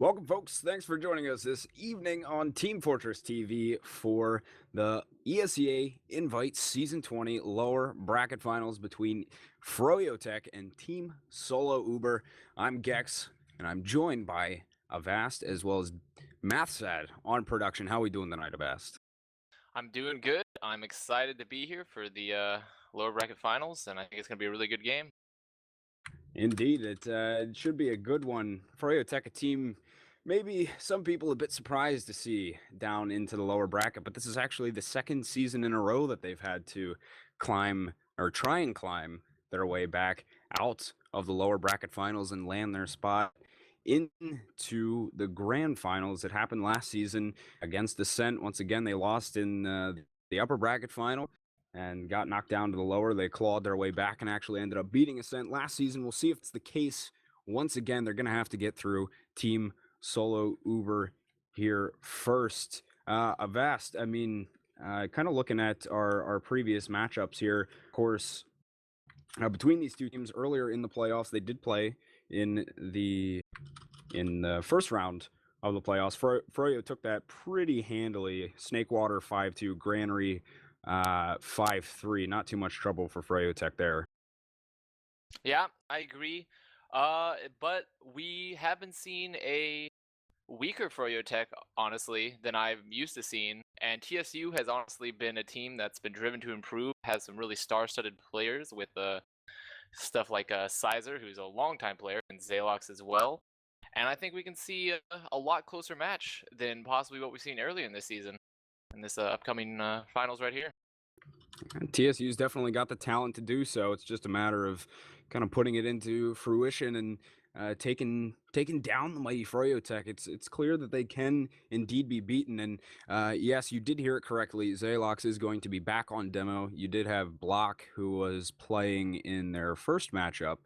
Welcome, folks. Thanks for joining us this evening on Team Fortress TV for the ESEA Invite Season 20 lower bracket finals between Froyotech and Team SoloUber. I'm Gecks, and I'm joined by Avast as well as Mathsad on production. How are we doing tonight, Avast? I'm doing good. I'm excited to be here for the lower bracket finals, and I think it's going to be a really good game. Indeed, it should be a good one. Froyotech, a team maybe some people a bit surprised to see down into the lower bracket, but this is actually the second season in a row that they've had to climb or try and climb their way back out of the lower bracket finals and land their spot into the grand finals. It happened last season against Ascent. Once again, they lost in the upper bracket final and got knocked down to the lower. They clawed their way back and actually ended up beating Ascent last season. We'll see if it's the case once again. They're going to have to get through Team SoloUber here first. Avast, I mean, kind of looking at our previous matchups here, of course, between these two teams earlier in the playoffs, they did play in the first round of the playoffs. Froyo took that pretty handily. Snakewater 5-2, Granary 5-3. Not too much trouble for Froyotech there. Yeah, I agree. But we haven't seen a weaker froyotech, honestly, than I'm used to seeing. And TSU has honestly been a team that's been driven to improve, has some really star-studded players with stuff like Sizer, who's a longtime player, and Zalox as well. And I think we can see a lot closer match than possibly what we've seen earlier in this season, in this upcoming finals right here. TSU's definitely got the talent to do so. It's just a matter of kind of putting it into fruition and taking down the mighty Froyotech. It's clear that they can indeed be beaten. And yes, you did hear it correctly. Zalox is going to be back on demo. You did have Block, who was playing in their first matchup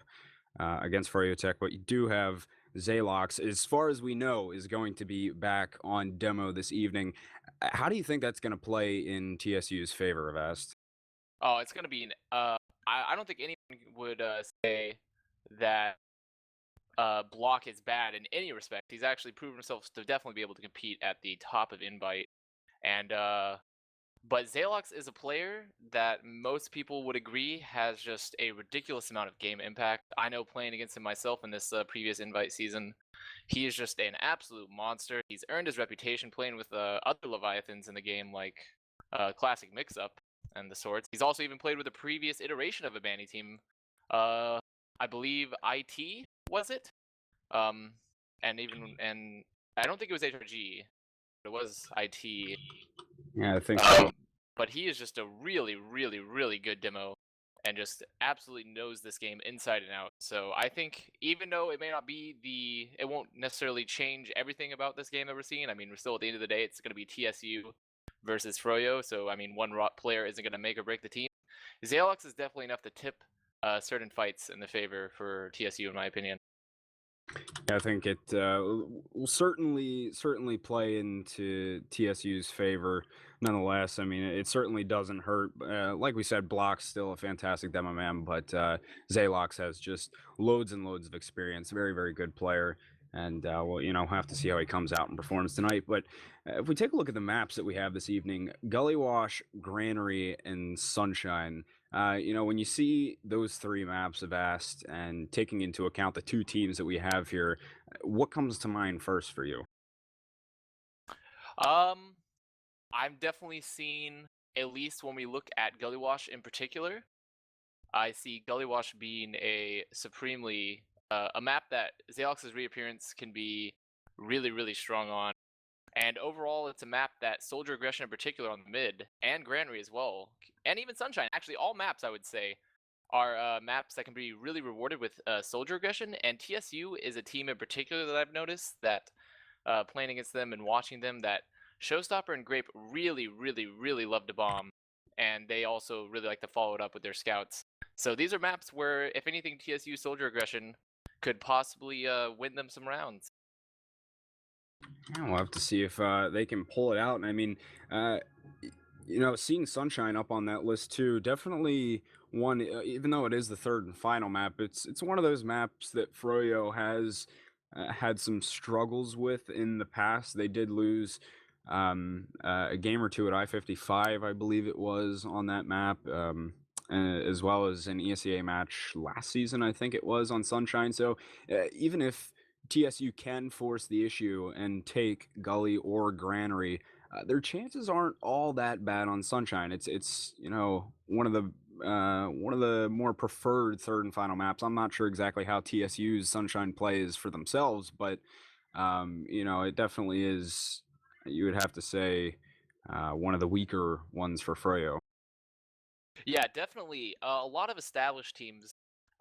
against Froyotech, but you do have Zalox, as far as we know, is going to be back on demo this evening. How do you think that's going to play in TSU's favor, Avast? Oh, it's gonna be. I don't think anyone would say that Block is bad in any respect. He's actually proven himself to definitely be able to compete at the top of Invite, and but Zalox is a player that most people would agree has just a ridiculous amount of game impact. I know playing against him myself in this previous Invite season, he is just an absolute monster. He's earned his reputation playing with other Leviathans in the game, like Classic Mix-Up and the sorts. He's also even played with a previous iteration of a Banny team. I believe IT was it? And I don't think it was HRG. It was IT. Yeah, I think so. But he is just a really, really, really good demo and just absolutely knows this game inside and out. So I think even though it may not be it won't necessarily change everything about this game that we're seeing. I mean, we're still at the end of the day, it's going to be TSU versus Froyo. So, I mean, one player isn't going to make or break the team. Zalox is definitely enough to tip certain fights in the favor for TSU, in my opinion. Yeah, I think it will certainly play into TSU's favor. Nonetheless, I mean, it certainly doesn't hurt. Like we said, Block's still a fantastic demo man, but Zalox has just loads and loads of experience. Very, very good player. And we'll have to see how he comes out and performs tonight. But if we take a look at the maps that we have this evening, Gully Wash, Granary, and Sunshine. When you see those three maps of Avast and taking into account the two teams that we have here, what comes to mind first for you? Um, I'm definitely seeing, at least when we look at Gully Wash in particular, I see Gully Wash being a map that Zalox's reappearance can be really, really strong on. And overall, it's a map that Soldier Aggression in particular on the mid, and Granary as well, and even Sunshine, actually all maps I would say, are maps that can be really rewarded with Soldier Aggression, and TSU is a team in particular that I've noticed that playing against them and watching them, that Showstopper and Grape really, really, really love to bomb, and they also really like to follow it up with their scouts. So these are maps where, if anything, TSU Soldier Aggression could possibly win them some rounds. Yeah, we'll have to see if they can pull it out. And I mean, seeing Sunshine up on that list too, definitely one. Even though it is the third and final map, it's one of those maps that Froyo has had some struggles with in the past. They did lose a game or two at I-55, I believe it was, on that map, as well as an ESEA match last season, I think it was, on Sunshine. So even if TSU can force the issue and take Gully or Granary, their chances aren't all that bad on Sunshine. It's one of the more preferred third and final maps. I'm not sure exactly how TSU's Sunshine plays for themselves, but it definitely is. You would have to say one of the weaker ones for Froyo. Yeah, definitely. A lot of established teams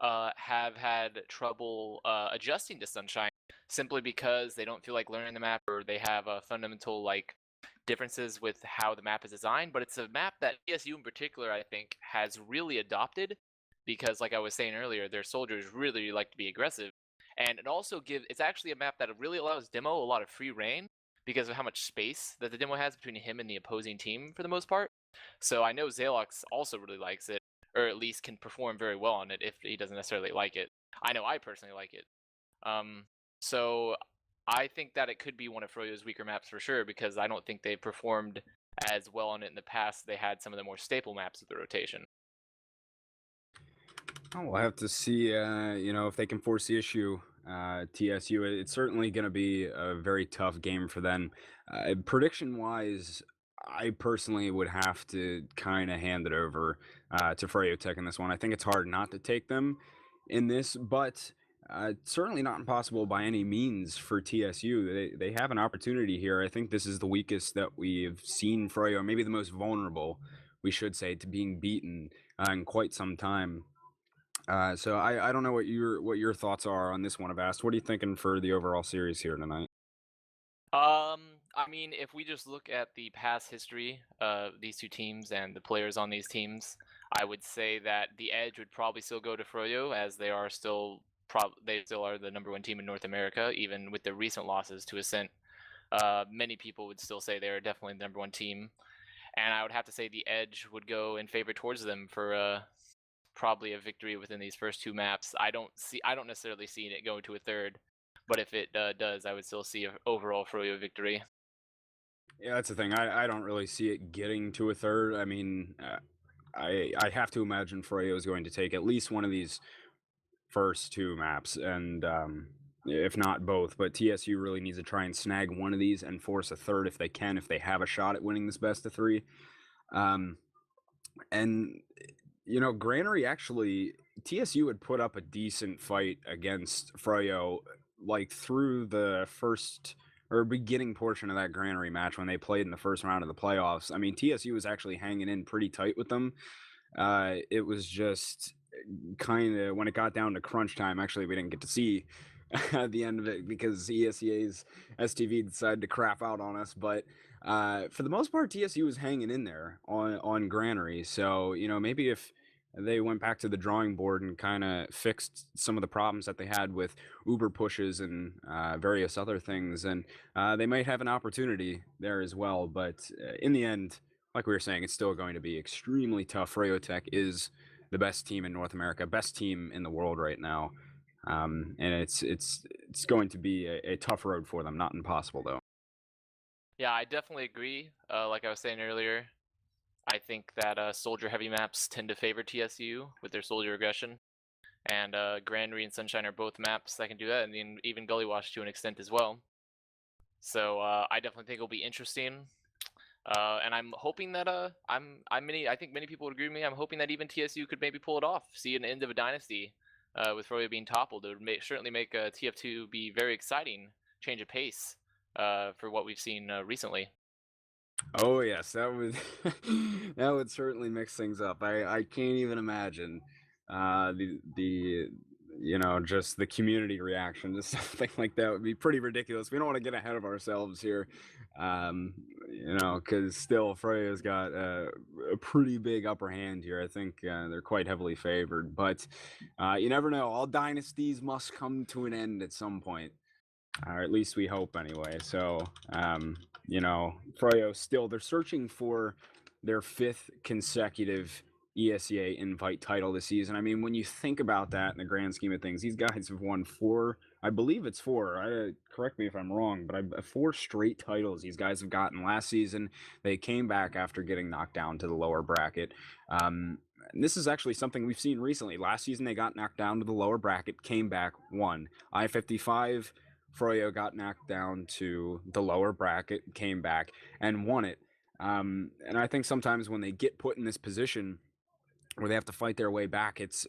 have had trouble adjusting to Sunshine simply because they don't feel like learning the map, or they have fundamental differences with how the map is designed. But it's a map that ESU in particular, I think, has really adopted because, like I was saying earlier, their soldiers really like to be aggressive, and it's actually a map that really allows Demo a lot of free reign because of how much space that the Demo has between him and the opposing team for the most part. So I know Zalox also really likes it, or at least can perform very well on it if he doesn't necessarily like it. I know I personally like it. Um, so I think that it could be one of Froyo's weaker maps for sure, because I don't think they performed as well on it in the past. They had some of the more staple maps of the rotation. Oh, we'll have to see, if they can force the issue. TSU, it's certainly going to be a very tough game for them. Prediction wise, I personally would have to kind of hand it over to froyotech in this one. I think it's hard not to take them in this, but certainly not impossible by any means for TSU. They have an opportunity here. I think this is the weakest that we've seen Froyo, maybe the most vulnerable, we should say, to being beaten in quite some time. So I don't know what your thoughts are on this one, Avast. What are you thinking for the overall series here tonight? I mean, if we just look at the past history of these two teams and the players on these teams, I would say that the edge would probably still go to Froyo, as they still are the #1 team in North America, even with their recent losses to Ascent. Many people would still say they're definitely the #1 team, and I would have to say the edge would go in favor towards them for probably a victory within these first two maps. I don't necessarily see it going to a third, but if it does, I would still see an overall Froyo victory. Yeah, that's the thing. I don't really see it getting to a third. I mean, I have to imagine Froyo is going to take at least one of these first two maps, and if not both. But TSU really needs to try and snag one of these and force a third if they can, if they have a shot at winning this best of three. Um, and Granary actually, TSU had put up a decent fight against Froyo, like through the first or beginning portion of that Granary match when they played in the first round of the playoffs. I mean, TSU was actually hanging in pretty tight with them. It was just kind of when it got down to crunch time. Actually, we didn't get to see at the end of it because ESEA's STV decided to crap out on us. But for the most part, TSU was hanging in there on Granary. So maybe if they went back to the drawing board and kind of fixed some of the problems that they had with Uber pushes and various other things, and they might have an opportunity there as well. But in the end, like we were saying, it's still going to be extremely tough. froyotech is the best team in North America, best team in the world right now. And it's going to be a tough road for them. Not impossible though. Yeah, I definitely agree. Like I was saying earlier, I think that soldier heavy maps tend to favor TSU with their soldier aggression, and Granary and Sunshine are both maps that can do that, and then even Gullywash to an extent as well. So I definitely think it'll be interesting. And I'm hoping that I think many people would agree with me. I'm hoping that even TSU could maybe pull it off, see an end of a dynasty with Froyo being toppled. It would certainly make TF2 be very exciting, change of pace for what we've seen recently. Oh yes, that would that would certainly mix things up. I can't even imagine the just the community reaction to something like that would be pretty ridiculous. We don't want to get ahead of ourselves here, um, because still Freya's got a pretty big upper hand here. I think they're quite heavily favored, but you never know. All dynasties must come to an end at some point, or at least we hope anyway. So, Froyo still they're searching for their fifth consecutive ESEA invite title this season. I mean, when you think about that in the grand scheme of things, these guys have won four, I believe it's four. Correct me if I'm wrong, but four straight titles these guys have gotten. Last season, they came back after getting knocked down to the lower bracket. And this is actually something we've seen recently. Last season, they got knocked down to the lower bracket, came back, won. I-55, Froyo got knocked down to the lower bracket, came back, and won it. And I think sometimes when they get put in this position where they have to fight their way back, it's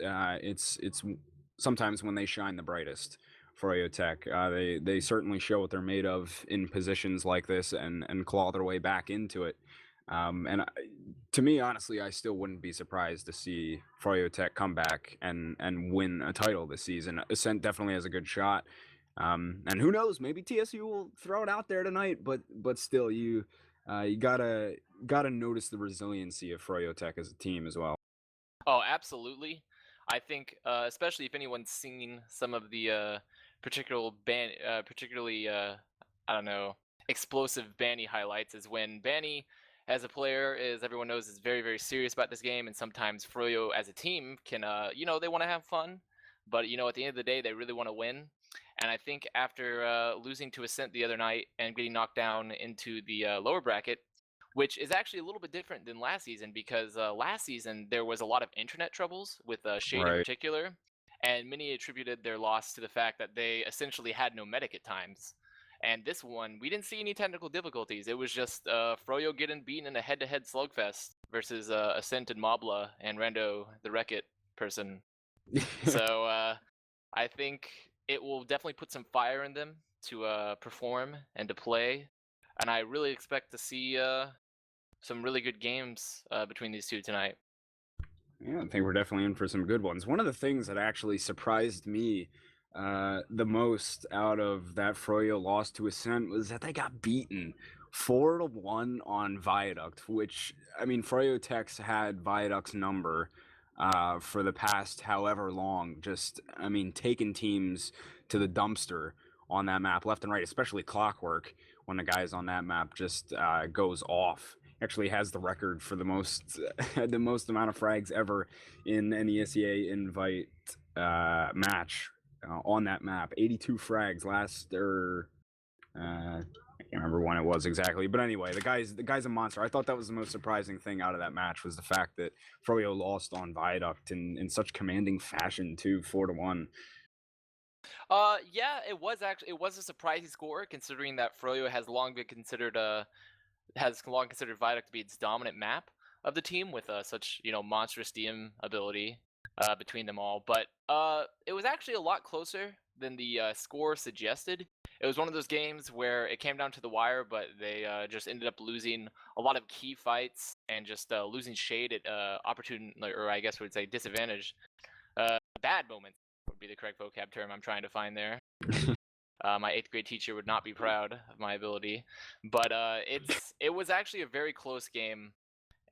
sometimes when they shine the brightest. Froyotech, they certainly show what they're made of in positions like this and claw their way back into it. To me, honestly, I still wouldn't be surprised to see Froyotech come back and win a title this season. Ascent definitely has a good shot. And who knows, maybe TSU will throw it out there tonight, but still, you gotta notice the resiliency of Froyotech as a team as well. Oh, absolutely. I think, especially if anyone's seen some of the particularly I don't know, explosive Banny highlights, is when Banny, as a player, as everyone knows, is very, very serious about this game, and sometimes Froyo as a team can, they want to have fun, but at the end of the day, they really want to win. And I think after losing to Ascent the other night and getting knocked down into the lower bracket, which is actually a little bit different than last season, because last season there was a lot of internet troubles with Shade in Right. particular, and many attributed their loss to the fact that they essentially had no medic at times. And this one, we didn't see any technical difficulties. It was just Froyo getting beaten in a head-to-head slugfest versus Ascent and Mobla and Rando, the Wreck-It person. So I think it will definitely put some fire in them to perform and to play, and I really expect to see some really good games between these two tonight. Yeah, I think we're definitely in for some good ones. One of the things that actually surprised me the most out of that Froyo loss to Ascent was that they got beaten 4-1 on Viaduct, which, I mean, Froyo Tech's had Viaduct's number for the past however long. Just, I mean, taking teams to the dumpster on that map, left and right, especially Clockwork, when the guys on that map just goes off. Actually has the record for the most amount of frags ever in an ESEA invite match on that map. 82 frags last, or I can't remember when it was exactly, but anyway, the guy's a monster. I thought that was the most surprising thing out of that match, was the fact that Froyo lost on Viaduct in such commanding fashion too, 4-1. Yeah, it was a surprising score, considering that Froyo has long considered Viaduct to be its dominant map of the team, with such monstrous DM ability between them all. But it was actually a lot closer than the score suggested. It was one of those games where it came down to the wire, but they just ended up losing a lot of key fights and just losing Shade at opportune, or I guess we would say disadvantage. Bad moments would be the correct vocab term I'm trying to find there. My 8th grade teacher would not be proud of my ability, but it was actually a very close game,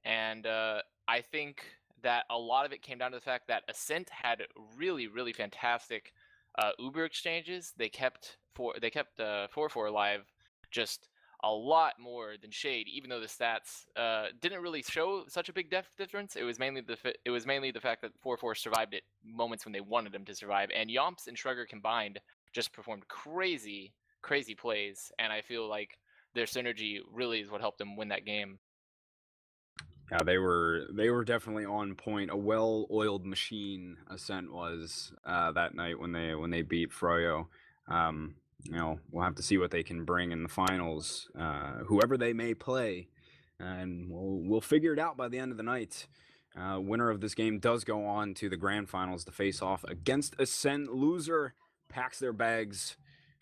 and I think that a lot of it came down to the fact that Ascent had really, really fantastic Uber exchanges. They kept 4-4 alive just a lot more than Shade, even though the stats didn't really show such a big difference. It was mainly the fact that 4-4 survived at moments when they wanted them to survive, and Yomps and Shrugger combined just performed crazy plays, and I feel like their synergy really is what helped them win that game. Yeah, they were definitely on point. A well-oiled machine, Ascent was that night when they beat Froyo. We'll have to see what they can bring in the finals, whoever they may play, and we'll figure it out by the end of the night. Winner of this game does go on to the grand finals to face off against Ascent. Loser packs their bags.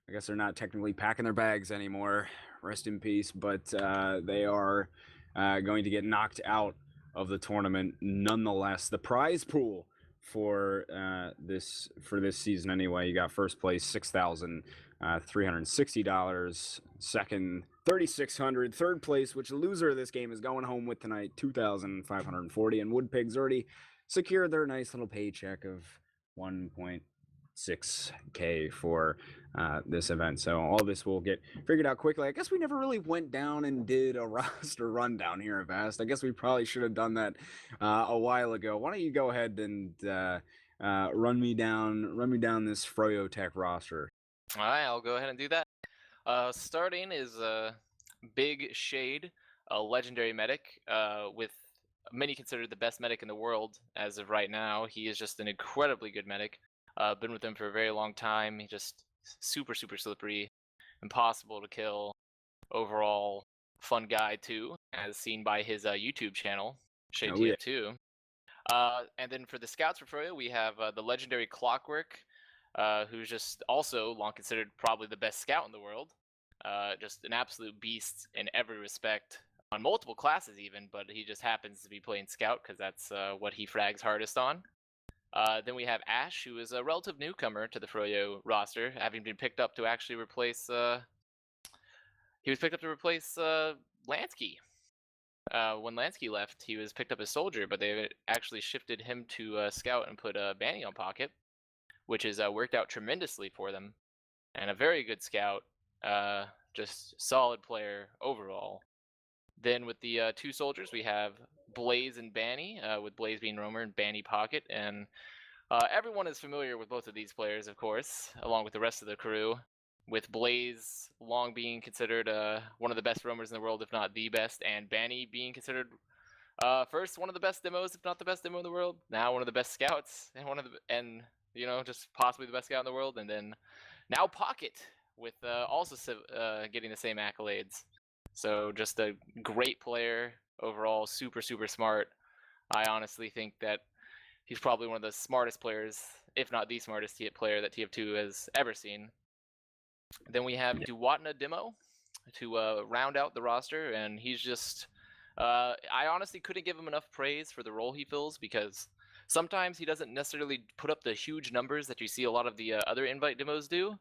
I guess they're not technically packing their bags anymore. Rest in peace, but they are going to get knocked out of the tournament nonetheless. The prize pool for this season anyway, you got first place $6,360, second $3,600, third place, which the loser of this game is going home with tonight, $2,540, and Woodpigs already secured their nice little paycheck of 1.2 6K for this event. So all this will get figured out quickly. I guess we never really went down and did a roster rundown here at Avast. I guess we probably should have done that a while ago. Why don't you go ahead and run me down this froyotech roster? All right, I'll go ahead and do that. Starting is Big Shade, a legendary medic, with many considered the best medic in the world as of right now. He is just an incredibly good medic. Been with him for a very long time. He just super slippery, impossible to kill. Overall, fun guy too, as seen by his YouTube channel, Shade Oh yeah. TF2. And then for the scouts for Froyo, we have the legendary Clockwork, who's just also long considered probably the best scout in the world. Just an absolute beast in every respect, on multiple classes even, but he just happens to be playing scout because that's what he frags hardest on. Then we have Ash, who is a relative newcomer to the Froyo roster, having been picked up to actually replace. He was picked up to replace Lansky. When Lansky left, he was picked up as soldier, but they actually shifted him to scout and put Banny on pocket, which has worked out tremendously for them. And a very good scout, just solid player overall. Then with the two soldiers, we have Blaze and Banny, with Blaze being roamer and Banny pocket. And everyone is familiar with both of these players, of course, along with the rest of the crew. With Blaze long being considered one of the best roamers in the world, if not the best, and Banny being considered first one of the best demos, if not the best demo in the world. Now one of the best scouts, and just possibly the best scout in the world. And then now Pocket with also getting the same accolades. So just a great player overall, super smart. I honestly think that he's probably one of the smartest players, if not the smartest player that TF2 has ever seen. Then we have Duwatna Demo to round out the roster, and he's just I honestly couldn't give him enough praise for the role he fills, because sometimes he doesn't necessarily put up the huge numbers that you see a lot of the other invite demos do,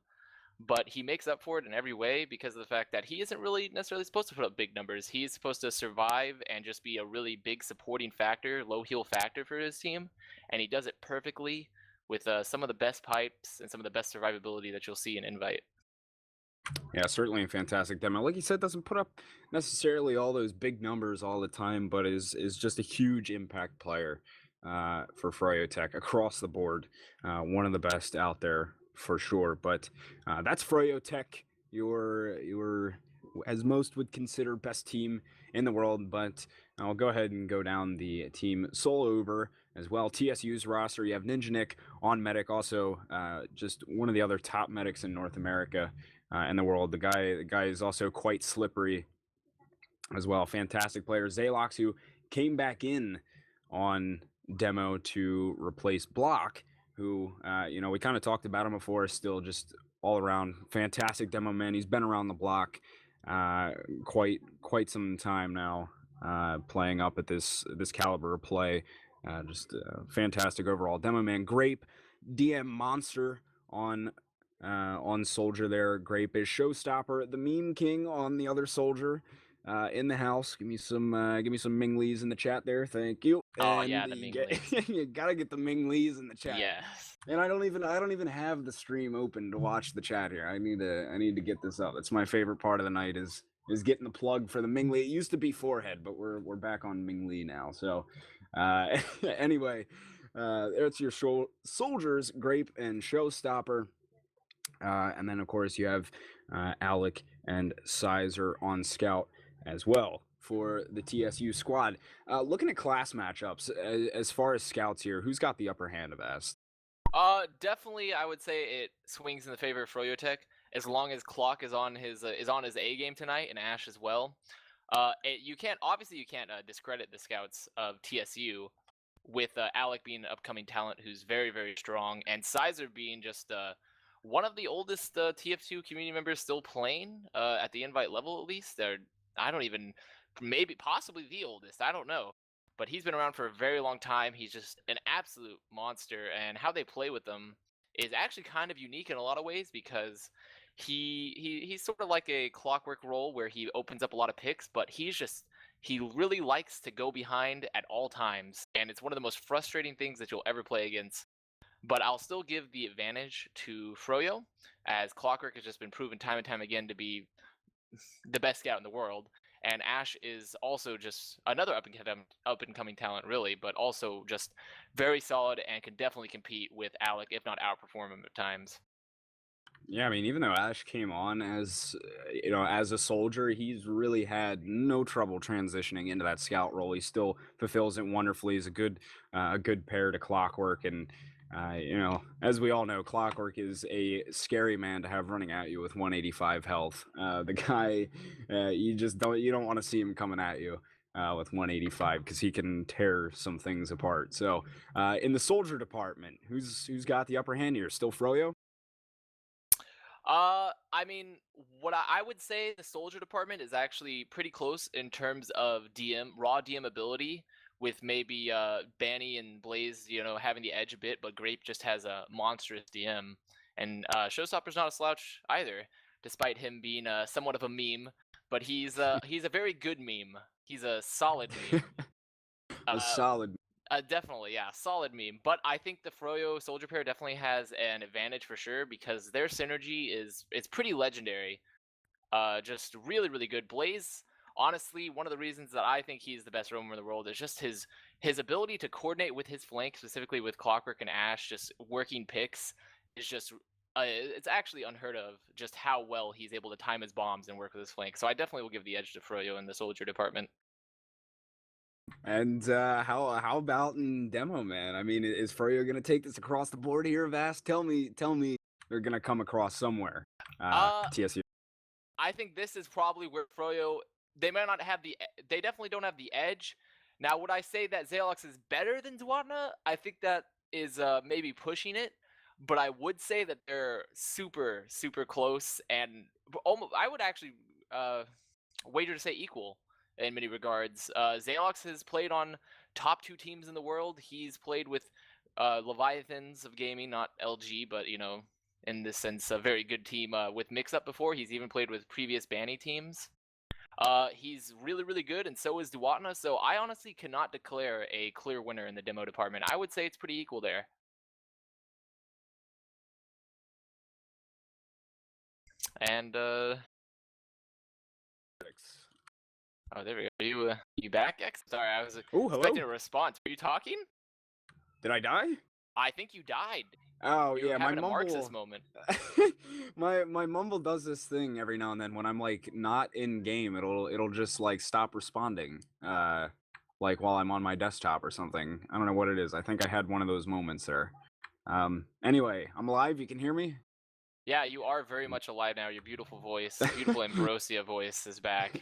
but he makes up for it in every way because of the fact that he isn't really necessarily supposed to put up big numbers. He's supposed to survive and just be a really big supporting factor, low heal factor for his team, and he does it perfectly with some of the best pipes and some of the best survivability that you'll see in invite. Yeah, certainly a fantastic demo. Like you said, doesn't put up necessarily all those big numbers all the time, but is just a huge impact player for froyotech across the board. One of the best out there for sure. But that's froyotech, your as most would consider best team in the world. But I'll go ahead and go down the team SoloUber as well. TSU's roster, you have Ninja Nick on medic, also just one of the other top medics in North America. In the world. The guy is also quite slippery as well. Fantastic player. Zalox, who came back in on demo to replace Block, who we kind of talked about him before, still just all around fantastic demo man. He's been around the block quite some time now, playing up at this caliber of play. Just fantastic overall demo man. Grape, DM monster on soldier there. Grape is showstopper, the meme king on the other soldier in the house. Give me some Ming Lees in the chat there, thank you. Oh yeah, the Ming Lees. You gotta get the Ming Lees in the chat. Yes. And I don't even have the stream open to watch the chat here. I need to get this up. That's my favorite part of the night is getting the plug for the Ming Lee. It used to be Forehead, but we're back on Ming Lee now. So anyway, there's your soldiers, Grape and Showstopper. And then, of course, you have Alec and Sizer on scout as well for the TSU squad. Looking at class matchups, as far as scouts here, who's got the upper hand of Avast? Definitely, I would say it swings in the favor of froyotech, as long as Clock is on his A game tonight, and Ash as well. You can't discredit the scouts of TSU, with Alec being an upcoming talent who's very strong, and Sizer being just one of the oldest TF2 community members still playing at the invite level, at least. Possibly the oldest, I don't know. But he's been around for a very long time. He's just an absolute monster, and how they play with them is actually kind of unique in a lot of ways, because he's sort of like a Clockwork role where he opens up a lot of picks, but he really likes to go behind at all times, and it's one of the most frustrating things that you'll ever play against. but I'll still give the advantage to Froyo, as Clockwork has just been proven time and time again to be the best scout in the world. And Ash is also just another up and coming talent, really, but also just very solid and can definitely compete with Alec, if not outperform him at times. Yeah, I mean, even though Ash came on as, as a soldier, he's really had no trouble transitioning into that scout role. He still fulfills it wonderfully. He's a good pair to Clockwork, and as we all know, Clockwork is a scary man to have running at you with 185 health. The guy, you don't want to see him coming at you. With 185 because he can tear some things apart. So, in the soldier department, who's got the upper hand here? Still Froyo? I mean, what I would say the soldier department is actually pretty close in terms of raw DM ability, with maybe Banny and Blaze, having the edge a bit, but Grape just has a monstrous DM, and Showstopper's not a slouch either, despite him being somewhat of a meme. But he's a very good meme. He's a solid meme. A Uh, solid. Definitely, yeah, solid meme. But I think the Froyo Soldier pair definitely has an advantage for sure because their synergy is it's pretty legendary. Just really, really good. Blaze, honestly, one of the reasons that I think he's the best roamer in the world is just his ability to coordinate with his flank, specifically with Clockwork and Ash, just working picks is just. It's actually unheard of just how well he's able to time his bombs and work with his flank. So I definitely will give the edge to Froyo in the soldier department. And how about in demo, man? I mean, is Froyo gonna take this across the board here, Avast? Tell me they're gonna come across somewhere. Uh, TSU. I think this is probably where Froyo they might not have they definitely don't have the edge. Now, would I say that Zalox is better than Dwatna? I think that is maybe pushing it, but I would say that they're super super close and almost I would actually wager to say equal in many regards. Zalox has played on top two teams in the world. He's played with Leviathans of gaming, not LG, but in this sense, a very good team with Mix Up before. He's even played with previous Banny teams. He's really, really good, and so is Duatna. So I honestly cannot declare a clear winner in the demo department. I would say it's pretty equal there. And oh, there we go. Are you back, Gecks? Sorry, I was Oh, expecting a hello. response. Are you talking? Did I die? I think you died. Oh You're yeah, my having a Marxist mumble. moment. My mumble does this thing every now and then when I'm like not in game. It'll just like stop responding. Like while I'm on my desktop or something. I don't know what it is. I think I had one of those moments there. Anyway, I'm alive. You can hear me? Yeah, you are very much alive now. Your beautiful voice, beautiful Ambrosia voice is back.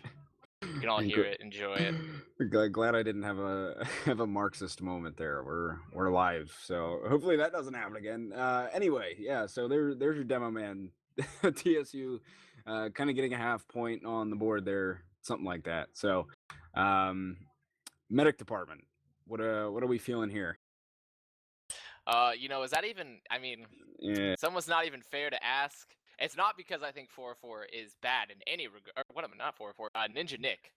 You can all hear it, enjoy it. Glad I didn't have a have a Marxist moment there. We're live, so hopefully that doesn't happen again. Anyway, yeah. So there's your demo man, TSU, kind of getting a half point on the board there, something like that. So, um, medic department. What are we feeling here? Is that even? I mean, Yeah. someone's not even fair to ask. It's not because I think 404 is bad in any regard. Or what am I not 404? Ninja Nick.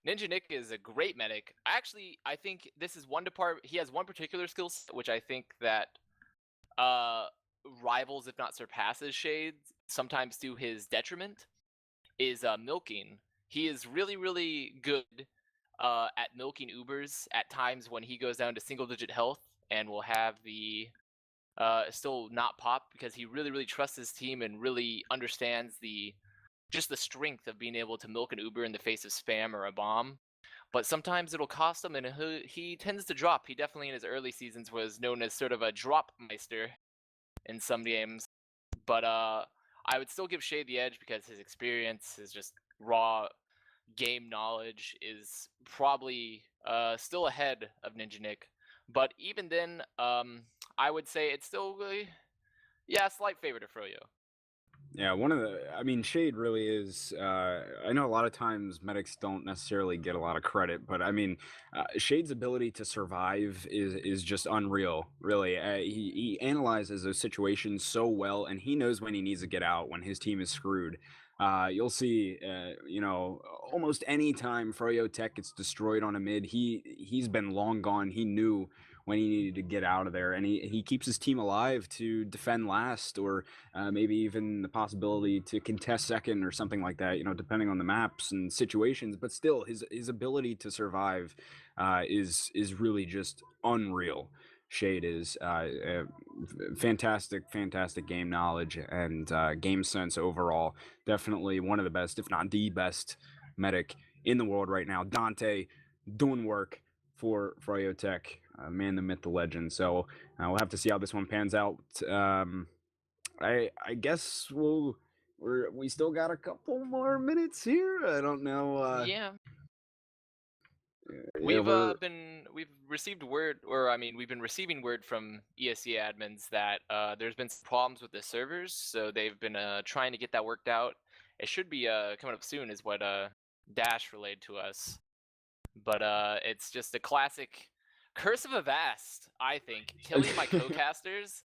Ninja Nick is a great medic. Actually, I think this is one department. He has one particular skill set, which I think that uh rivals, if not surpasses, Shades sometimes to his detriment. Is milking. He is really, really good at milking Ubers at times when he goes down to single digit health and will have the still not pop because he really, really trusts his team and really understands just the strength of being able to milk an Uber in the face of spam or a bomb. But sometimes it'll cost him, and he tends to drop. He definitely in his early seasons was known as sort of a drop meister in some games. But I would still give Shade the edge because his experience, his just raw game knowledge is probably still ahead of Ninja Nick. But even then, I would say it's still, yeah, a slight favor to Froyo. Yeah, I mean, Shade really is. I know a lot of times medics don't necessarily get a lot of credit, but I mean, Shade's ability to survive is just unreal, really. He analyzes those situations so well, and he knows when he needs to get out when his team is screwed. You'll see, almost any time froyotech gets destroyed on a mid, he's been long gone. He knew when he needed to get out of there, and he keeps his team alive to defend last, or maybe even the possibility to contest second or something like that. Depending on the maps and situations. But still, his ability to survive is really just unreal. Shade is fantastic game knowledge and game sense overall. Definitely one of the best, if not the best, medic in the world right now. Dante doing work for froyotech, man, the myth, the legend. So we'll have to see how this one pans out. I guess we still got a couple more minutes here. I don't know. Yeah. Yeah, We've received word, or I mean, we've been receiving word from ESEA admins that there's been some problems with the servers, so they've been trying to get that worked out. It should be coming up soon, is what Dash relayed to us. But it's just a classic curse of Avast, I think, killing my co-casters.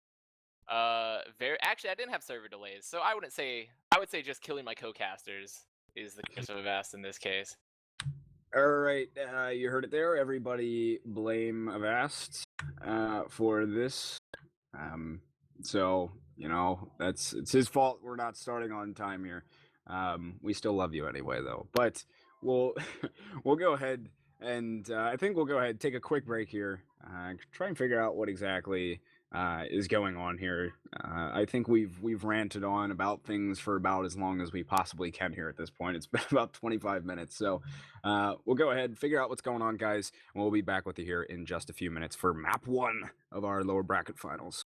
Very actually, I didn't have server delays, so I wouldn't say. I would say just killing my co-casters is the curse of Avast in this case. All right, you heard it there. Everybody blame Avast for this. So it's his fault. We're not starting on time here. We still love you anyway, though. But we'll we'll go ahead and I think we'll go ahead and take a quick break here. Try and figure out what exactly is going on here. I think we've ranted on about things for about as long as we possibly can here at this point. It's been about 25 minutes, so we'll go ahead and figure out what's going on, guys, and we'll be back with you here in just a few minutes for map 1 of our lower bracket finals.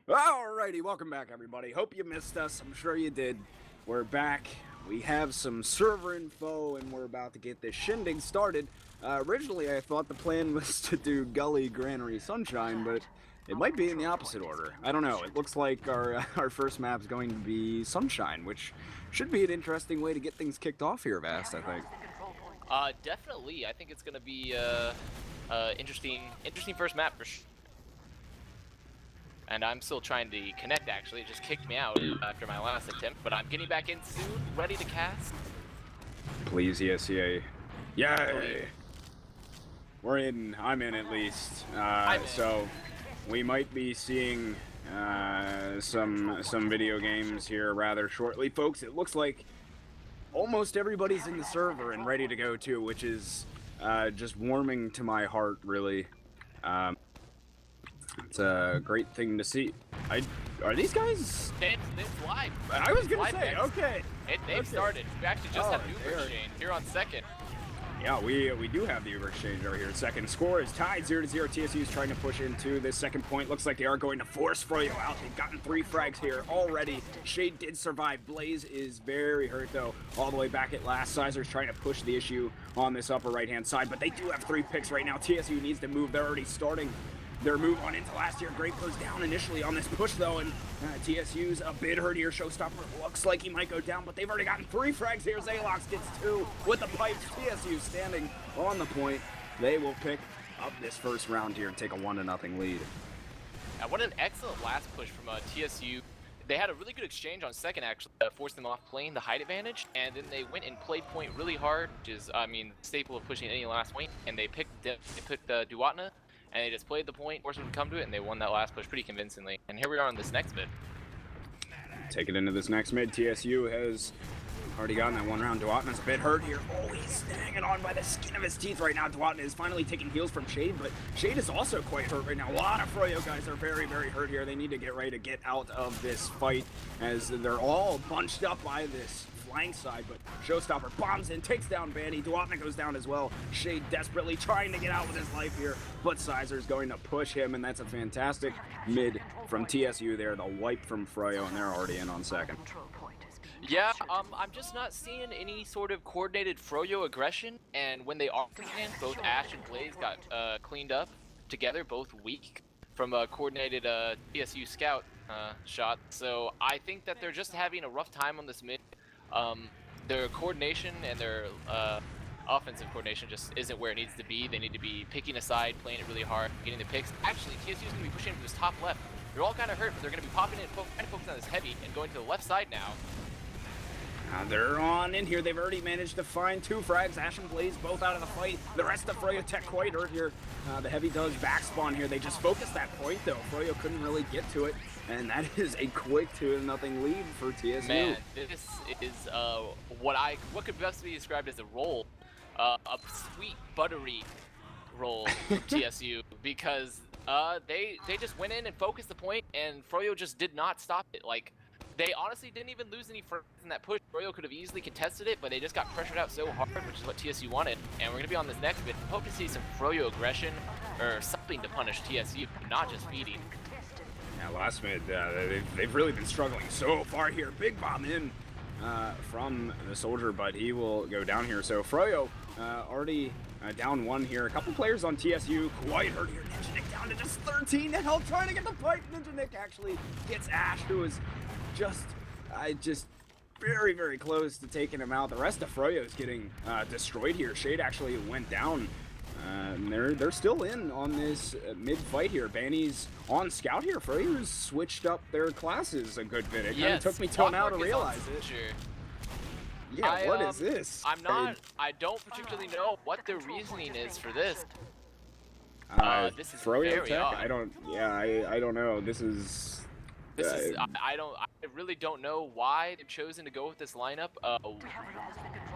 Alrighty, welcome back, everybody. Hope you missed us. I'm sure you did. We're back. We have some server info, and we're about to get this shindig started. Originally, I thought the plan was to do Gully, Granary, Sunshine, but it might be in the opposite order. I don't know. It looks like our first map is going to be Sunshine, which should be an interesting way to get things kicked off here, Avast, I think. Definitely. I think it's gonna be interesting first map for sure. And I'm still trying to connect, actually. It just kicked me out after my last attempt, but I'm getting back in soon, ready to cast. Please, ESEA. Yay! We're in. I'm in, at least. So we might be seeing some video games here rather shortly. Folks, it looks like almost everybody's in the server and ready to go, too, which is just warming to my heart, really. It's a great thing to see. Are these guys? It's live. I was gonna live say, Gecks. okay. They've started. We actually just have the Uber exchange here on second. Yeah, we do have the Uber exchange over here. Second score is tied 0-0. TSU is trying to push into this second point. Looks like they are going to force Froyo out. They've gotten 3 frags here already. Shade did survive. Blaze is very hurt, though, all the way back at last. Sizer's trying to push the issue on this upper right-hand side, but they do have 3 picks right now. TSU needs to move. They're already starting their move on into last year. Grape goes down initially on this push, though, and TSU's a bit hurt here. Showstopper looks like he might go down, but they've already gotten 3 frags here. Zalox gets 2 with the pipes. TSU standing on the point. They will pick up this first round here and take a 1-0 lead. What an excellent last push from TSU. They had a really good exchange on second, actually, forced them off playing the height advantage, and then they went and played point really hard, which is, I mean, the staple of pushing any last point, and they picked Duatna, and they just played the point, forced them to come to it, and they won that last push pretty convincingly. And here we are on this next mid. Take it into this next mid. TSU has already gotten that 1 round. Duatna's a bit hurt here. Oh, he's hanging on by the skin of his teeth right now. Duatna is finally taking heals from Shade, but Shade is also quite hurt right now. A lot of Froyo guys are very, very hurt here. They need to get ready to get out of this fight as they're all bunched up by this flank side, but Showstopper bombs in, takes down Banny. Duatna goes down as well. Shade desperately trying to get out with his life here, but Sizer's going to push him, and that's a fantastic mid from TSU there. The wipe from Froyo, and they're already in on second. Yeah, I'm just not seeing any sort of coordinated Froyo aggression, and when they are in, both Ash and Blaze got cleaned up together, both weak from a coordinated TSU scout shot. So I think that they're just having a rough time on this mid. Their coordination and their offensive coordination just isn't where it needs to be. They need to be picking a side, playing it really hard, getting the picks. Actually, TSU is going to be pushing from this top left. They're all kind of hurt, but they're going to be popping in and trying to focus on this heavy and going to the left side now. They're on in here. They've already managed to find 2 frags. Ash and Blaze both out of the fight. The rest of froyotech quite hurt here. The heavy does back spawn here. They just focused that point, though. Froyo couldn't really get to it, and that is a quick 2-0 lead for TSU. Man, this is what could best be described as a roll, a sweet buttery roll from TSU, because they just went in and focused the point, and Froyo just did not stop it. Like, they honestly didn't even lose any frags in that push. Froyo could have easily contested it, but they just got pressured out so hard, which is what TSU wanted. And we're going to be on this next bit. Hope to see some Froyo aggression or something to punish TSU, not just feeding. Yeah, last mid, they've really been struggling so far here. Big bomb in from the soldier, but he will go down here. So Froyo already down 1 here. A couple players on TSU quite hurt here. Ninja Nick down to just 13 health, trying to get the pipe. Ninja Nick actually gets Ash, who is just very, very close to taking him out. The rest of Froyo is getting destroyed here. Shade actually went down. And they're still in on this mid fight here. Banny's on scout here. Froyo's switched up their classes a good bit. It kind of took me till now to realize it. Yeah, what is this? I don't particularly know what their reasoning is for this. This is froyotech? very odd. I don't know. I really don't know why they've chosen to go with this lineup.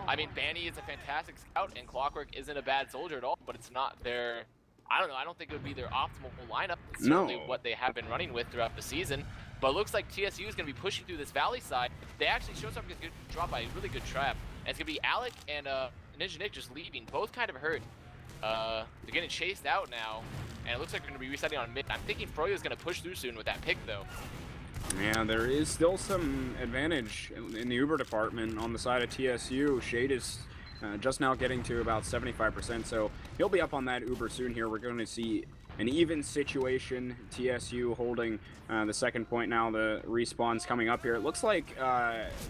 I mean, Banny is a fantastic scout, and Clockwork isn't a bad soldier at all, but it's not their... I don't know, I don't think it would be their optimal lineup. It's certainly what they have been running with throughout the season. But it looks like TSU is going to be pushing through this valley side. They actually show something that's going to drop by a really good trap. And it's going to be Alec and Ninja Nick just leaving, both kind of hurt. They're getting chased out now. and it looks like they're going to be resetting on mid. I'm thinking Froyo's going to push through soon with that pick, though. Yeah, there is still some advantage in the Uber department on the side of TSU. Shade is just now getting to about 75%, so he'll be up on that Uber soon here. We're going to see an even situation. TSU holding the second point now. The respawn's coming up here. It looks like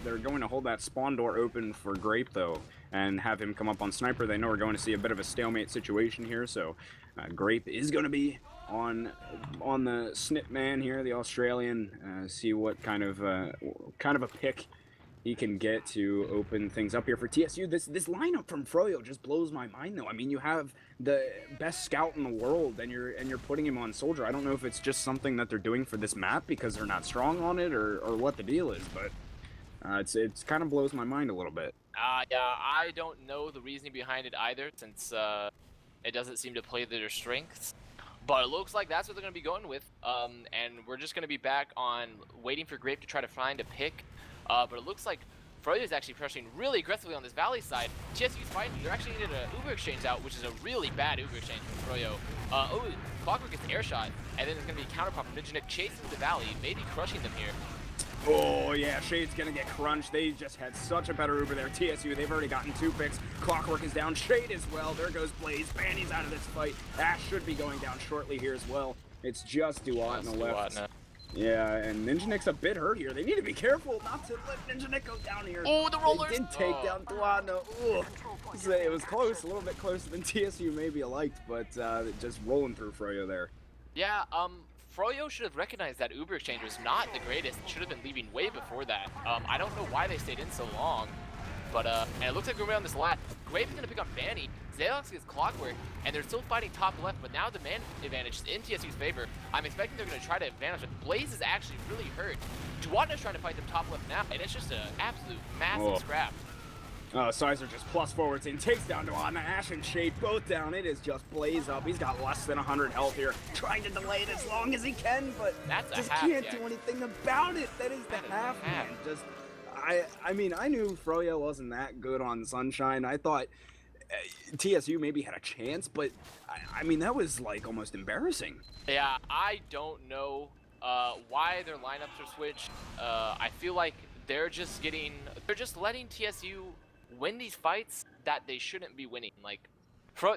they're going to hold that spawn door open for Grape, though, and have him come up on Sniper. They know we're going to see a bit of a stalemate situation here, so Grape is going to be on the snip man here, the Australian. See what kind of a pick he can get to open things up here for TSU. This lineup from Froyo just blows my mind, though. I mean, you have the best scout in the world, and you're putting him on Soldier. I don't know if it's just something that they're doing for this map because they're not strong on it, or what the deal is, but it's kind of blows my mind a little bit. Yeah, I don't know the reasoning behind it either, since it doesn't seem to play to their strengths. But it looks like that's what they're going to be going with, and we're just going to be back on waiting for Grape to try to find a pick. But it looks like Froyo is actually pressuring really aggressively on this Valley side. TSU's fighting. They're actually getting an Uber exchange out, which is a really bad Uber exchange from Froyo. Clockwork gets air shot, and then there's going to be a counterpop from Ninjanik chasing the Valley, maybe crushing them here. Oh, yeah, Shade's gonna get crunched. They just had such a better Uber there. TSU, they've already gotten 2 picks. Clockwork is down. Shade as well. There goes Blaze. Banny's out of this fight. Ash should be going down shortly here as well. It's just Duat on the left. Yeah, and Ninjanik's a bit hurt here. They need to be careful not to let Ninjanik go down here. Oh, the rollers! They did take down Duano. It was close, a little bit closer than TSU maybe liked, but just rolling through Froyo there. Yeah, Froyo should have recognized that Uber exchange was not the greatest. Should have been leaving way before that. I don't know why they stayed in so long, but and it looks like we're on this lap. Grape is gonna pick on Banny. Zealox gets Clockwork, and they're still fighting top left, but now the man advantage is in TSU's favor. I'm expecting they're gonna try to advantage it. Blaze is actually really hurt. Duatna's trying to fight them top left now, and it's just an absolute massive scrap. Sizer just plus forwards in, takes down Duatna. Ash and Shade both down. It is just Blaze up. He's got less than 100 health here, trying to delay it as long as he can, but just can't do anything about it. That is the half, man. Just, I mean, I knew Froyo wasn't that good on Sunshine. I thought TSU maybe had a chance, but I mean, that was like almost embarrassing. Yeah, I don't know why their lineups are switched. I feel like they're just letting TSU win these fights that they shouldn't be winning. Like,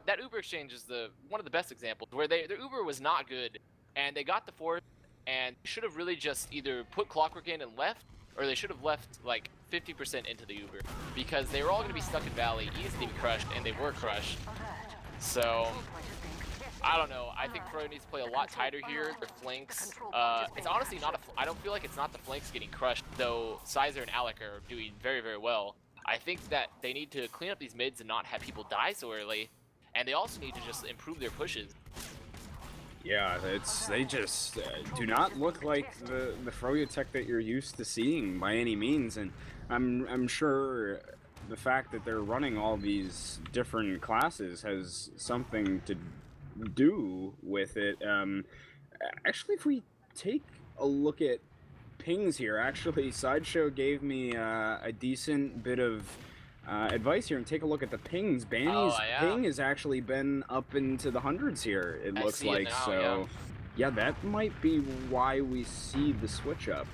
that Uber exchange is one of the best examples where their Uber was not good, and they got the fourth, and should have really just either put Clockwork in and left, or they should have left like 50% into the Uber, because they were all going to be stuck in Valley, easily crushed, and they were crushed. So I don't know. I think Froyo needs to play a lot tighter here. Their flanks. It's honestly not I don't feel like it's not the flanks getting crushed, though Sizer and Alec are doing very, very well. I think that they need to clean up these mids and not have people die so early, and they also need to just improve their pushes. Yeah, they just do not look like the froyotech that you're used to seeing by any means, and I'm sure the fact that they're running all these different classes has something to do with it. Actually, if we take a look at pings here, actually Sideshow gave me a decent bit of advice here, and take a look at the pings. Banny's ping has actually been up into the hundreds here, it looks like. Now, so yeah, that might be why we see the switch up,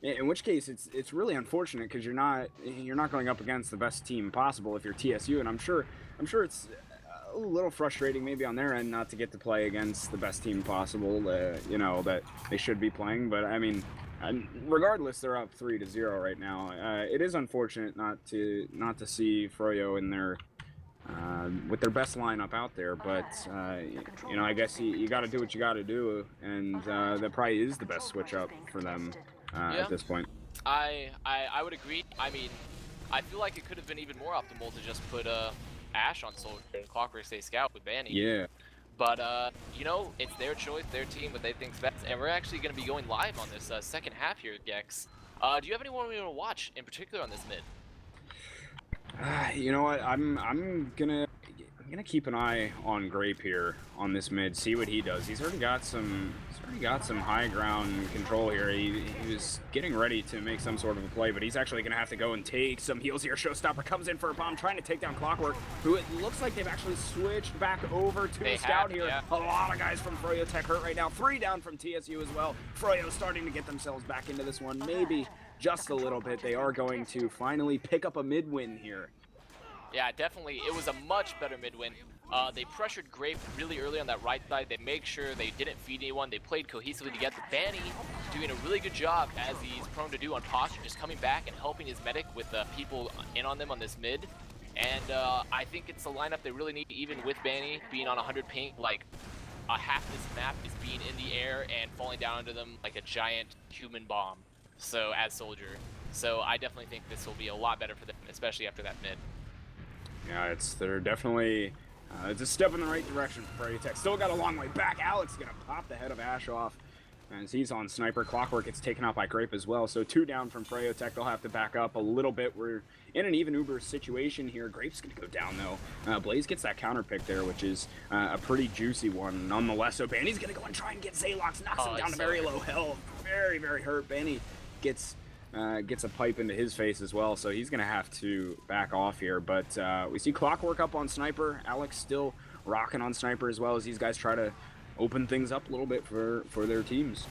in which case it's really unfortunate, because you're not going up against the best team possible if you're TSU, and I'm sure it's a little frustrating maybe on their end not to get to play against the best team possible, you know, that they should be playing. But I mean, regardless, they're up 3-0 right now. It is unfortunate not to see Froyo in their with their best lineup out there, but you know, I guess you got to do what you got to do, and that probably is the best switch up for them at this point. I would agree. I mean, I feel like it could have been even more optimal to just put Ash on Soldier and Clockwork stay scout with Banny. Yeah. But, you know, it's their choice, their team, what they think's best. And we're actually going to be going live on this second half here at Gecks. Do you have anyone we want to watch in particular on this mid? You know what? I'm gonna gonna keep an eye on Grape here on this mid, see what he does. He's already got some high ground control here. He was getting ready to make some sort of a play, but he's actually gonna have to go and take some heals here. Showstopper comes in for a bomb, trying to take down Clockwork, who it looks like they've actually switched back over to Scout here. Yeah. A lot of guys from froyotech hurt right now. 3 down from TSU as well. Froyo starting to get themselves back into this one, maybe just a little bit. They are going to finally pick up a mid win here. Yeah, definitely. It was a much better mid-win. They pressured Grape really early on that right side. They make sure they didn't feed anyone. They played cohesively together. Banny doing a really good job, as he's prone to do on posture, just coming back and helping his medic with people in on them on this mid. And I think it's a lineup they really need, even with Banny being on 100 ping. Like, half this map is being in the air and falling down under them like a giant human bomb. So, as Soldier. So I definitely think this will be a lot better for them, especially after that mid. Yeah, they're definitely it's a step in the right direction for froyotech. Still got a long way back. Alex gonna pop the head of Ash off as he's on sniper. Clockwork gets taken out by Grape as well. So 2 down from froyotech. They'll have to back up a little bit. We're in an even Uber situation here. Grape's gonna go down though. Blaze gets that counter pick there, which is a pretty juicy one nonetheless. So Banny's gonna go and try and get Zalox, knocks him down to very low health. Very, very hurt. Banny gets a pipe into his face as well, so he's gonna have to back off here. But we see Clockwork up on sniper. Alex still rocking on sniper as well, as these guys try to open things up a little bit for their teams.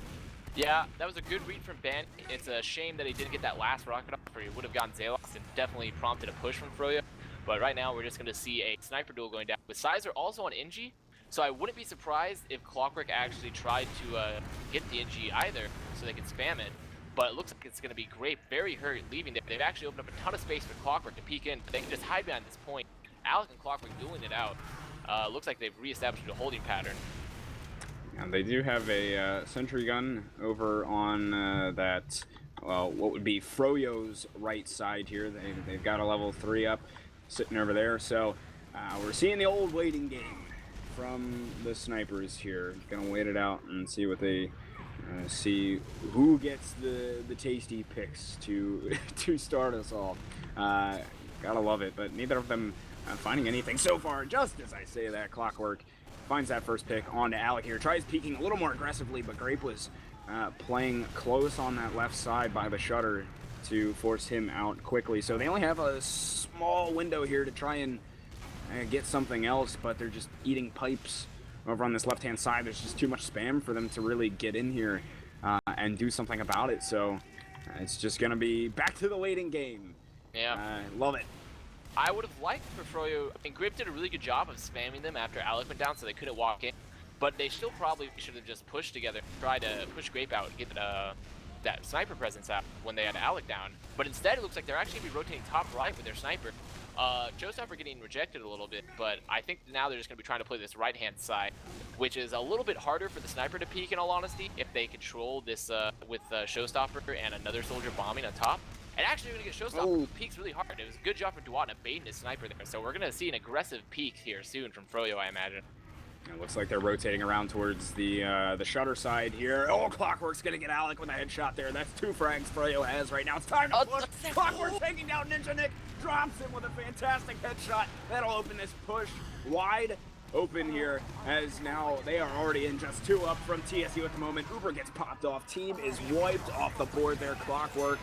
Yeah, that was a good read from Ben. It's a shame that he didn't get that last rocket off, or he would have gotten Zalox and definitely prompted a push from Froyo. But right now we're just gonna see a sniper duel going down with Sizer also on NG. So I wouldn't be surprised if Clockwork actually tried to get the NG either, so they can spam it. But it looks like it's going to be Grape, very hurt, leaving there. They've actually opened up a ton of space for Clockwork to peek in, but they can just hide behind this point. Alec and Clockwork dueling it out. Looks like they've reestablished a holding pattern. And they do have a sentry gun over on that, well, what would be Froyo's right side here. They've got a level 3 up sitting over there. So we're seeing the old waiting game from the snipers here. Gonna wait it out and see what they... see who gets the tasty picks to start us off. Gotta love it, but neither of them finding anything so far. Just as I say that, Clockwork finds that first pick onto Alec here. Tries peeking a little more aggressively, but Grape was playing close on that left side by the shutter to force him out quickly. So they only have a small window here to try and get something else, but they're just eating pipes. Over on this left-hand side, there's just too much spam for them to really get in here and do something about it. So it's just going to be back to the waiting game. Yeah. Love it. I would have liked for Froyo... I mean, Grape did a really good job of spamming them after Alec went down, so they couldn't walk in. But they still probably should have just pushed together, try to push Grape out and get that sniper presence out when they had Alec down. But instead, it looks like they're actually going to be rotating top right with their sniper. Showstopper getting rejected a little bit, but I think now they're just going to be trying to play this right-hand side, which is a little bit harder for the sniper to peek, in all honesty, if they control this with Showstopper and another soldier bombing on top. And actually, we're going to get Showstopper who peeks really hard. It was a good job for Duat baiting his sniper there, so we're going to see an aggressive peek here soon from Froyo, I imagine. It looks like they're rotating around towards the shutter side here. Oh, Clockwork's gonna get Alec with a headshot there. That's 2 frags Froyo has right now. It's time to push. Clockwork taking down Ninja Nick, drops him with a fantastic headshot. That'll open this push wide open here, as now they are already in just 2 up from TSU at the moment. Uber gets popped off. Team is wiped off the board there. Clockwork,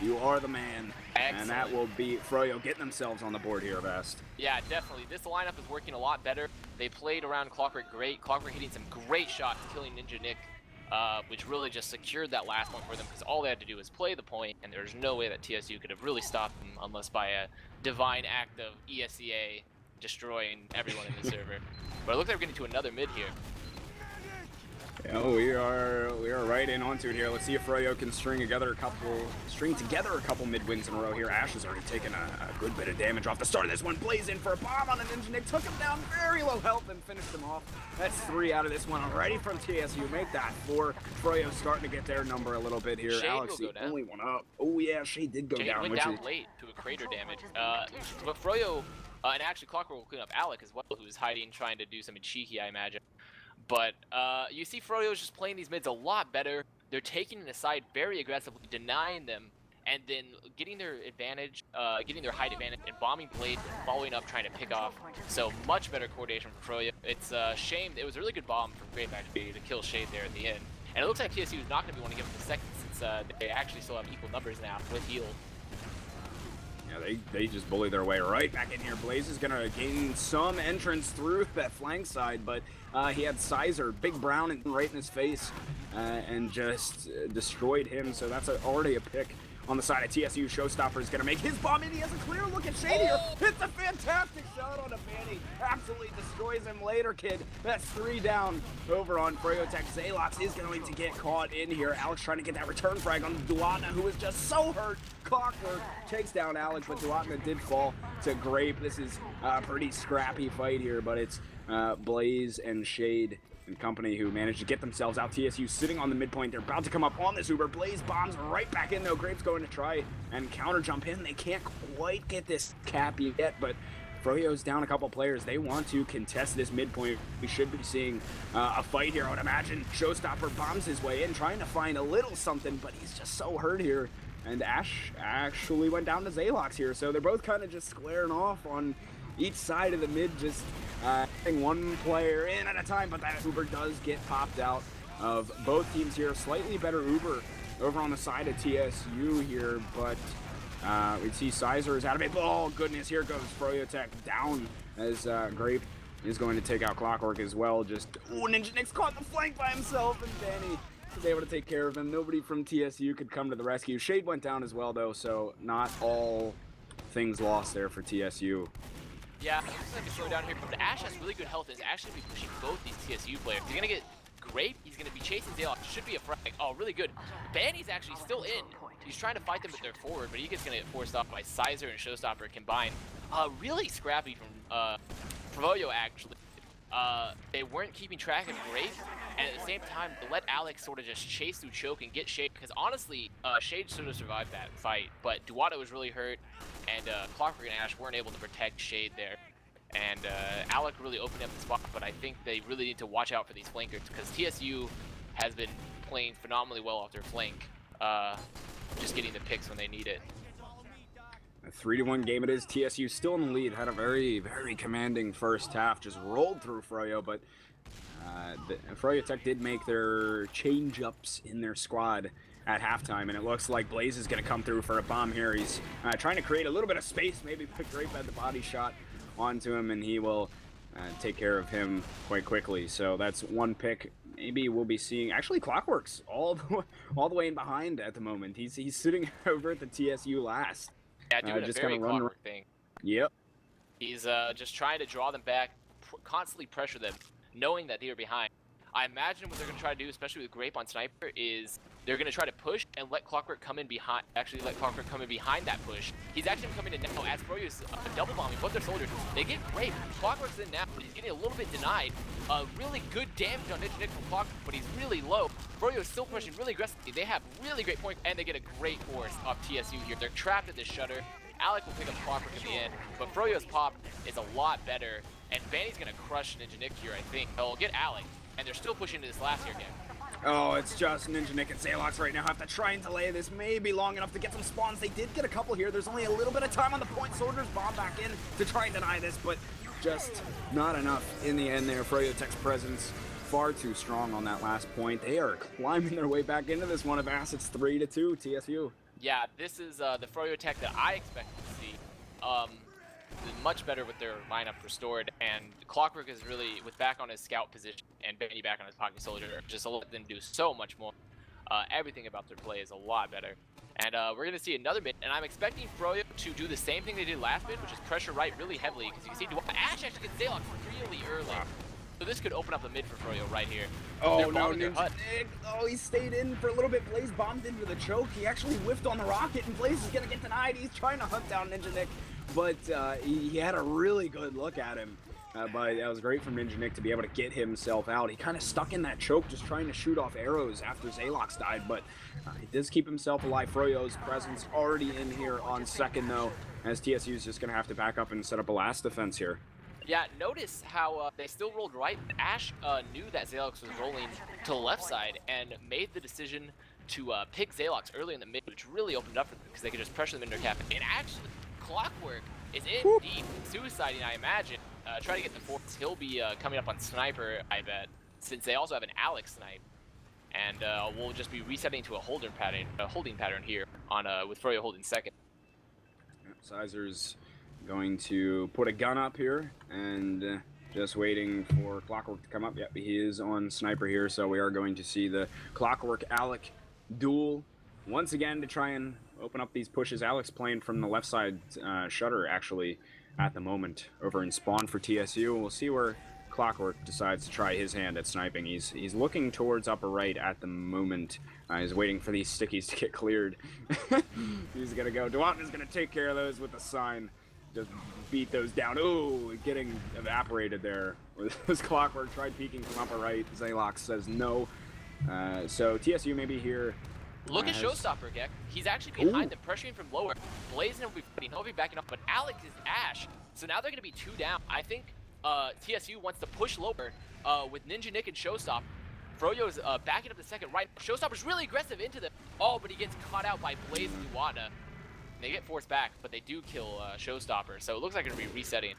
you are the man. Excellent. And that will be Froyo getting themselves on the board here, Avast. Yeah, definitely. This lineup is working a lot better. They played around Clockwork great. Clockwork hitting some great shots, killing Ninja Nick, which really just secured that last one for them, because all they had to do was play the point, and there's no way that TSU could have really stopped them unless by a divine act of ESEA destroying everyone in the server. But it looks like we're getting to another mid here. Yeah, we are right in onto it here. Let's see if Froyo can string together a couple mid wins in a row here. Ash has already taken a good bit of damage off the start of this one. Blaze in for a bomb on an Ninja Nick, took him down very low health and finished him off. That's 3 out of this one already from TSU. Make that 4. Froyo starting to get their number a little bit here. Shade Alex, the only one up. Oh yeah, Shade did go down. Shade went down late to a crater damage. But Froyo, and actually Clockwork will clean up Alec as well, who's hiding, trying to do something cheeky, I imagine. But you see Froyo's just playing these mids a lot better. They're taking it aside very aggressively, denying them, and then getting their advantage, getting their height advantage, and bombing Blade, following up, trying to pick off. So much better coordination from Froyo. It's a shame. It was a really good bomb from Grape actually to kill Shade there at the end. And it looks like TSU is not going to be one to give him the second, since they actually still have equal numbers now with heal. Yeah, they just bully their way right back in here. Blaze is going to gain some entrance through that flank side, but he had Sizer, Big Brown, right in his face, and just destroyed him. So that's already a pick on the side of TSU. Showstopper is going to make his bomb, and he has a clear look at Shade here. It's a fantastic shot on a Fanny. Absolutely destroys him later, kid. That's 3 down over on froyotech. Zalox is going to get caught in here. Alex trying to get that return frag on Duatna, who is just so hurt. Clockwork takes down Alex, but Duatna did fall to Grape. This is a pretty scrappy fight here, but it's Blaze and Shade and company who managed to get themselves out. TSU sitting on the midpoint. They're about to come up on this Uber. Blaze bombs right back in though. Grape's going to try and counter jump in. They can't quite get this cap yet, but Froyo's down a couple players. They want to contest this midpoint. We should be seeing a fight here, I would imagine. Showstopper bombs his way in, trying to find a little something, but he's just so hurt here. And Ash actually went down to Zalox here, so they're both kind of just squaring off on each side of the mid, just getting one player in at a time, but that Uber does get popped out of both teams here. Slightly better Uber over on the side of TSU here, but we see Sizer is out of it. Oh, goodness, here goes froyotech down as Grape is going to take out Clockwork as well. Just, ooh, Ninja Nick's caught in the flank by himself, and Danny was able to take care of him. Nobody from TSU could come to the rescue. Shade went down as well, though, so not all things lost there for TSU. Yeah, looks like a slow down here, but Ash has really good health and is actually going to be pushing both these TSU players. He's going to get Grape, he's going to be chasing Zalox. Should be a frag. Oh, really good. Banny's actually still in. He's trying to fight them with their forward, but he gets going to get forced off by Sizer and Showstopper combined. Really scrappy from Froyo, actually. They weren't keeping track of Grape, and at the same time, they let Alex sort of just chase through choke and get Shade, because honestly, Shade should have survived that fight, but Duwata was really hurt, and Clockwork and Ash weren't able to protect Shade there. And Alec really opened up the spot, but I think they really need to watch out for these flankers, because TSU has been playing phenomenally well off their flank, just getting the picks when they need it. A 3-1 game it is. TSU still in the lead. Had a very, very commanding first half. Just rolled through Froyo, but froyotech did make their change-ups in their squad at halftime, and it looks like Blaze is going to come through for a bomb here. He's trying to create a little bit of space, maybe put Grape at the body shot onto him, and he will take care of him quite quickly. So that's one pick. Maybe we'll be seeing, actually, Clockwork's all the way in behind at the moment. He's sitting over at the TSU last. Yeah, doing a very Clockwork thing. Yep. He's just trying to draw them back, constantly pressure them, knowing that they are behind. I imagine what they're going to try to do, especially with Grape on Sniper, is they're going to try to push and let Clockwork come in behind. Actually, let Clockwork come in behind that push. He's actually coming in now as Froyo is double bombing both their soldiers. They get Grape. Clockwork's in now, but he's getting a little bit denied. Really good damage on Ninja Nick from Clockwork, but he's really low. Froyo is still pushing really aggressively. They have really great points, and they get a great force off TSU here. They're trapped at this shutter. Alec will pick up Clockwork in the end, but Froyo's pop is a lot better, and Vanny's going to crush Ninja Nick here, I think. He'll get Alec, and they're still pushing into this last year game. Oh, it's just Ninja Nick and Zalox right now have to try and delay this maybe long enough to get some spawns. They did get a couple here. There's only a little bit of time on the point. Soldiers bomb back in to try and deny this, but just not enough in the end there. froyotech's presence far too strong on that last point. They are climbing their way back into this one. Avast, it's 3-2 TSU. Yeah, this is the froyotech that I expected to see. Much better with their lineup restored, and Clockwork is really, with back on his scout position and Benny back on his pocket soldier, just let them do so much more. Everything about their play is a lot better. And we're going to see another mid, and I'm expecting Froyo to do the same thing they did last mid, which is pressure right really heavily, because you can see Ash actually gets Zalox really early. So this could open up a mid for Froyo right here. Oh no, Ninja Nick. Oh, he stayed in for a little bit. Blaze bombed into the choke. He actually whiffed on the rocket, and Blaze is going to get denied. He's trying to hunt down Ninja Nick, but he had a really good look at him. But that was great from Ninja Nick to be able to get himself out. He kind of stuck in that choke just trying to shoot off arrows after Zalox died, but he does keep himself alive. Froyo's presence already in here on second, though, as TSU is just going to have to back up and set up a last defense here. Yeah, notice how they still rolled right. Ash knew that Zalox was rolling to the left side and made the decision to pick Zalox early in the mid, which really opened up for them because they could just pressure the mid cap. And actually, Clockwork is in deep, suiciding, I imagine. Try to get the force. He'll be coming up on Sniper, I bet, since they also have an Alex snipe. And we'll just be resetting to a holding pattern here on with Froyo holding second. Sizer's going to put a gun up here and just waiting for Clockwork to come up. Yep, he is on Sniper here, so we are going to see the Clockwork Alec duel once again to try and open up these pushes. Alex playing from the left side shutter actually at the moment over in spawn for TSU. We'll see where Clockwork decides to try his hand at sniping. He's looking towards upper right at the moment. He's waiting for these stickies to get cleared. He's gonna go. Duat is gonna take care of those with a sign. Just beat those down. Ooh, getting evaporated there. This Clockwork tried peeking from upper right. Zalox says no. So TSU maybe here. Look at Showstopper, Gek. He's actually behind them, pressuring from lower. Blaze will be fighting. He'll be backing up, but Alex is Ash. So now they're going to be 2 down. I think TSU wants to push lower with Ninja Nick and Showstopper. Froyo's backing up the second right. Showstopper's really aggressive into them. Oh, but he gets caught out by Blaze and Duwanda. They get forced back, but they do kill Showstopper. So it looks like they're going to be resetting.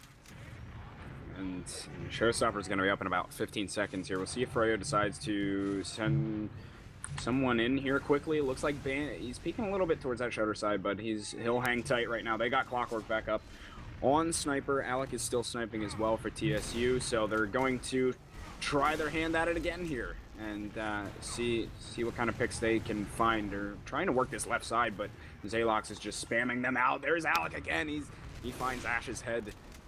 And Showstopper's going to be up in about 15 seconds here. We'll see if Froyo decides to send someone in here quickly. It looks like he's peeking a little bit towards that shutter side, but he'll hang tight right now. They got Clockwork back up on Sniper. Alec is still sniping as well for TSU, so they're going to try their hand at it again here and see what kind of picks they can find. They're trying to work this left side, but Zalox is just spamming them out. There's Alec again. He finds Ash's head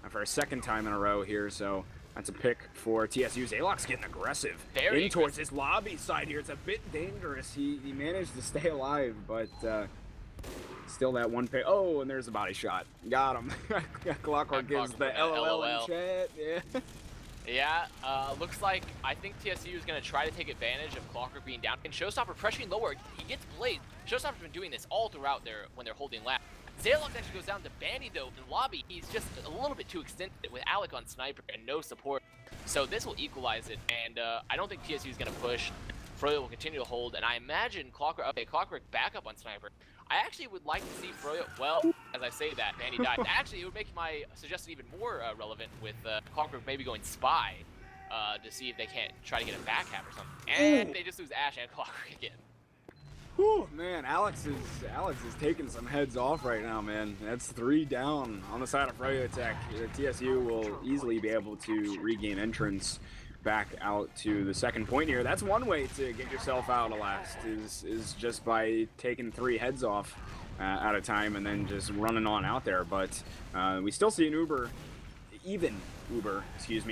for a second time in a row here, so that's a pick for TSU. Zalox getting aggressive towards his lobby side here. It's a bit dangerous. He managed to stay alive, but still that one pick. Oh, and there's a body shot. Got him. Clockwork gives the LOL in chat. Yeah. Yeah, looks like I think TSU is going to try to take advantage of Clockwork being down. And Showstopper pressuring lower. He gets blazed. Showstopper's been doing this all throughout when they're holding lap. Zalox actually goes down to Bandy, though, in lobby. He's just a little bit too extended with Alec on Sniper and no support. So this will equalize it, and I don't think TSU is going to push. Froyo will continue to hold, and I imagine Clockwork back up on Sniper. I actually would like to see Froyo, well, as I say that, Bandy died. Actually, it would make my suggestion even more relevant with Clockwork maybe going Spy to see if they can't try to get a back half or something. And they just lose Ash and Clockwork again. Whew, man, Alex is taking some heads off right now, man. That's 3 down on the side of froyotech. TSU will easily be able to regain entrance back out to the second point here. That's one way to get yourself out of last, is just by taking 3 heads off at a time and then just running on out there. But we still see an Uber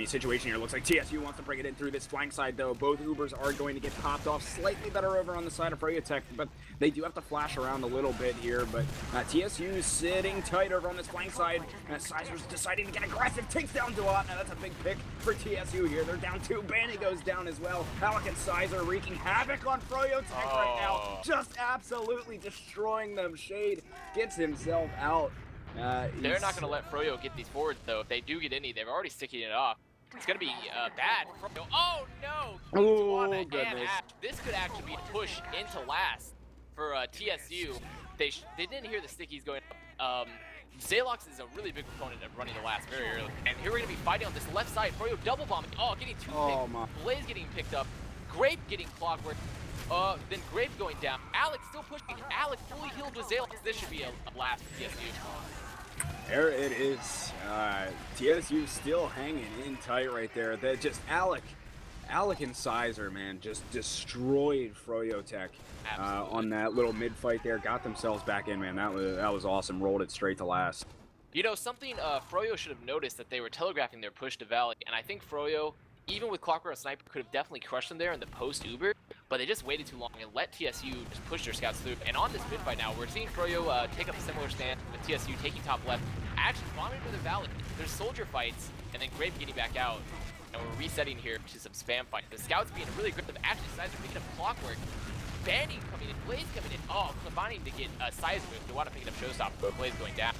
situation here. Looks like TSU wants to bring it in through this flank side, though. Both Ubers are going to get popped off. Slightly better over on the side of froyotech, but they do have to flash around a little bit here. But TSU sitting tight over on this flank side. Sizer's deciding to get aggressive. Takes down Duat. Now that's a big pick for TSU here. They're down 2. Banny goes down as well. Alec and Sizer wreaking havoc on froyotech right now. Just absolutely destroying them. Shade gets himself out. They're not going to let Froyo get these forwards, though. If they do get any, they're already sticking it off. It's going to be bad for Froyo. Oh, no! Oh, goodness. This could actually be a push into last for TSU. They didn't hear the stickies going up. Zalox is a really big proponent of running the last very early. And here we're going to be fighting on this left side. Froyo double bombing. Oh, getting 2 picks. Blaze getting picked up. Grape getting Clockwork. Then Grape going down. Alex still pushing. Alex fully healed with Zalox. This should be a blast for TSU. There it is. TSU still hanging in tight right there. That just Alec and Sizer, man, just destroyed froyotech on that little mid fight there. Got themselves back in, man. That was awesome. Rolled it straight to last. You know, something Froyo should have noticed that they were telegraphing their push to Valley, and I think Froyo, even with Clockwork and Sniper, could have definitely crushed them there in the post-Uber, but they just waited too long and let TSU just push their scouts through. And on this mid fight now, we're seeing Froyo take up a similar stand with TSU taking top left, actually bombing to the Valley. There's soldier fights, and then Grape getting back out. And we're resetting here to some spam fight. The scouts being really aggressive. Actually, Sizer picking up Clockwork. Banning coming in, Blaze coming in. Oh, combining to get Sizer move. They want to pick it up Showstopper, but Blaze going down.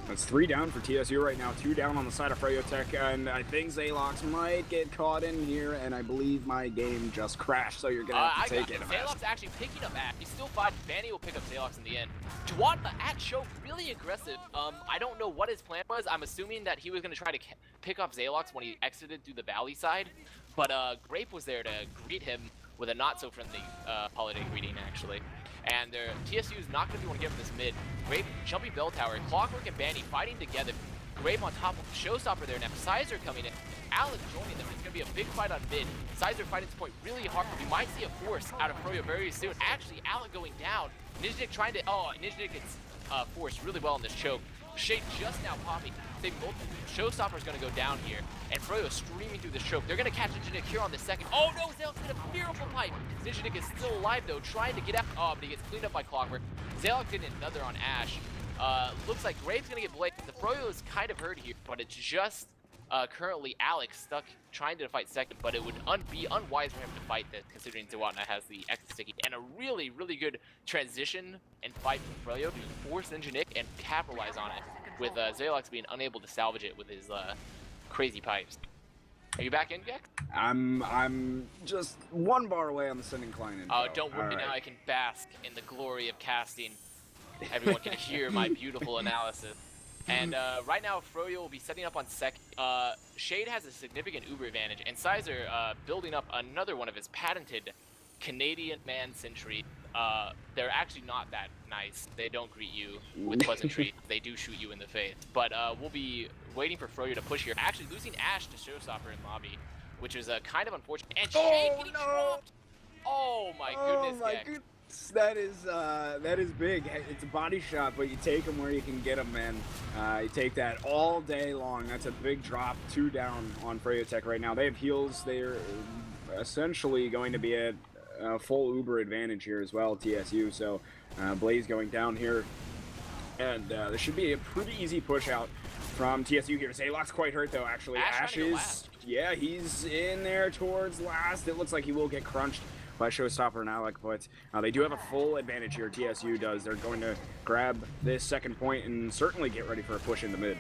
That's 3 down for TSU right now, 2 down on the side of froyotech, and I think Zalox might get caught in here, and I believe my game just crashed, so you're gonna have to take it. Zalox actually picking up Ash. He's still fighting. Banny will pick up Zalox in the end. Duatma at choke, really aggressive. I don't know what his plan was. I'm assuming that he was gonna try to pick off Zalox when he exited through the valley side, but Grape was there to greet him with a not-so-friendly holiday greeting, actually. And TSU is not going to be able to get from this mid. Grape, Jumpy Bell Tower, Clockwork and Banny fighting together. Grape on top of Showstopper there now. Sizer coming in. Alec joining them. It's going to be a big fight on mid. Sizer fighting this point really hard. We might see a force out of Froyo very soon. Actually, Alec going down. Ninja trying to... Oh, Ninja gets forced really well in this choke. Shade just now popping. Showstopper's going to go down here, and Froyo streaming through the choke. They're going to catch Ninja here on the second. Oh no, Zalox did a miracle pipe. Ninja is still alive though, trying to get out. Oh, but he gets cleaned up by Clockwork. Zalox did another on Ash. Looks like Grape's going to get Blake. The Froyo is kind of hurt here, but it's just currently Alex stuck trying to fight second, but it would be unwise for him to fight this, considering Zawatna has the X sticky. And a really, really good transition and fight from Froyo to force Ninja Nick and capitalize on it, with Zalox being unable to salvage it with his crazy pipes. Are you back in, Gecks? I'm just 1 bar away on the sending client info. Oh, don't worry, now I can bask in the glory of casting. Everyone can hear my beautiful analysis. And right now, Froyo will be setting up on second. Shade has a significant Uber advantage, and Sizer building up another one of his patented Canadian man sentry. They're actually not that nice. They don't greet you with pleasantry. They do shoot you in the face. But we'll be waiting for Froyo to push here. Actually losing Ash to Showstopper in lobby, which is kind of unfortunate. And Shade getting dropped! Oh my goodness, Gecks. That is big. It's a body shot, but you take them where you can get them, man. You take that all day long. That's a big drop. 2 down on froyotech right now. They have heals. They're essentially going to be at full Uber advantage here as well, TSU. So Blaze going down here, and there should be a pretty easy push out from TSU here. Zalox quite hurt though, actually. Ash is, yeah, he's in there towards last. It looks like he will get crunched by Showstopper and Alec, but they do have a full advantage here. TSU does. They're going to grab this second point and certainly get ready for a push in the mid.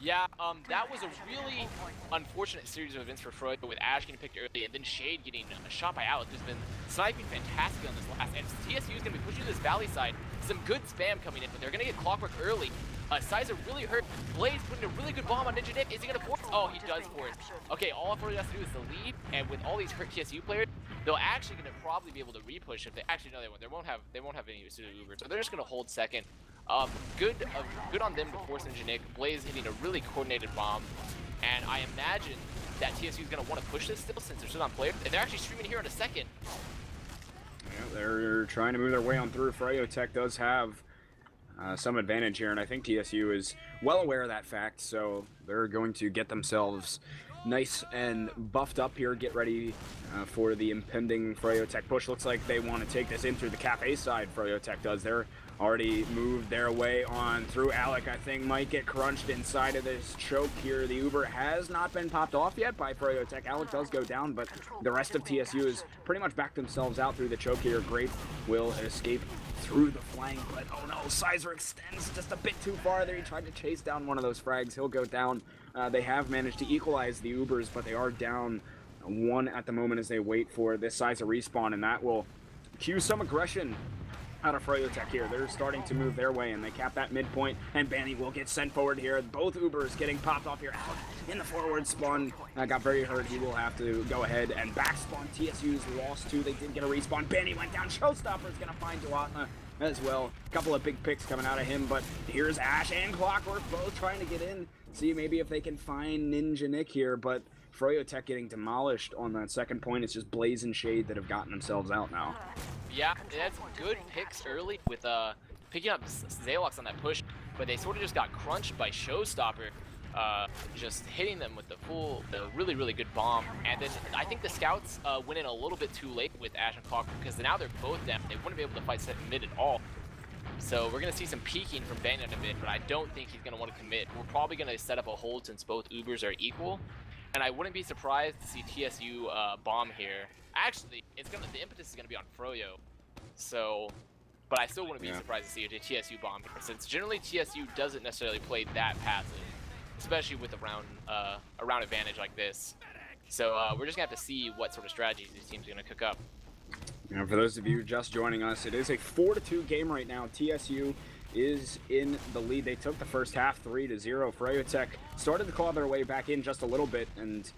Yeah, that was a really unfortunate series of events for Froyo, with Ash getting picked early and then Shade getting shot by Alec, who's been sniping fantastic on this last. And TSU is going to be pushing this valley side. Some good spam coming in, but they're going to get Clockwork early. Sizer really hurt. Blaze putting a really good bomb on Ninja Nick. Is he going to force? Oh, he does force. Okay, all Froyo has to do is to leave, and with all these hurt TSU players, they're actually going to probably be able to repush if they actually know they won't. They won't have any SoloUber, so they're just going to hold second. Good on them to force Ninja Nick. Blaze hitting a really coordinated bomb, and I imagine that TSU is going to want to push this still since they're still on player. And they're actually streaming here in a second. Yeah, they're trying to move their way on through. froyotech does have some advantage here, and I think TSU is well aware of that fact, so they're going to get themselves nice and buffed up here, get ready for the impending froyotech push. Looks like they want to take this in through the cafe side. froyotech does. They're already moved their way on through. Alec, I think, might get crunched inside of this choke here. The Uber has not been popped off yet by froyotech. Alec does go down, but the rest of TSU has pretty much backed themselves out through the choke here. Grape will escape through the flank, but oh no, Sizer extends just a bit too far there. He tried to chase down one of those frags. He'll go down. They have managed to equalize the Ubers, but they are down 1 at the moment as they wait for this Sizer respawn, and that will cue some aggression out of froyotech here. They're starting to move their way, and they cap that midpoint, and Banny will get sent forward here. Both Ubers getting popped off here. Out in the forward spawn got very hurt. He will have to go ahead and back spawn. TSU's lost 2. They did get a respawn. Banny went down. Showstopper's gonna find Duatma as well. A couple of big picks coming out of him, but here's Ash and Clockwork both trying to get in. See maybe if they can find Ninja Nick here, but froyotech getting demolished on that second point. It's just Blaze and Shade that have gotten themselves out now. Yeah, that's good picks early with picking up Zalox on that push, but they sort of just got crunched by Showstopper, just hitting them with the really, really good bomb. And then I think the scouts went in a little bit too late with Ash and Clockwork, because now they're both down. They wouldn't be able to fight mid at all. So we're going to see some peeking from Banyan a bit, but I don't think he's going to want to commit. We're probably going to set up a hold since both Ubers are equal. And I wouldn't be surprised to see TSU bomb here. Actually, the impetus is going to be on Froyo. So but I still wouldn't be Yeah. surprised to see a TSU bomb here, since generally TSU doesn't necessarily play that passive, especially with a round advantage like this. So we're just gonna have to see what sort of strategies these teams are gonna cook up. And for those of you just joining us, it is a 4-2 game right now. TSU is in the lead. They took the first half 3-0. froyotech started to claw their way back in just a little bit, and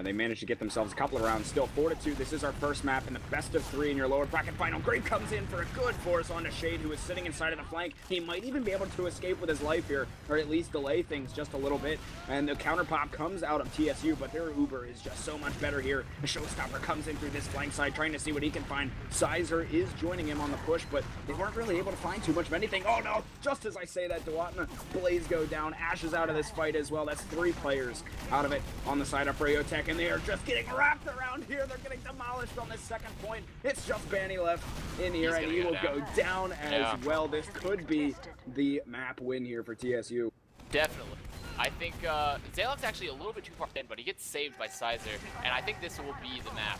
they managed to get themselves a couple of rounds. Still 4-2. This is our first map in the best of 3 in your lower bracket final. Grape comes in for a good force onto Shade, who is sitting inside of the flank. He might even be able to escape with his life here, or at least delay things just a little bit. And the counter pop comes out of TSU, but their Uber is just so much better here. A Showstopper comes in through this flank side, trying to see what he can find. Sizer is joining him on the push, but they weren't really able to find too much of anything. Oh no! Just as I say that, Dewat and Blaze go down. Ash is out of this fight as well. That's 3 players out of it on the side of froyotech, and they are just getting wrapped around here. They're getting demolished on this second point. It's just Banny left in here, and he will go down as well. This could be the map win here for TSU. Definitely. I think Zalok's actually a little bit too far in, but he gets saved by Sizer, and I think this will be the map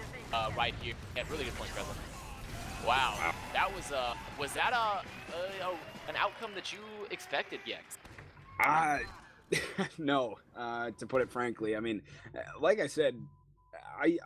right here. He had really good point present. Wow. That was that an outcome that you expected, Gecks? No, to put it frankly. I mean, like I said, I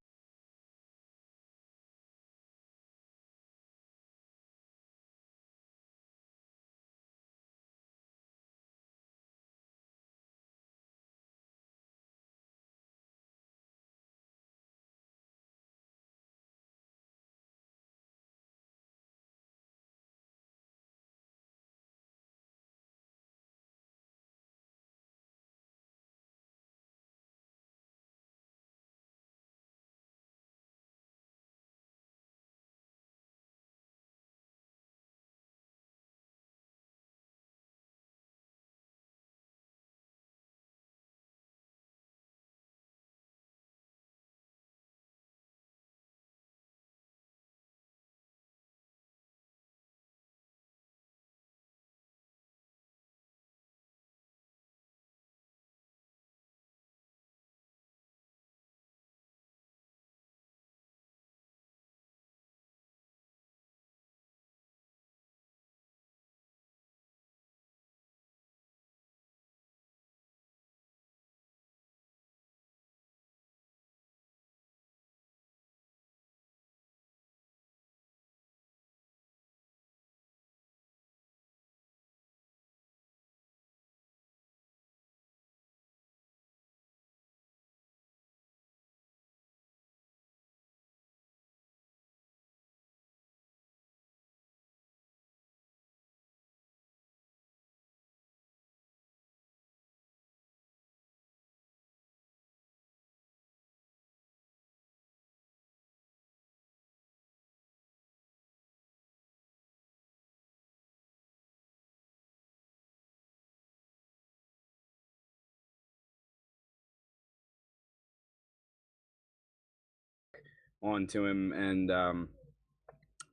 onto him, and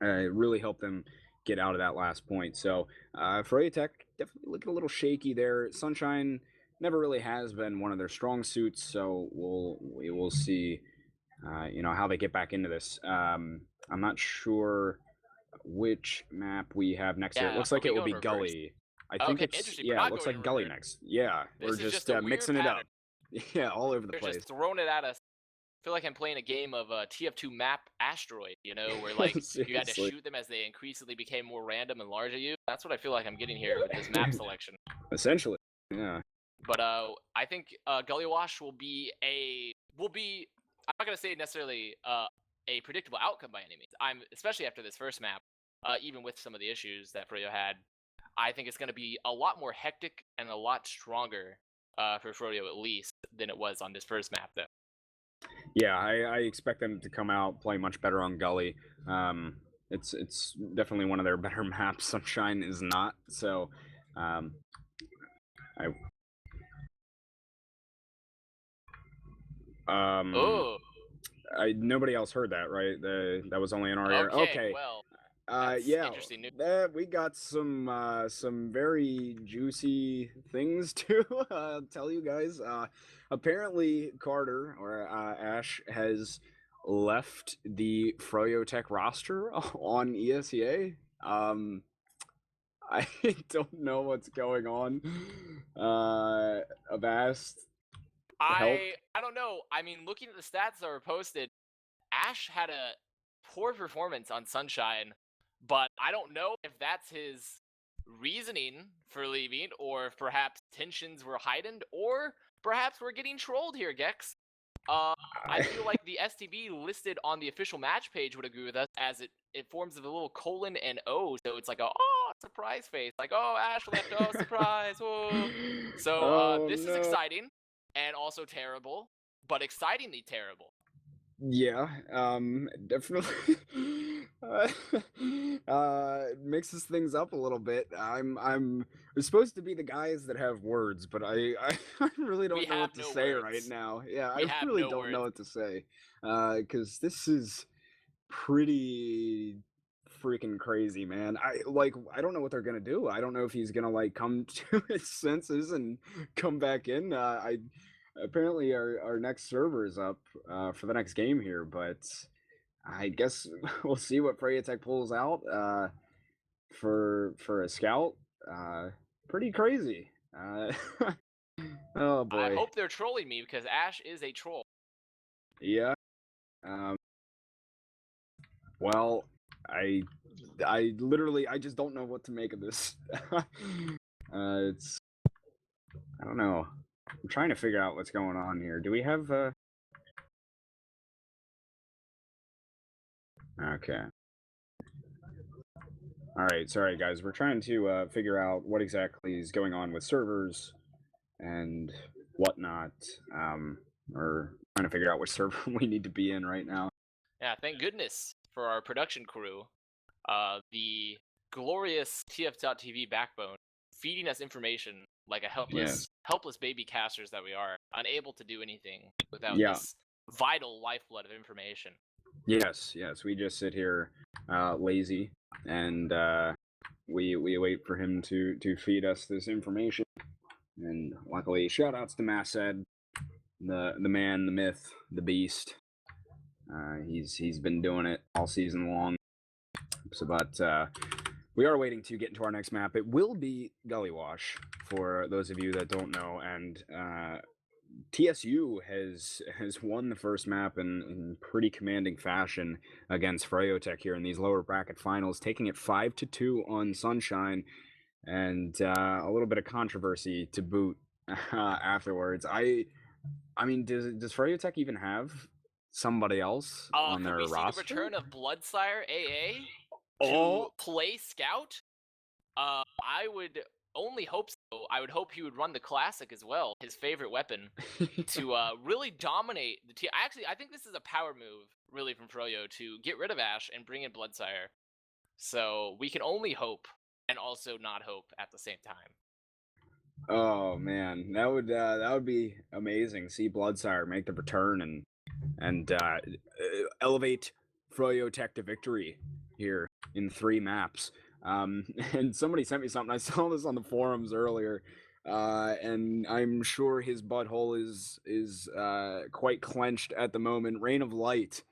it really helped them get out of that last point. So froyotech definitely looking a little shaky there. Sunshine never really has been one of their strong suits, so we will see how they get back into this. I'm not sure which map we have next year. It looks like it will be Gully. I think Okay, it's interesting, yeah, but it not looks going like in Gully reverse. next. Yeah, This we're is just a weird mixing it up. pattern. Yeah, all over the They're place. just throwing it at us. I feel like I'm playing a game of TF2 map Asteroid, where like you had to Seriously. shoot them as they increasingly became more random and large at you. That's what I feel like I'm getting here with this map selection. Essentially, yeah. But I think Gully Wash will be I'm not gonna say necessarily a predictable outcome by any means. I'm especially after this first map, even with some of the issues that Froyo had, I think it's gonna be a lot more hectic and a lot stronger for Froyo at least than it was on this first map though. Yeah, I expect them to come out play much better on Gully. It's definitely one of their better maps. Sunshine is not. So, I Oh, nobody else heard that, right? That was only in our ear. okay. Okay. Well, that's Yeah, interesting news. we got some very juicy things to tell you guys. Apparently, Carter or Ash has left the froyotech roster on ESEA. I don't know what's going on. Avast, help. I don't know. I mean, looking at the stats that were posted, Ash had a poor performance on Sunshine, but I don't know if that's his reasoning for leaving, or if perhaps tensions were heightened, or perhaps we're getting trolled here, Gecks. I feel like the STB listed on the official match page would agree with us, as it forms of a little colon and O, so it's like a surprise face, like Ash left, surprise, whoa. So Oh this is no. exciting and also terrible, but excitingly terrible. Yeah, definitely. Mixes things up a little bit. We're supposed to be the guys that have words, but I really We don't know have what to no say right words. now. Yeah, We I have really no don't know words. what to say. Because this is pretty freaking crazy, man. I don't know what they're gonna do. I don't know if he's gonna like come to his senses and come back in. I apparently our next server is up for the next game here, but I guess we'll see what froyotech pulls out for a scout. Pretty crazy. Oh I boy. hope they're trolling me, because Ash is a troll. Yeah. Um, well, I literally I just don't know what to make of this. It's I don't know. I'm trying to figure out what's going on here. Do we have okay. All right, sorry guys. We're trying to figure out what exactly is going on with servers and whatnot. We're trying to figure out which server we need to be in right now. Yeah, thank goodness for our production crew, the glorious TF.TV backbone, feeding us information like a Yes. helpless baby casters that we are, unable to do anything without Yeah. this vital lifeblood of information. Yes. Yes. We just sit here, lazy, and we wait for him to feed us this information. And luckily, shout outs to Mathsad, the man, the myth, the beast. He's been doing it all season long. So, but we are waiting to get into our next map. It will be Gully Wash for those of you that don't know, and TSU has won the first map in pretty commanding fashion against froyotech here in these lower bracket finals, taking it 5-2 on Sunshine, and a little bit of controversy to boot afterwards. I mean, does froyotech even have somebody else on Could their we see the roster? return of Bloodsire AA to Oh, play Scout? I would only hope so. I would hope he would run the Classic as well, his favorite weapon, to really dominate the team. Actually, I think this is a power move, really, from Froyo to get rid of Ash and bring in Bloodsire. So we can only hope, and also not hope at the same time. Oh man, that would be amazing. See Bloodsire make the return and elevate froyotech to victory here in 3 maps. And somebody sent me something. I saw this on the forums earlier, and I'm sure his butthole is quite clenched at the moment. Rain of Light,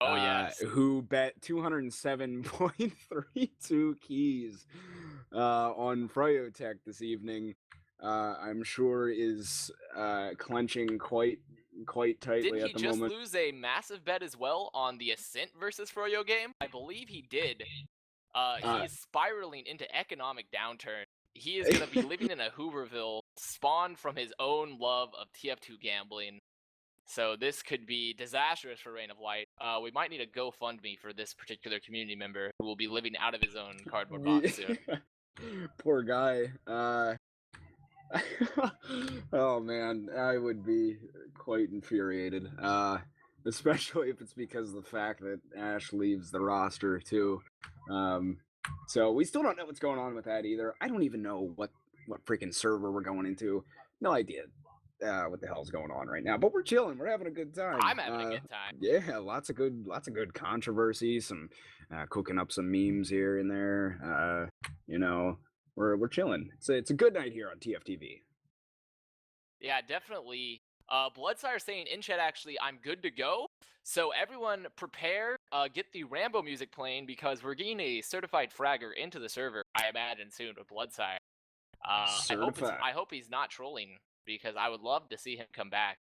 Oh yes. who bet 207.32 keys on froyotech this evening. I'm sure is clenching quite tightly Didn't at he the just moment. lose a massive bet as well on the Ascent versus Froyo game? I believe he did. Uh, He's spiraling into economic downturn. He is going to be living in a Hooverville, spawned from his own love of TF2 gambling. So this could be disastrous for Rain of Light. We might need a GoFundMe for this particular community member who will be living out of his own cardboard box soon. Poor guy. Oh man, I would be quite infuriated. Especially if it's because of the fact that Ash leaves the roster too. So we still don't know what's going on with that either. I don't even know what freaking server we're going into. No idea what the hell's going on right now. But we're chilling. We're having a good time. I'm having a good time. Yeah, lots of good controversy. Some cooking up some memes here and there. You know, we're chilling. It's a good night here on TFTV. Yeah, definitely Bloodsire saying in chat, actually, I'm good to go. So everyone prepare, get the Rambo music playing because we're getting a certified fragger into the server, I imagine, soon with Bloodsire. Certified. I hope he's not trolling because I would love to see him come back.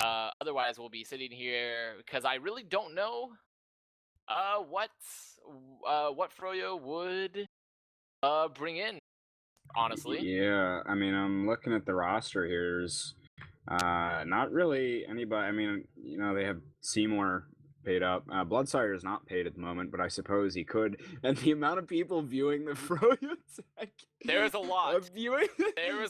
Otherwise, we'll be sitting here because I really don't know what Froyo would bring in, honestly. Yeah, I mean, I'm looking at the roster here. There's not really anybody. I mean, you know, they have Seymour paid up. Bloodsire is not paid at the moment, but I suppose he could. And the amount of people viewing the froyotech, There's a lot. viewing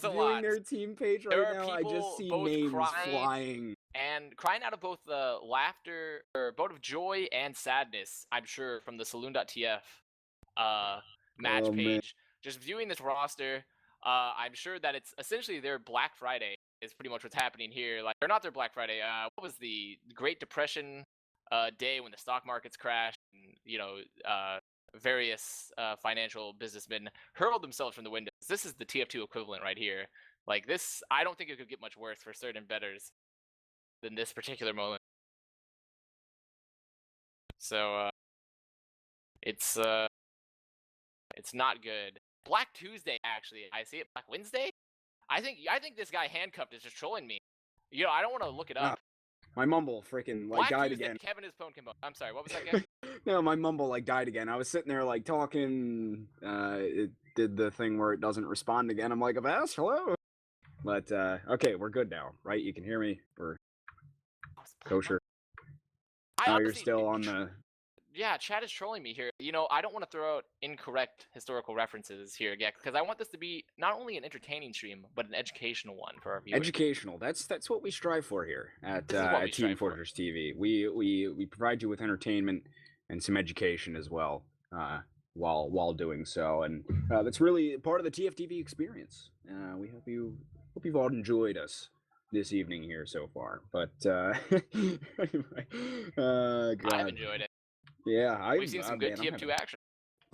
lot. their team page There right are now. I people just see both names crying flying. and crying out of both laughter, or both of joy and sadness, I'm sure, from the saloon.tf match Oh, man. page. Just viewing this roster, I'm sure that it's essentially their Black Friday is pretty much what's happening here. Like, or not their Black Friday. What was the Great Depression day when the stock markets crashed? And, you know, various financial businessmen hurled themselves from the windows. This is the TF2 equivalent right here. Like this, I don't think it could get much worse for certain bettors than this particular moment. So it's not good. Black Tuesday, actually, I see it. Black Wednesday. I think this guy handcuffed is just trolling me. You know, I don't want to look it up. My mumble freaking Black died Tuesday, again. Kevin is pwned combo. I'm sorry, what was that again? No, my mumble died again. I was sitting there talking. It did the thing where it doesn't respond again. I'm like, Avast, hello. But okay, we're good now, right? You can hear me. We're kosher. Oh, you're still on the. Yeah, chat is trolling me here. You know, I don't want to throw out incorrect historical references here, Gecks, because I want this to be not only an entertaining stream, but an educational one for our viewers. Educational. That's what we strive for here at Team Fortress TV. We provide you with entertainment and some education as well, while doing so, and that's really part of the TFTV experience. We hope you've all enjoyed us this evening here so far. But anyway, God. I've enjoyed it. Yeah, we've seen some good TF2 action.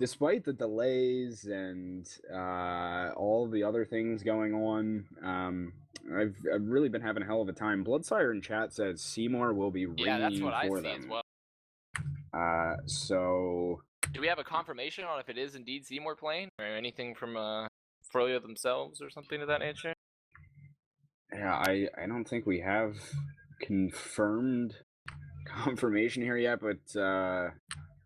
Despite the delays and all the other things going on, I've really been having a hell of a time. Bloodsire in chat says Seymour will be ringing that's what for I see them. as well. So do we have a confirmation on if it is indeed Seymour playing, or anything from Froyo themselves, or something of that nature? Yeah, I don't think we have confirmed confirmation here yet, but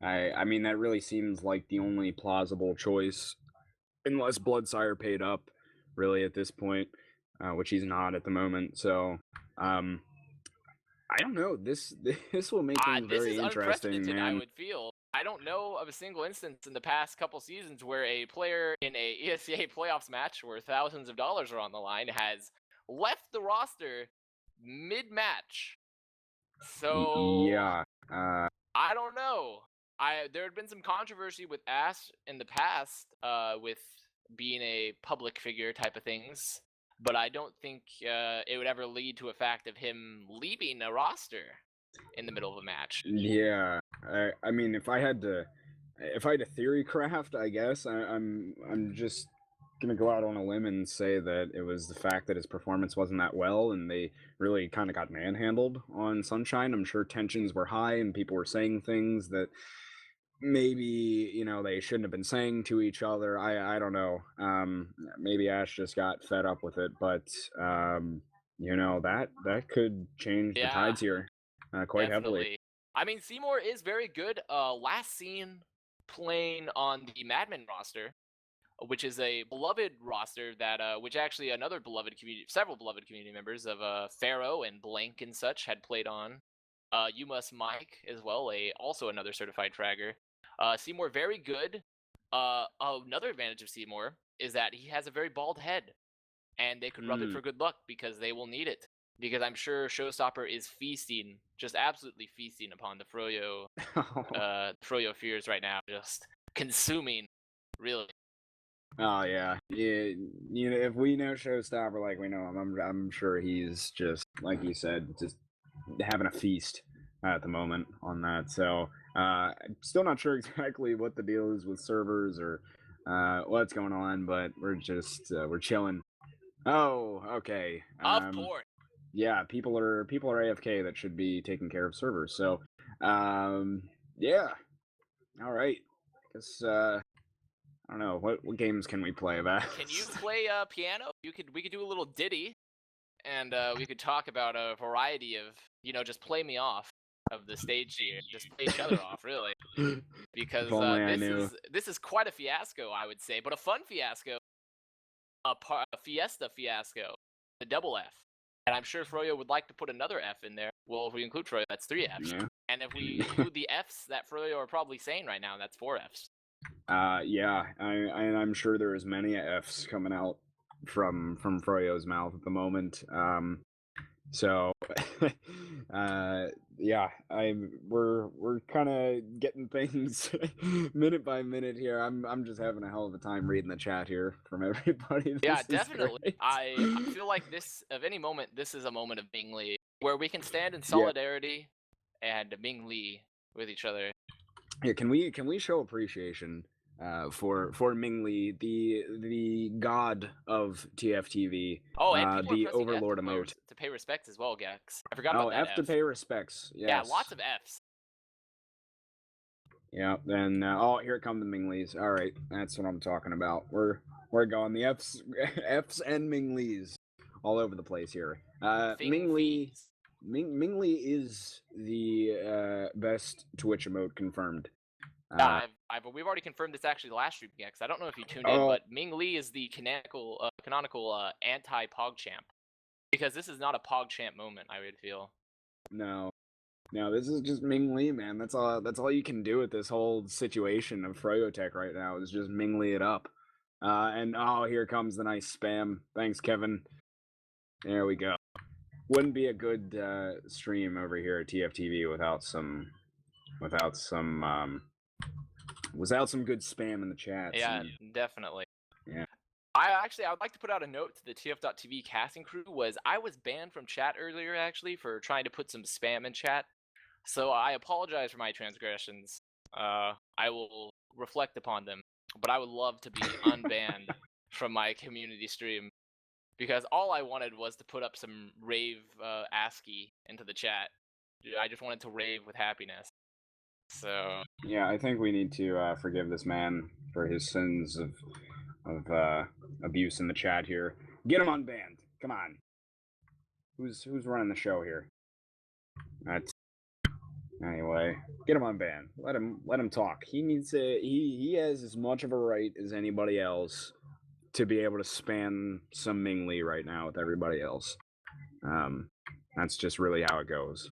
I mean that really seems like the only plausible choice, unless Bloodsire paid up, really at this point, which he's not at the moment. So I don't know. This will make things very interesting, man. I would feel. I don't know of a single instance in the past couple seasons where a player in a ESEA playoffs match where thousands of dollars are on the line has left the roster mid-match. So yeah, I don't know. There had been some controversy with Ash in the past, with being a public figure type of things, but I don't think it would ever lead to a fact of him leaving a roster in the middle of a match. Yeah, I mean, if I had to theory craft, I guess I'm just gonna go out on a limb and say that it was the fact that his performance wasn't that well, and they really kind of got manhandled on Sunshine. I'm sure tensions were high, and people were saying things that maybe they shouldn't have been saying to each other. I don't know. Maybe Ash just got fed up with it, but that could change the tides here quite heavily. I mean, Seymour is very good. Last seen playing on the Madman roster, which is a beloved roster that which actually several beloved community members of Pharaoh and Blank and such had played on. You Must Mike as well, also another certified fragger. Seymour very good. Another advantage of Seymour is that he has a very bald head, and they could rub it for good luck because they will need it. Because I'm sure Showstopper is feasting, just absolutely feasting upon the Froyo, Froyo fears right now, just consuming, really. Oh yeah, if we know Showstopper like we know him, I'm sure he's just, like you said, just having a feast at the moment on that. So still not sure exactly what the deal is with servers or what's going on, but we're just we're chilling. Oh, okay. Of course. yeah, people are AFK that should be taking care of servers. So, yeah, all right. I guess I don't know what games can we play about. Can you play piano? We could do a little ditty, and we could talk about a variety of just play me off of the stage here, just play each other off, really, If because only I knew. this is quite a fiasco, I would say, but a fun fiasco, a fiesta fiasco, the double F. And I'm sure Froyo would like to put another F in there. Well, if we include Froyo, that's 3 Fs. Yeah. And if we include the Fs that Froyo are probably saying right now, that's 4 Fs. Yeah, I'm sure there is many Fs coming out from Froyo's mouth at the moment. So, yeah, we're kind of getting things minute by minute here. I'm just having a hell of a time reading the chat here from everybody. Yeah, This is definitely. great. I feel like of any moment, this is a moment of Ming Lee, where we can stand in Yeah. solidarity and Ming Lee with each other. Yeah, can we show appreciation for Ming Lee, the god of TFTV, Oh, and people are the pressing F Overlord emote. to pay respects as well, Gecks. I forgot Oh, about that F to pay respects. Yes. Yeah, lots of Fs. Yeah, then oh, here come the Minglees. All right, that's what I'm talking about. We're going the Fs, Fs and Minglees all over the place here. Ming Lee is the best Twitch emote confirmed. Yeah, we've already confirmed this actually last stream, Gecks. I don't know if you tuned in, but Ming Lee is the canonical anti-PogChamp, because this is not a PogChamp moment, I would feel. No, this is just Ming Lee, man. That's all you can do with this whole situation of froyotech right now is just Ming Lee it up. And oh, here comes the nice spam. Thanks, Kevin. There we go. Wouldn't be a good stream over here at TFTV without some good spam in the chat. Yeah, definitely. Yeah. I would like to put out a note to the TF.TV casting crew. I was banned from chat earlier, actually, for trying to put some spam in chat. So I apologize for my transgressions. I will reflect upon them. But I would love to be unbanned from my community stream, because all I wanted was to put up some rave ASCII into the chat. I just wanted to rave with happiness. So yeah, I think we need to forgive this man for his sins of abuse in the chat here. Get him unbanned. Come on. Who's running the show here? That's anyway. Get him unbanned. Let him talk. He needs to. He has as much of a right as anybody else to be able to spam some Ming Lee right now with everybody else. That's just really how it goes.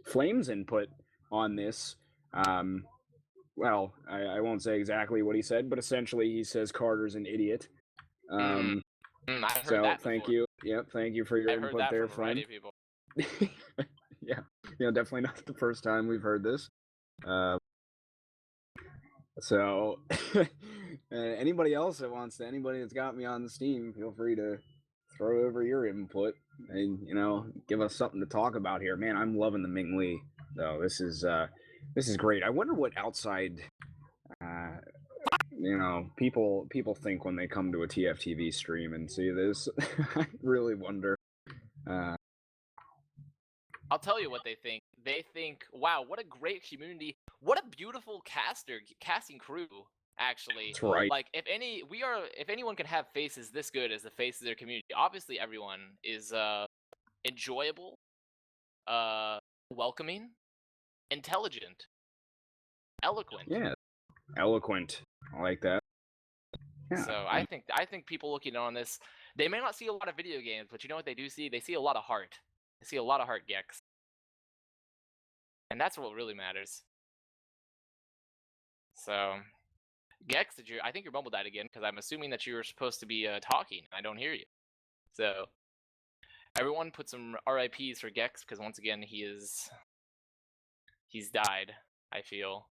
Flame's input on this. Well, I won't say exactly what he said, but essentially he says Carter's an idiot. I've heard so that thank before. you. Yep, thank you for your I've input heard that there, from a variety Flame. of people. Yeah, definitely not the first time we've heard this. So anybody else that wants to, anybody that's got me on the Steam, feel free to throw over your input and give us something to talk about here. Man, I'm loving the Ming Lee though. This is great. I wonder what outside people think when they come to a TFTV stream and see this. I really wonder. I'll tell you what they think. They think, wow, what a great community. What a beautiful casting crew, actually. That's right. Like, if anyone can have faces this good as the face of their community, obviously everyone is enjoyable, welcoming, intelligent, eloquent. Yeah, eloquent. I like that. Yeah. So I think people looking on this, they may not see a lot of video games, but you know what they do see? They see a lot of heart. They see a lot of heart, Gecks. And that's what really matters. So, Gecks, I think your mumble died again, because I'm assuming that you were supposed to be talking. I don't hear you. So, everyone put some RIPs for Gecks, because once again, he's died, I feel.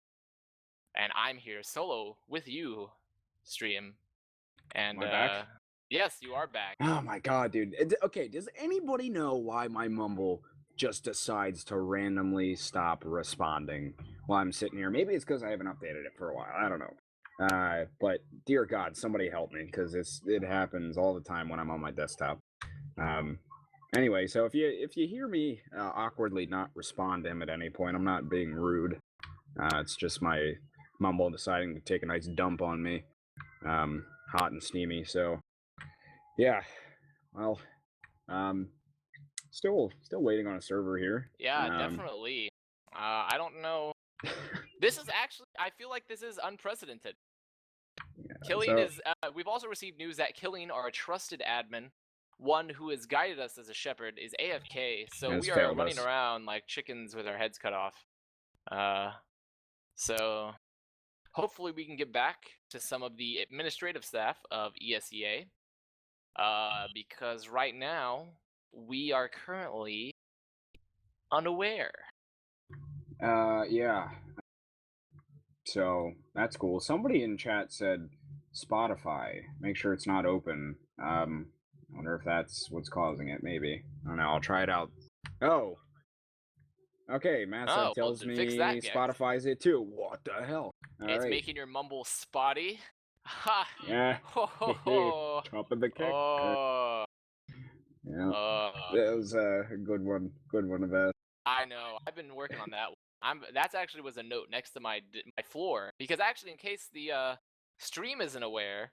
And I'm here solo with you, stream. And Am I back? Yes, you are back. Oh my god, dude. Okay, does anybody know why my mumble just decides to randomly stop responding while I'm sitting here? Maybe it's because I haven't updated it for a while. I don't know. But dear God, somebody help me, because it happens all the time when I'm on my desktop. Anyway, so if you hear me awkwardly not respond to him at any point, I'm not being rude. It's just my mumble deciding to take a nice dump on me, hot and steamy. So yeah, well, um, still waiting on a server here. Yeah, definitely. I don't know. This is actually, I feel like this is unprecedented. Killing so is, we've also received news that Killing, our trusted admin, one who has guided us as a shepherd, is AFK, so has we are failed running us. around like chickens with our heads cut off. So hopefully we can get back to some of the administrative staff of ESEA, because right now we are currently unaware. Yeah. So that's cool. Somebody in chat said Spotify. Make sure it's not open. I wonder if that's what's causing it. Maybe. I don't know. I'll try it out. Oh. Okay. Mathsad Oh, well, tells fix me that, Gecks. Spotify's it too. What the hell? All It's right. making your mumble spotty. Ha! Yeah. Ho ho ho! Top of the kick. Oh. Yeah. That was a good one. Good one of that. I know. I've been working on that one. That's actually was a note next to my floor, because actually, in case the stream isn't aware,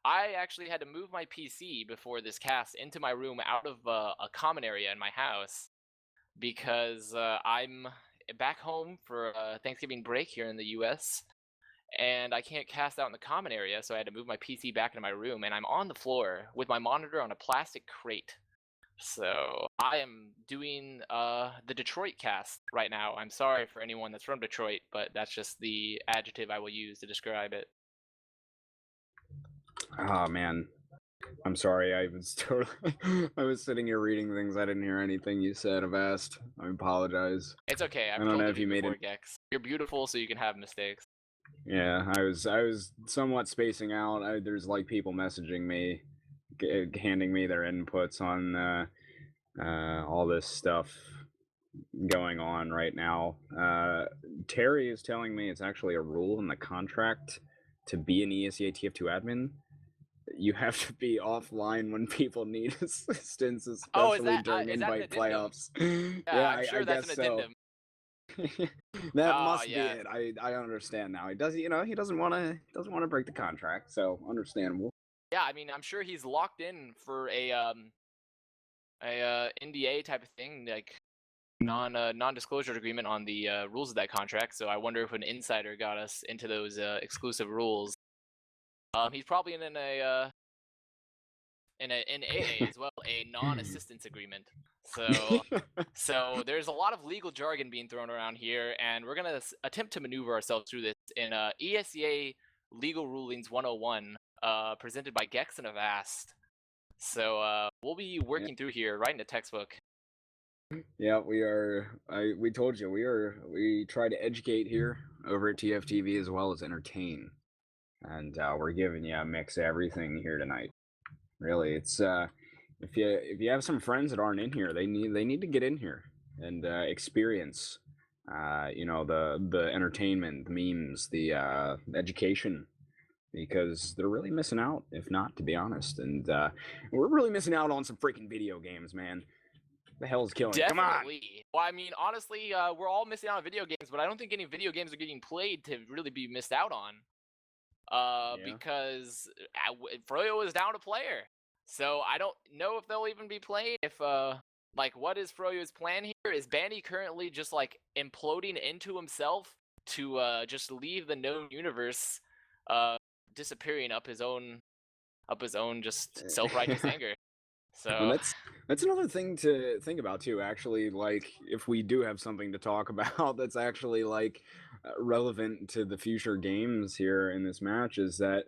I actually had to move my PC before this cast into my room out of a common area in my house, because I'm back home for Thanksgiving break here in the U.S. and I can't cast out in the common area, so I had to move my PC back into my room, and I'm on the floor with my monitor on a plastic crate. So I am doing the Detroit cast right now. I'm sorry for anyone that's from Detroit, but that's just the adjective I will use to describe it. Oh man. I'm sorry, I was totally I was sitting here reading things. I didn't hear anything you said, Avast. I apologize. It's okay. I I've don't know told if you you made before, it. Gex. You're beautiful, so you can have mistakes. Yeah, I was somewhat spacing out. There's like people messaging me, handing me their inputs on all this stuff going on right now. Terry is telling me it's actually a rule in the contract to be an ESEA TF2 admin. You have to be offline when people need assistance, Oh, especially during is that an invite addendum? playoffs. Yeah, Yeah, I'm I sure that's guess an so. addendum. That Ah, must be yeah. it. I understand now. He does, you know, he doesn't want to break the contract, so understandable. Yeah, I mean, I'm sure he's locked in for a NDA type of thing, like non-disclosure agreement on the rules of that contract. So I wonder if an insider got us into those exclusive rules. He's probably in an AA as well, a non-assistance agreement. So there's a lot of legal jargon being thrown around here, and we're gonna attempt to maneuver ourselves through this in ESEA Legal Rulings 101, presented by Gecks and Avast. So we'll be working through here, right in the textbook. Yeah, we are. We told you we try to educate here over at TFTV as well as entertain, and we're giving you a mix of everything here tonight. Really, it's if you have some friends that aren't in here, they need to get in here and experience, you know, the entertainment, the memes, the education, because they're really missing out. If not, to be honest, and we're really missing out on some freaking video games, man. The hell's killing? Come on. Definitely. Well, I mean, honestly, we're all missing out on video games, but I don't think any video games are getting played to really be missed out on. Yeah. Because Froyo is down a player, so I don't know if they'll even be played. If like, what is Froyo's plan here? Is Bandy currently just like imploding into himself to just leave the known universe, disappearing up his own just self-righteous anger? And So that's another thing to think about too. Actually, like if we do have something to talk about that's actually like relevant to the future games here in this match, is that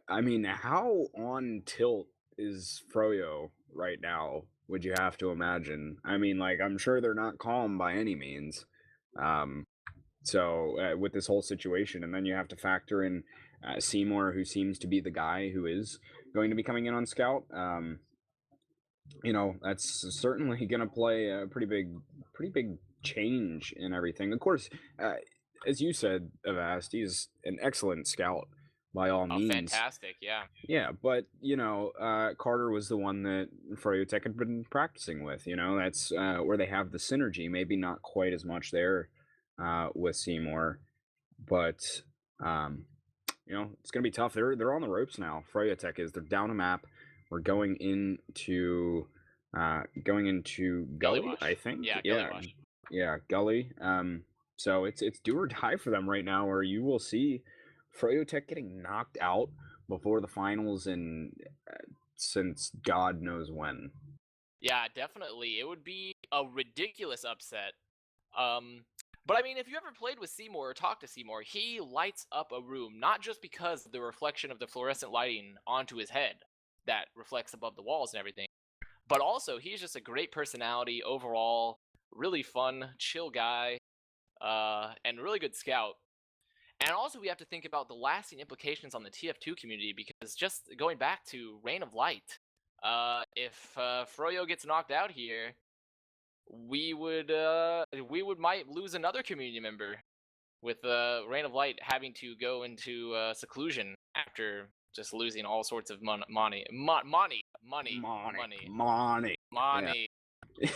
I mean, how on tilt is Froyo right now? Would you have to imagine? I mean, like I'm sure they're not calm by any means. Um, so with this whole situation, and then you have to factor in Seymour, who seems to be the guy who is going to be coming in on Scout. You know, that's certainly going to play a pretty big change in everything. Of course, uh, as you said, Avast, he's an excellent scout, by all Oh, means. fantastic! Yeah. Yeah, but Carter was the one that froyotech had been practicing with. That's where they have the synergy. Maybe not quite as much there with Seymour, but um, it's gonna be tough. They're on the ropes now. Froyotech is. They're down a map. We're going into Gully Gully, I Wash. think. Yeah, Gully Yeah, Wash. yeah, Gully. So it's do or die for them right now, where you will see Froyotech getting knocked out before the finals and since God knows when. Yeah, definitely. It would be a ridiculous upset. Um, but I mean, if you ever played with Seymour or talked to Seymour, he lights up a room not just because of the reflection of the fluorescent lighting onto his head that reflects above the walls and everything, but also he's just a great personality overall, really fun, chill guy, and really good scout. And also, we have to think about the lasting implications on the TF2 community because just going back to Reign of Light, if Froyo gets knocked out here, we would might lose another community member with Reign of Light having to go into seclusion after just losing all sorts of money. Money. Yeah.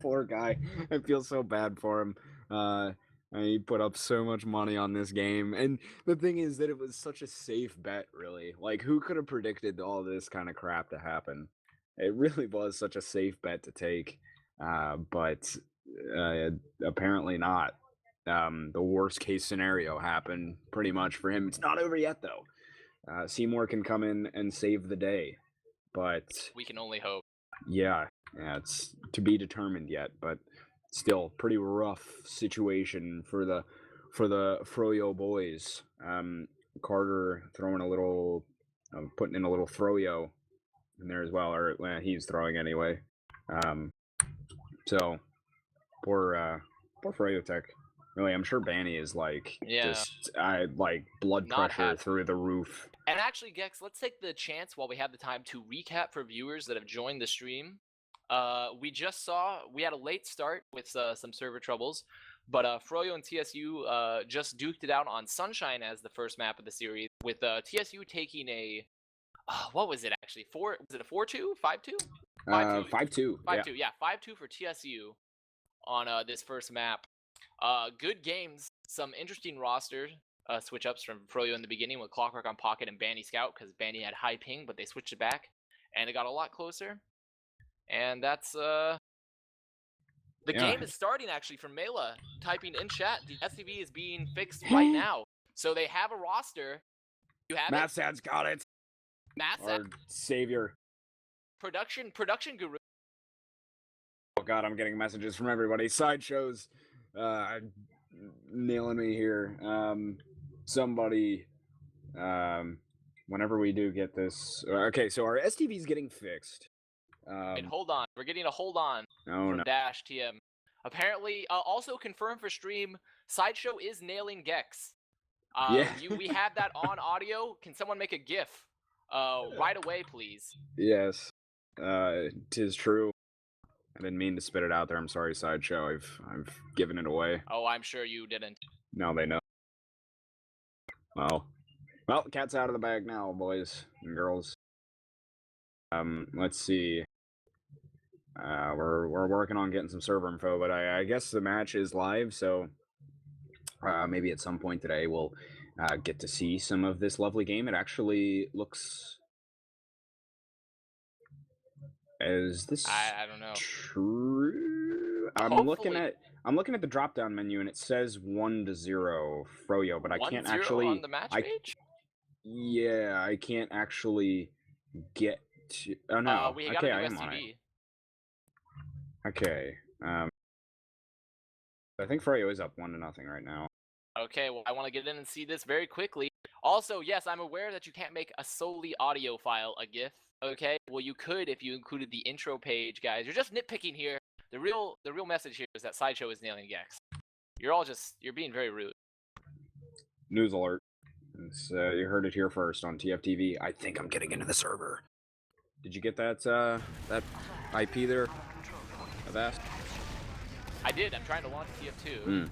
Poor guy. I feel so bad for him. He put up so much money on this game, and the thing is that it was such a safe bet. Really, like who could have predicted all this kind of crap to happen? It really was such a safe bet to take, but uh, apparently not. The worst case scenario happened pretty much for him. It's not over yet, though. Seymour can come in and save the day, but We can only hope. yeah, it's to be determined yet, but still pretty rough situation for the Froyo boys. Carter throwing a little, putting in a little Froyo in there as well, or he's throwing anyway. So poor Froyotech. Really, I'm sure Banny is like just like blood Not pressure happy. through the roof. And actually, Gex, let's take the chance while we have the time to recap for viewers that have joined the stream. We just saw we had a late start with some server troubles, but Froyo and TSU just duked it out on Sunshine as the first map of the series, with TSU taking a what was it actually? Was it a 4-2? 5-2? 5-2. 5-2. 5-2. Yeah, 5-2 for TSU on this first map. Good games, some interesting roster switch ups from Froyo in the beginning with Clockwork on Pocket and Banny Scout, because Banny had high ping, but they switched it back and it got a lot closer. And that's the game is starting actually from Mela typing in chat. The SCV is being fixed right now, so they have a roster. You have Mathsad's got it. Mathsad, Our savior. production guru. Oh god, I'm getting messages from everybody. Sideshows nailing me here. Somebody whenever we do get this, okay, so our STV is getting fixed. Wait, hold on, we're getting a hold on from Dash TM. Apparently, also confirmed for stream, Sideshow is nailing Gecks. Yeah. We have that on audio. Can someone make a GIF right away, please? Yes, tis true. I didn't mean to spit it out there. I'm sorry, Sideshow. I've given it away. Oh, I'm sure you didn't. No, they know. Well, cat's out of the bag now, boys and girls. Let's see. We're working on getting some server info, but I guess the match is live, so maybe at some point today we'll get to see some of this lovely game. It actually looks. Is this I don't know. true? I'm looking at the drop down menu and it says 1-0 Froyo, but I can't actually on the match page? Yeah, I can't actually get to. Oh no. We okay, I am on it. Okay. I think Froyo is up 1-0 right now. Okay, well, I want to get in and see this very quickly. Also, yes, I'm aware that you can't make a solely audio file a GIF. Okay, well, you could if you included the intro page, guys. You're just nitpicking here. The real message here is that Sideshow is nailing Gecks. You're being very rude. News alert. You heard it here first on TFTV. I think I'm getting into the server. Did you get that that IP there, Avast? I did. I'm trying to launch TF2.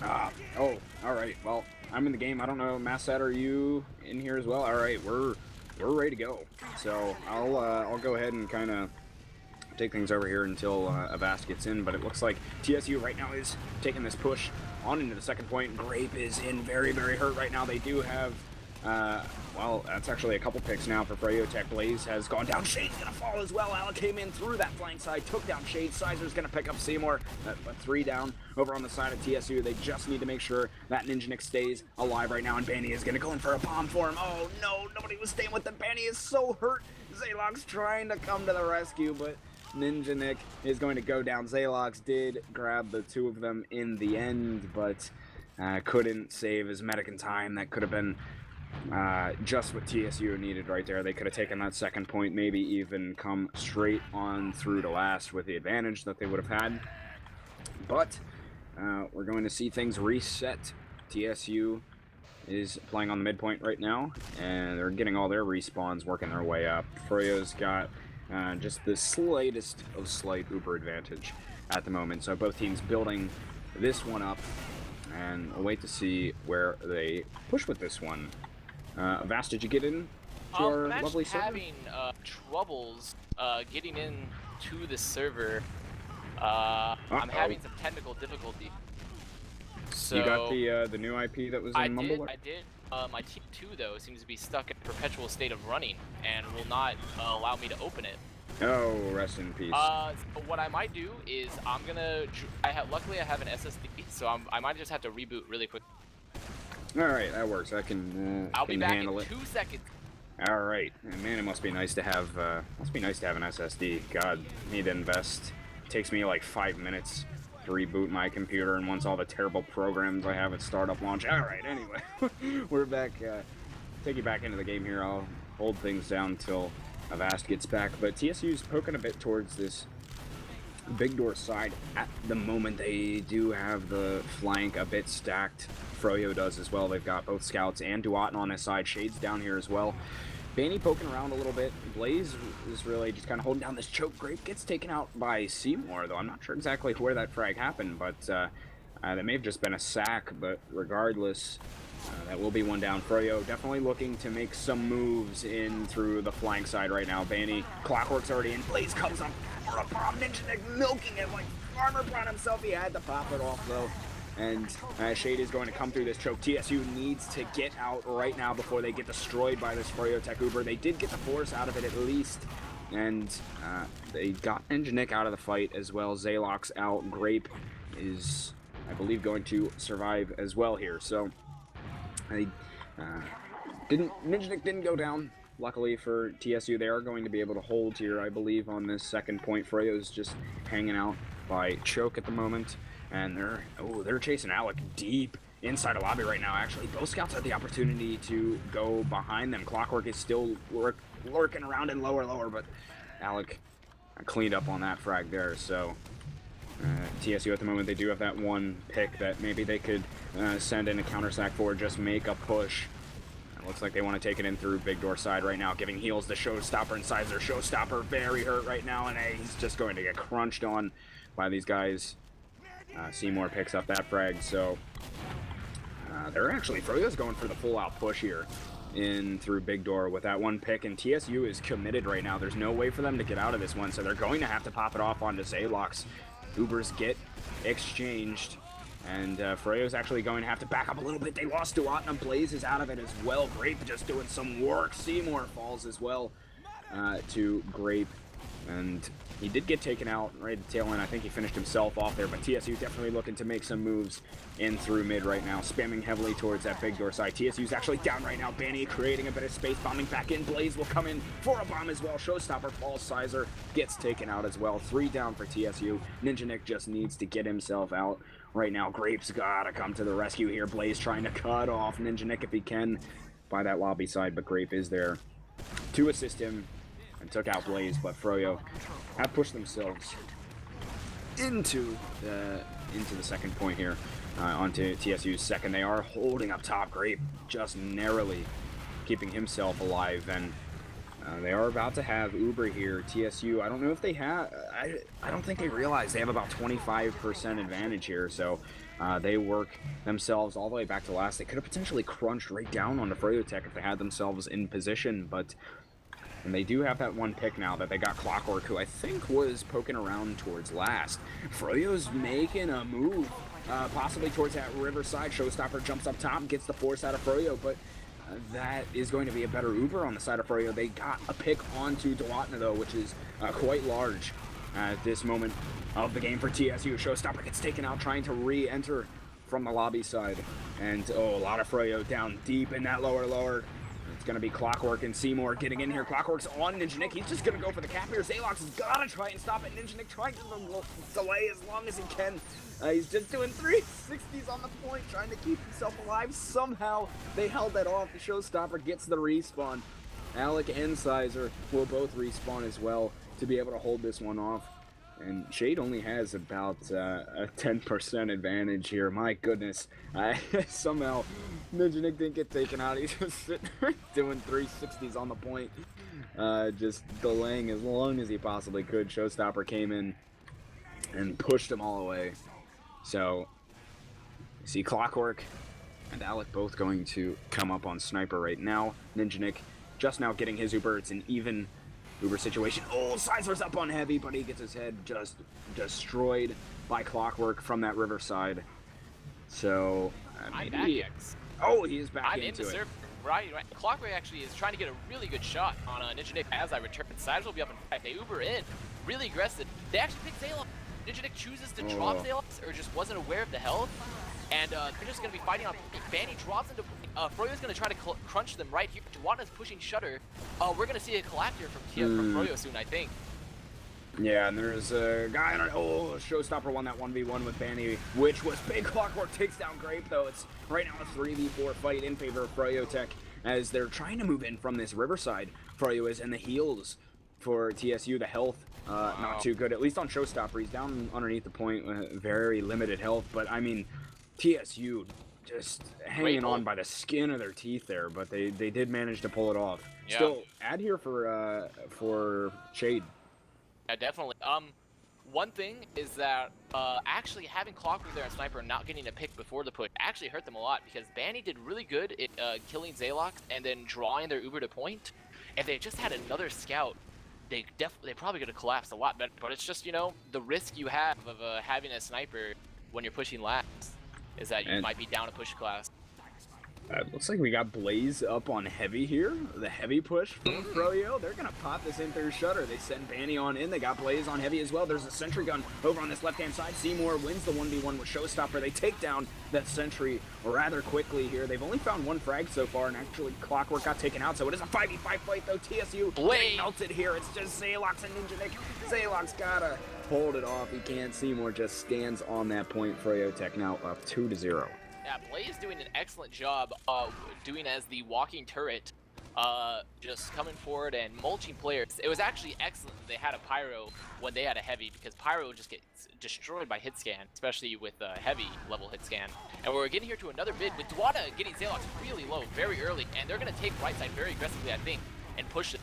Oh, all right. Well, I'm in the game. I don't know, Mathsad, are you in here as well? All right, we're ready to go. So I'll go ahead and kind of take things over here until Avast gets in. But it looks like TSU right now is taking this push on into the second point. Grape is in very, very hurt right now. They do have. Well, that's actually a couple picks now for froyotech. Blaze has gone down. Shade's gonna fall as well. Alec came in through that flank side, took down Shade. Sizer's gonna pick up Seymour. But 3 down over on the side of TSU. They just need to make sure that Ninja Nick stays alive right now, and Banny is gonna go in for a bomb for him. Oh no, nobody was staying with him. Banny is so hurt. Zaylox trying to come to the rescue, but Ninja Nick is going to go down. Zaylox did grab the 2 of them in the end, but couldn't save his medic in time. That could have been just what TSU needed right there. They could have taken that second point, maybe even come straight on through to last with the advantage that they would have had. But we're going to see things reset. TSU is playing on the midpoint right now, and they're getting all their respawns working their way up. Froyo's got just the slightest of slight Uber advantage at the moment, so both teams building this one up, and we'll wait to see where they push with this one. Avast, did you get in to our lovely server? I'm having troubles getting in to the server. I'm having some technical difficulty. So you got the new IP that was in Mumble? I did. My team 2 though seems to be stuck in a perpetual state of running and will not allow me to open it. Oh, rest in peace. So what I might do is I'm gonna. Luckily I have an SSD, so I might just have to reboot really quick. All right, that works. I'll be back handle in 2 seconds. All right, and man, it must be nice to have an SSD. God, need to invest. It takes me like 5 minutes to reboot my computer, and once all the terrible programs I have at startup launch. All right, anyway, we're back. Take you back into the game here. I'll hold things down till Avast gets back, but TSU's poking a bit towards this big door side at the moment. They do have the flank a bit stacked. Froyo does as well. They've got both scouts and Duatin on his side. Shade's down here as well. Banny poking around a little bit. Blaze is really just kind of holding down this choke. Grape gets taken out by Seymour, though. I'm not sure exactly where that frag happened, but that may have just been a sack. But regardless, that will be one down. Froyo definitely looking to make some moves in through the flank side right now. Banny, Clockwork's already in. Blaze comes up for a bomb. Ninja Nick milking it like Farmer Brown himself. He had to pop it off, though. And Shade is going to come through this choke. TSU needs to get out right now before they get destroyed by this froyotech Uber. They did get the force out of it at least. And they got Ninja Nick out of the fight as well. Zaylox out. Grape is, I believe, going to survive as well here. So, Ninja Nick didn't go down. Luckily for TSU, they are going to be able to hold here, I believe, on this second point. Froyo's just hanging out by choke at the moment. And they're chasing Alec deep inside a lobby right now, actually. Both scouts had the opportunity to go behind them. Clockwork is still lurking around in lower, but Alec cleaned up on that frag there. So TSU at the moment, they do have that one pick that maybe they could send in a counter-sack for, just make a push. It looks like they want to take it in through big door side right now, giving heals to Showstopper inside their Showstopper. Very hurt right now, and he's just going to get crunched on by these guys. Seymour picks up that frag, so they're actually, Froyo's going for the full-out push here in through big door with that one pick, and TSU is committed right now. There's no way for them to get out of this one, so they're going to have to pop it off onto Zaylox. Ubers get exchanged, and Froyo's actually going to have to back up a little bit. They lost Duatin, and Blaze is out of it as well. Grape just doing some work. Seymour falls as well to Grape, and he did get taken out right at the tail end. I think he finished himself off there, but TSU definitely looking to make some moves in through mid right now, spamming heavily towards that big door side. TSU's actually down right now. Banny creating a bit of space, bombing back in. Blaze will come in for a bomb as well. Showstopper falls. Sizer gets taken out as well. 3 down for TSU. Ninja Nick just needs to get himself out right now. Grape's gotta come to the rescue here. Blaze trying to cut off Ninja Nick if he can by that lobby side, but Grape is there to assist him and took out Blaze, but Froyo have pushed themselves into the second point here, onto TSU's second. They are holding up top. Grape just narrowly keeping himself alive, and They are about to have Uber here. TSU, I don't know if they have. I don't think they realize they have about 25% advantage here. So they work themselves all the way back to last. They could have potentially crunched right down on the froyotech if they had themselves in position. But and they do have that one pick now that they got Clockwork, who I think was poking around towards last. Froyo's making a move, possibly towards that Riverside. Showstopper jumps up top, gets the force out of Froyo, but that is going to be a better Uber on the side of Froyo. They got a pick onto Dewatna, though, which is quite large at this moment of the game for TSU. Showstopper gets taken out trying to re-enter from the lobby side. And, oh, a lot of Froyo down deep in that lower. It's going to be Clockwork and Seymour getting in here. Clockwork's on Ninja Nick. He's just going to go for the cap here. Zalox has got to try and stop it. Ninja Nick trying to delay as long as he can. He's just doing 360s on the point, trying to keep himself alive. Somehow they held that off. The Showstopper gets the respawn. Alec and Sizer will both respawn as well to be able to hold this one off. And Shade only has about a 10% advantage here. My goodness. Somehow Ninja Nick didn't get taken out. He's just sitting there doing 360s on the point. Just delaying as long as he possibly could. Showstopper came in and pushed them all away. So, you see Clockwork and Alec both going to come up on Sniper right now. Ninja Nick just now getting his Uber. It's an even Uber situation. Oh, Sizer's up on Heavy, but he gets his head just destroyed by Clockwork from that Riverside. So, I'm back, Gecks. Oh, he is back I'm into it. Right. Clockwork actually is trying to get a really good shot on Ninja Nick as I return. Sizer will be up in 5. They Uber in. Really aggressive. They actually pick Zalox. Ninja Nick chooses to drop Zalox or just wasn't aware of the health. And they're just going to be fighting on. Banny drops into. Froyo's going to try to crunch them right here. Dewatna's pushing Shutter. We're going to see a collector from Froyo soon, I think. Yeah, and there's a guy on our. Oh, Showstopper won that 1v1 with Banny, which was big. Clockwork takes down Grape, though. It's right now a 3v4 fight in favor of Froyotech as they're trying to move in from this Riverside. Froyo is, and the heals for TSU, the health, not too good. At least on Showstopper, he's down underneath the point with very limited health. But, I mean, TSU just hanging on by the skin of their teeth there, but they did manage to pull it off. Yeah. Still, ad here for Shade. Yeah, definitely. One thing is that actually having Clockwork there and Sniper and not getting a pick before the push actually hurt them a lot because Banny did really good at killing Zalox and then drawing their Uber to point. If they just had another scout, they probably could have collapsed a lot better. But it's just, you know, the risk you have of having a Sniper when you're pushing last is that you might be down a push class. Looks like we got Blaze up on Heavy here. The Heavy push from Froyo. They're going to pop this in through Shutter. They send Banny on in. They got Blaze on Heavy as well. There's a Sentry Gun over on this left-hand side. Seymour wins the 1v1 with Showstopper. They take down that Sentry rather quickly here. They've only found one frag so far, and actually Clockwork got taken out, so it is a 5v5 fight, though. TSU melted here. It's just Zalox and Ninja Nick. Zalox gotta hold it off. He can't. Seymour just stands on that point. Froyotech now up 2-0. Yeah, Blaze doing an excellent job doing as the walking turret, just coming forward and mulching players. It was actually excellent that they had a Pyro when they had a Heavy because Pyro just gets destroyed by hit scan, especially with Heavy level hit scan. And we're getting here to another mid with Dewatna getting Zalox really low very early, and they're going to take right side very aggressively, I think, and push it.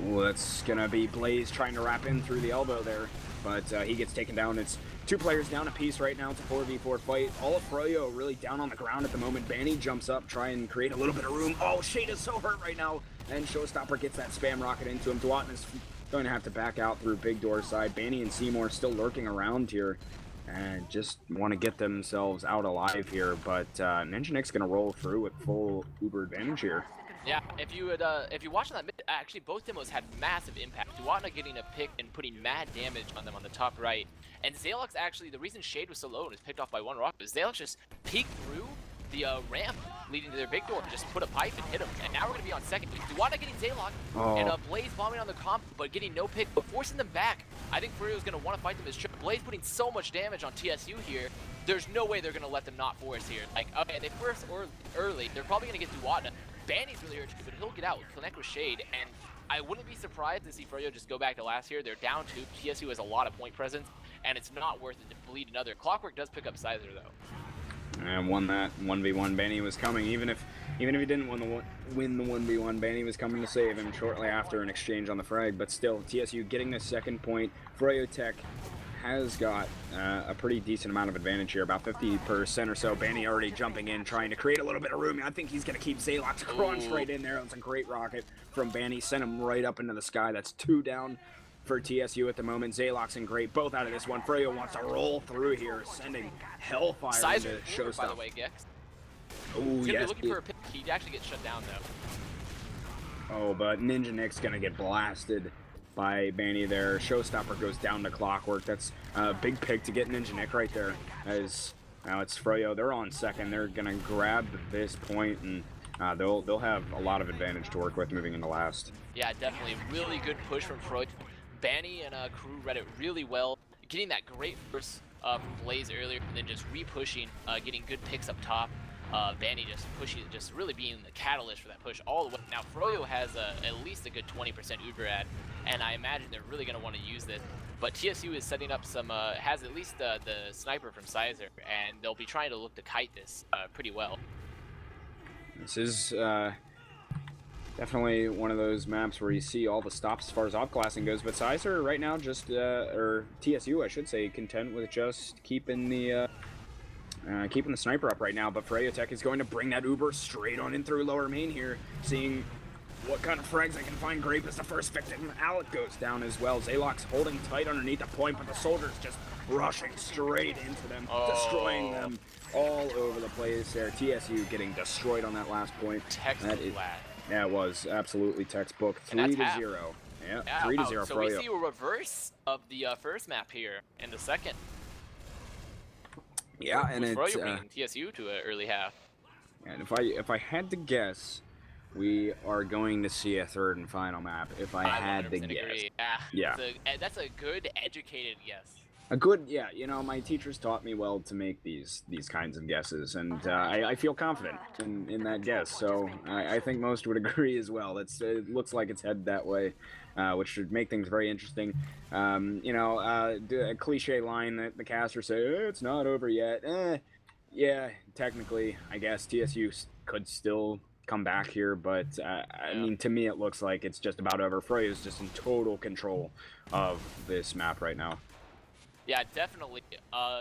Ooh, that's going to be Blaze trying to wrap in through the elbow there, but he gets taken down. It's 2 players down a piece right now. It's a 4v4 fight. All of Froyo really down on the ground at the moment. Banny jumps up, try and create a little bit of room. Oh, Shade is so hurt right now. And Showstopper gets that spam rocket into him. Dewatna's going to have to back out through Big Door side. Banny and Seymour still lurking around here and just want to get themselves out alive here. But Ninja Nick's going to roll through with full Uber advantage here. Yeah, if you watch that mid, actually both demos had massive impact. Dewatna getting a pick and putting mad damage on them on the top right. And Zalox actually, the reason Shade was so low and was picked off by one rocket is Zalox just peeked through the ramp leading to their big door and just put a pipe and hit him. And now we're going to be on second. Dewatna getting Zalox and Blaze bombing on the comp, but getting no pick, but forcing them back. I think Furio's going to want to fight them as trip. Blaze putting so much damage on TSU here. There's no way they're going to let them not force here. Like, okay, they first or early. They're probably going to get Dewatna. Banny's really hurt, but he'll get out, connect with Shade, and I wouldn't be surprised to see Froyo just go back to last year. They're down 2. TSU has a lot of point presence, and it's not worth it to bleed another. Clockwork does pick up Sizer, though. And won that 1v1. Banny was coming, even if he didn't win the 1v1, Banny was coming to save him shortly after an exchange on the frag. But still, TSU getting the second point. froyotech has got a pretty decent amount of advantage here, about 50% or so. Banny already jumping in, trying to create a little bit of room. I think he's going to keep Zaylox crunched right in there. That's a great rocket from Banny. Sent him right up into the sky. That's 2 down for TSU at the moment. Zaylox and Great both out of this one. Froyo wants to roll through here, sending Hellfire Sizer into Showstopper. by the way, Gecks. Oh, He's gonna yes. be looking for a pick. He'd actually get shut down though. Oh, but Ninja Nick's gonna get blasted by Banny there. Showstopper goes down to Clockwork. That's a big pick to get Ninja Nick right there. As now it's Froyo. They're on second. They're gonna grab this point, and they'll have a lot of advantage to work with moving into last. Yeah, definitely. Really good push from Freud. Banny and crew read it really well. Getting that great first from Blaze earlier, and then just re-pushing, getting good picks up top. Banny just pushing, just really being the catalyst for that push all the way. Now, Froyo has at least a good 20% Uber ad, and I imagine they're really going to want to use this. But TSU is setting up some, has at least the sniper from Sizer, and they'll be trying to look to kite this pretty well. This is definitely one of those maps where you see all the stops as far as off-glassing goes, but Sizer right now just, or TSU I should say, content with just keeping the sniper up right now. But froyotech is going to bring that Uber straight on in through lower main here, seeing what kind of frags I can find. Grape is the first victim. Alec goes down as well. Zaylox holding tight underneath the point, but the soldiers just rushing straight into them, destroying them all over the place there. TSU getting destroyed on that last point. Textbook lad. Yeah, it was absolutely textbook. 3-0. Yeah, 3-0 So Froyo. we see a reverse of the first map here in the second. Yeah, and it's Froyo beating TSU to an early half. And if I had to guess, we are going to see a third and final map. If I had to guess, agree. Yeah. That's a good educated guess. A good, yeah. You know, my teachers taught me well to make these kinds of guesses, and I feel confident in that guess. So I think most would agree as well. It looks like it's headed that way, which should make things very interesting. You know, a cliche line that the casters say, it's not over yet. Yeah, technically, I guess TSU could still come back here, but I mean, to me, it looks like it's just about over. Froyo is just in total control of this map right now. Yeah, definitely.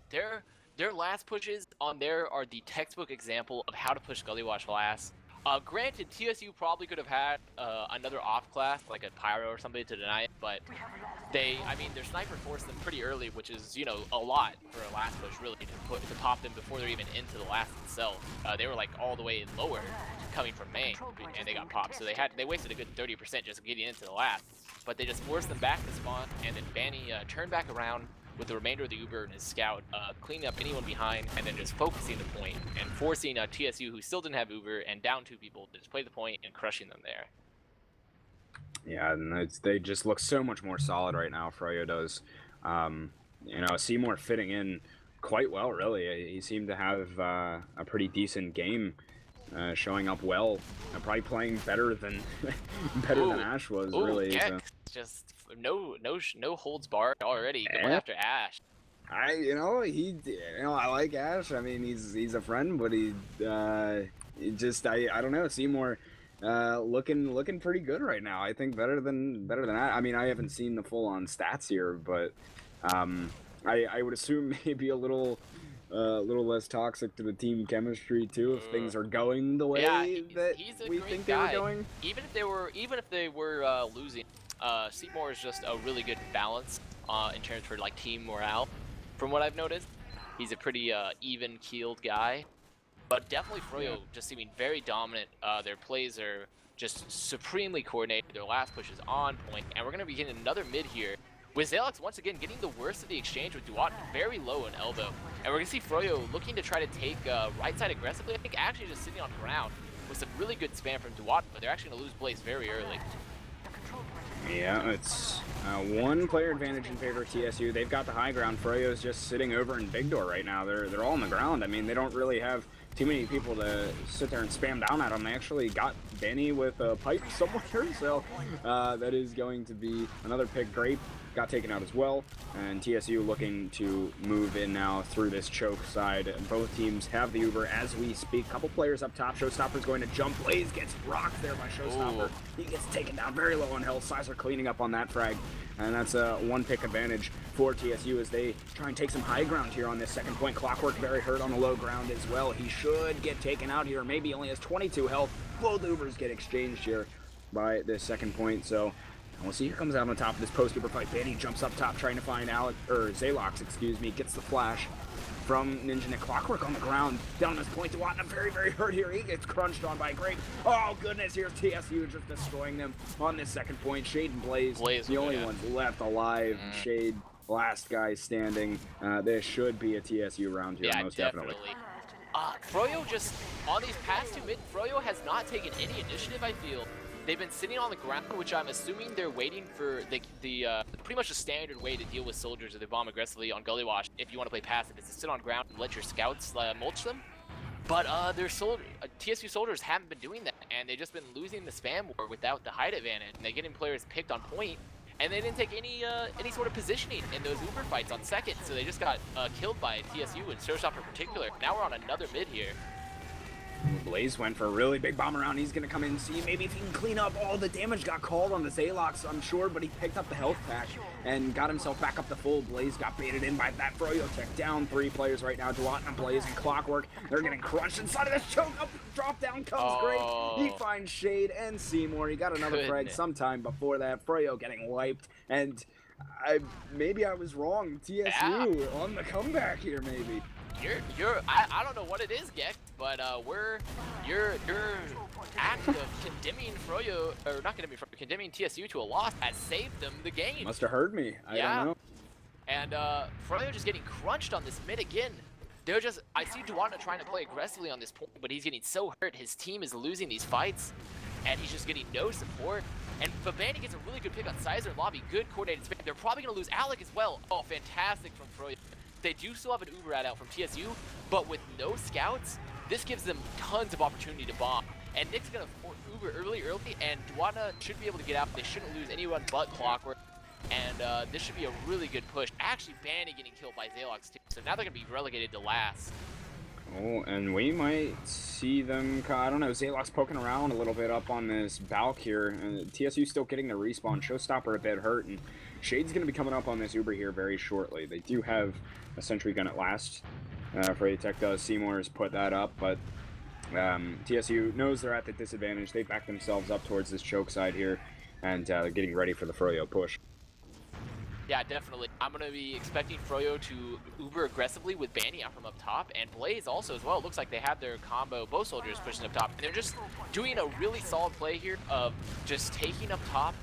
Their last pushes on there are the textbook example of how to push Gullywash last. Granted, TSU probably could have had another off class, like a Pyro or somebody to deny it, but I mean, their sniper forced them pretty early, which is, you know, a lot for a last push, really, to pop them before they're even into the last itself. They were like all the way lower coming from main, and they got popped, so they wasted a good 30% just getting into the last. But they just forced them back to spawn, and then Banny turned back around with the remainder of the Uber and his scout, cleaning up anyone behind, and then just focusing the point and forcing TSU, who still didn't have Uber and down 2 people, to just play the point and crushing them there. Yeah, and they just look so much more solid right now. Froyo does. You know, Seymour fitting in quite well, really. He seemed to have a pretty decent game, showing up well, probably playing better than than Ash was. Really, Gecks, just no holds barred already. Going after Ash. I like Ash. I mean, he's a friend, but I don't know. Seymour looking pretty good right now. I think better than Ash. I mean, I haven't seen the full on stats here, but I would assume maybe a little less toxic to the team chemistry too, if things are going the way that we think they were going. Even if they were losing, Seymour is just a really good balance in terms for like team morale. From what I've noticed, he's a pretty even keeled guy. But definitely Froyo just seeming very dominant. Their plays are just supremely coordinated. Their last push is on point, and we're gonna be getting another mid here, with Zaylox once again getting the worst of the exchange with Duat very low in elbow. And we're gonna see Froyo looking to try to take right side aggressively. I think actually just sitting on ground with some really good spam from Duat, but they're actually gonna lose Blaze very early. Yeah, it's one player advantage in favor of TSU. They've got the high ground. Froyo's just sitting over in Big Door right now. They're all on the ground. I mean, they don't really have too many people to sit there and spam down at them. They actually got Benny with a pipe somewhere, so that is going to be another pick. Grape got taken out as well, and TSU looking to move in now through this choke side. Both teams have the Uber as we speak. Couple players up top. Showstopper's going to jump. Blaze gets rocked there by Showstopper. He gets taken down very low on health. Sizer cleaning up on that frag, and that's a one-pick advantage for TSU as they try and take some high ground here on this second point. Clockwork very hurt on the low ground as well. He should get taken out here. Maybe only has 22 health. Both Ubers get exchanged here by this second point, so we'll see who comes out on top of this post-Uber fight. Banny jumps up top trying to find Zalox, excuse me, gets the flash from Ninja Nick. Clockwork on the ground, down on this point. Duatna very, very hurt here. He gets crunched on by Grape. Oh, goodness, here's TSU just destroying them on this second point. Shade and Blaze the only ones left alive. Shade, last guy standing. This should be a TSU round here, most definitely. Froyo just, on these past 2 mid, Froyo has not taken any initiative, I feel. They've been sitting on the ground, which I'm assuming they're waiting for the pretty much the standard way to deal with soldiers if they bomb aggressively on Gully Wash if you want to play passive is to sit on ground and let your scouts mulch them. But their TSU soldiers haven't been doing that, and they've just been losing the spam war without the height advantage. And they're getting players picked on point, and they didn't take any sort of positioning in those Uber fights on second, so they just got killed by TSU and Showstopper in particular. Now we're on another mid here. Blaze went for a really big bomb around. He's going to come in and see maybe if he can clean up all the damage. Got called on the Zalox, I'm sure, but he picked up the health pack and got himself back up to full. Blaze got baited in by that froyotech. Down 3 players right now. Duatna, Blaze, and Clockwork. They're getting crushed inside of this choke. Up, drop down comes Great. He finds Shade and Seymour. He got another frag sometime before that. Froyo getting wiped, and maybe I was wrong. TSU on the comeback here, maybe. I don't know what it is, Gecks, but your act of condemning Froyo, or not condemning TSU to a loss has saved them the game. Must have heard me. I don't know. And Froyo just getting crunched on this mid again. I see Duatna trying to play aggressively on this point, but he's getting so hurt. His team is losing these fights, and he's just getting no support. And Babani gets a really good pick on Sizer and Lobby. Good coordinated spin. They're probably going to lose Alec as well. Oh, fantastic from Froyo. They do still have an Uber out from TSU, but with no scouts, this gives them tons of opportunity to bomb. And Nick's gonna Uber early, and Duatna should be able to get out. They shouldn't lose anyone but Clockwork, and this should be a really good push. Actually, Banny getting killed by Zalox too, so now they're gonna be relegated to last. Oh, and we might see them, I don't know, Zalox poking around a little bit up on this Balk here. TSU still getting the respawn. Showstopper a bit hurt, and Shade's going to be coming up on this Uber here very shortly. They do have a sentry gun at last. froyotech does. Seymour has put that up, but TSU knows they're at the disadvantage. They back themselves up towards this choke side here, and they're getting ready for the Froyo push. Yeah, definitely. I'm going to be expecting Froyo to Uber aggressively with Banny out from up top, and Blaze also as well. It looks like they have their combo bow soldiers pushing up top. And they're just doing a really solid play here of just taking up top.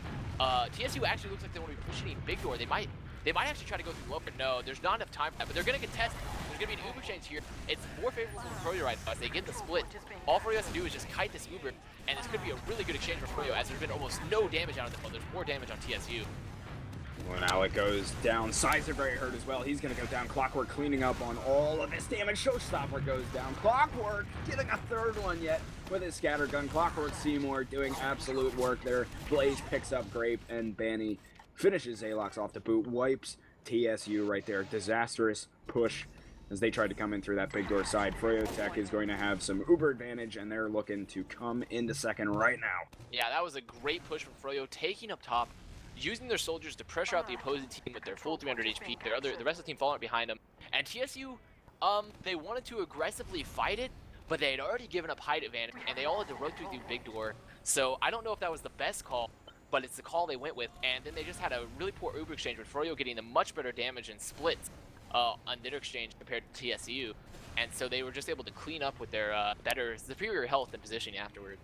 TSU actually looks like they want to be pushing big door. They might actually try to go through low, but no, there's not enough time for that. But they're going to contest. There's going to be an Uber exchange here. It's more favorable for Froyo right now as they get the split. All Froyo has to do is just kite this Uber, and this could be a really good exchange for Froyo as there's been almost no damage out of them. Well, there's more damage on TSU. When Alec goes down, Sizer very hurt as well. He's going to go down. Clockwork cleaning up on all of this damage. Showstopper goes down. Clockwork getting a third one yet with his scatter gun. Clockwork, Seymour doing absolute work there. Blaze picks up Grape, and Banny finishes Zalox off the boot. Wipes TSU right there. Disastrous push as they tried to come in through that big door side. froyotech is going to have some Uber advantage, and they're looking to come into second right now. Yeah, that was a great push from Froyo, taking up top, using their soldiers to pressure out the opposing team with their full 300 HP. The rest of the team following behind them. And TSU, they wanted to aggressively fight it, but they had already given up height advantage, and they all had to rotate through big door. So I don't know if that was the best call, but it's the call they went with. And then they just had a really poor Uber exchange with Froyo getting the much better damage and splits on their exchange compared to TSU. And so they were just able to clean up with their superior health and positioning afterward.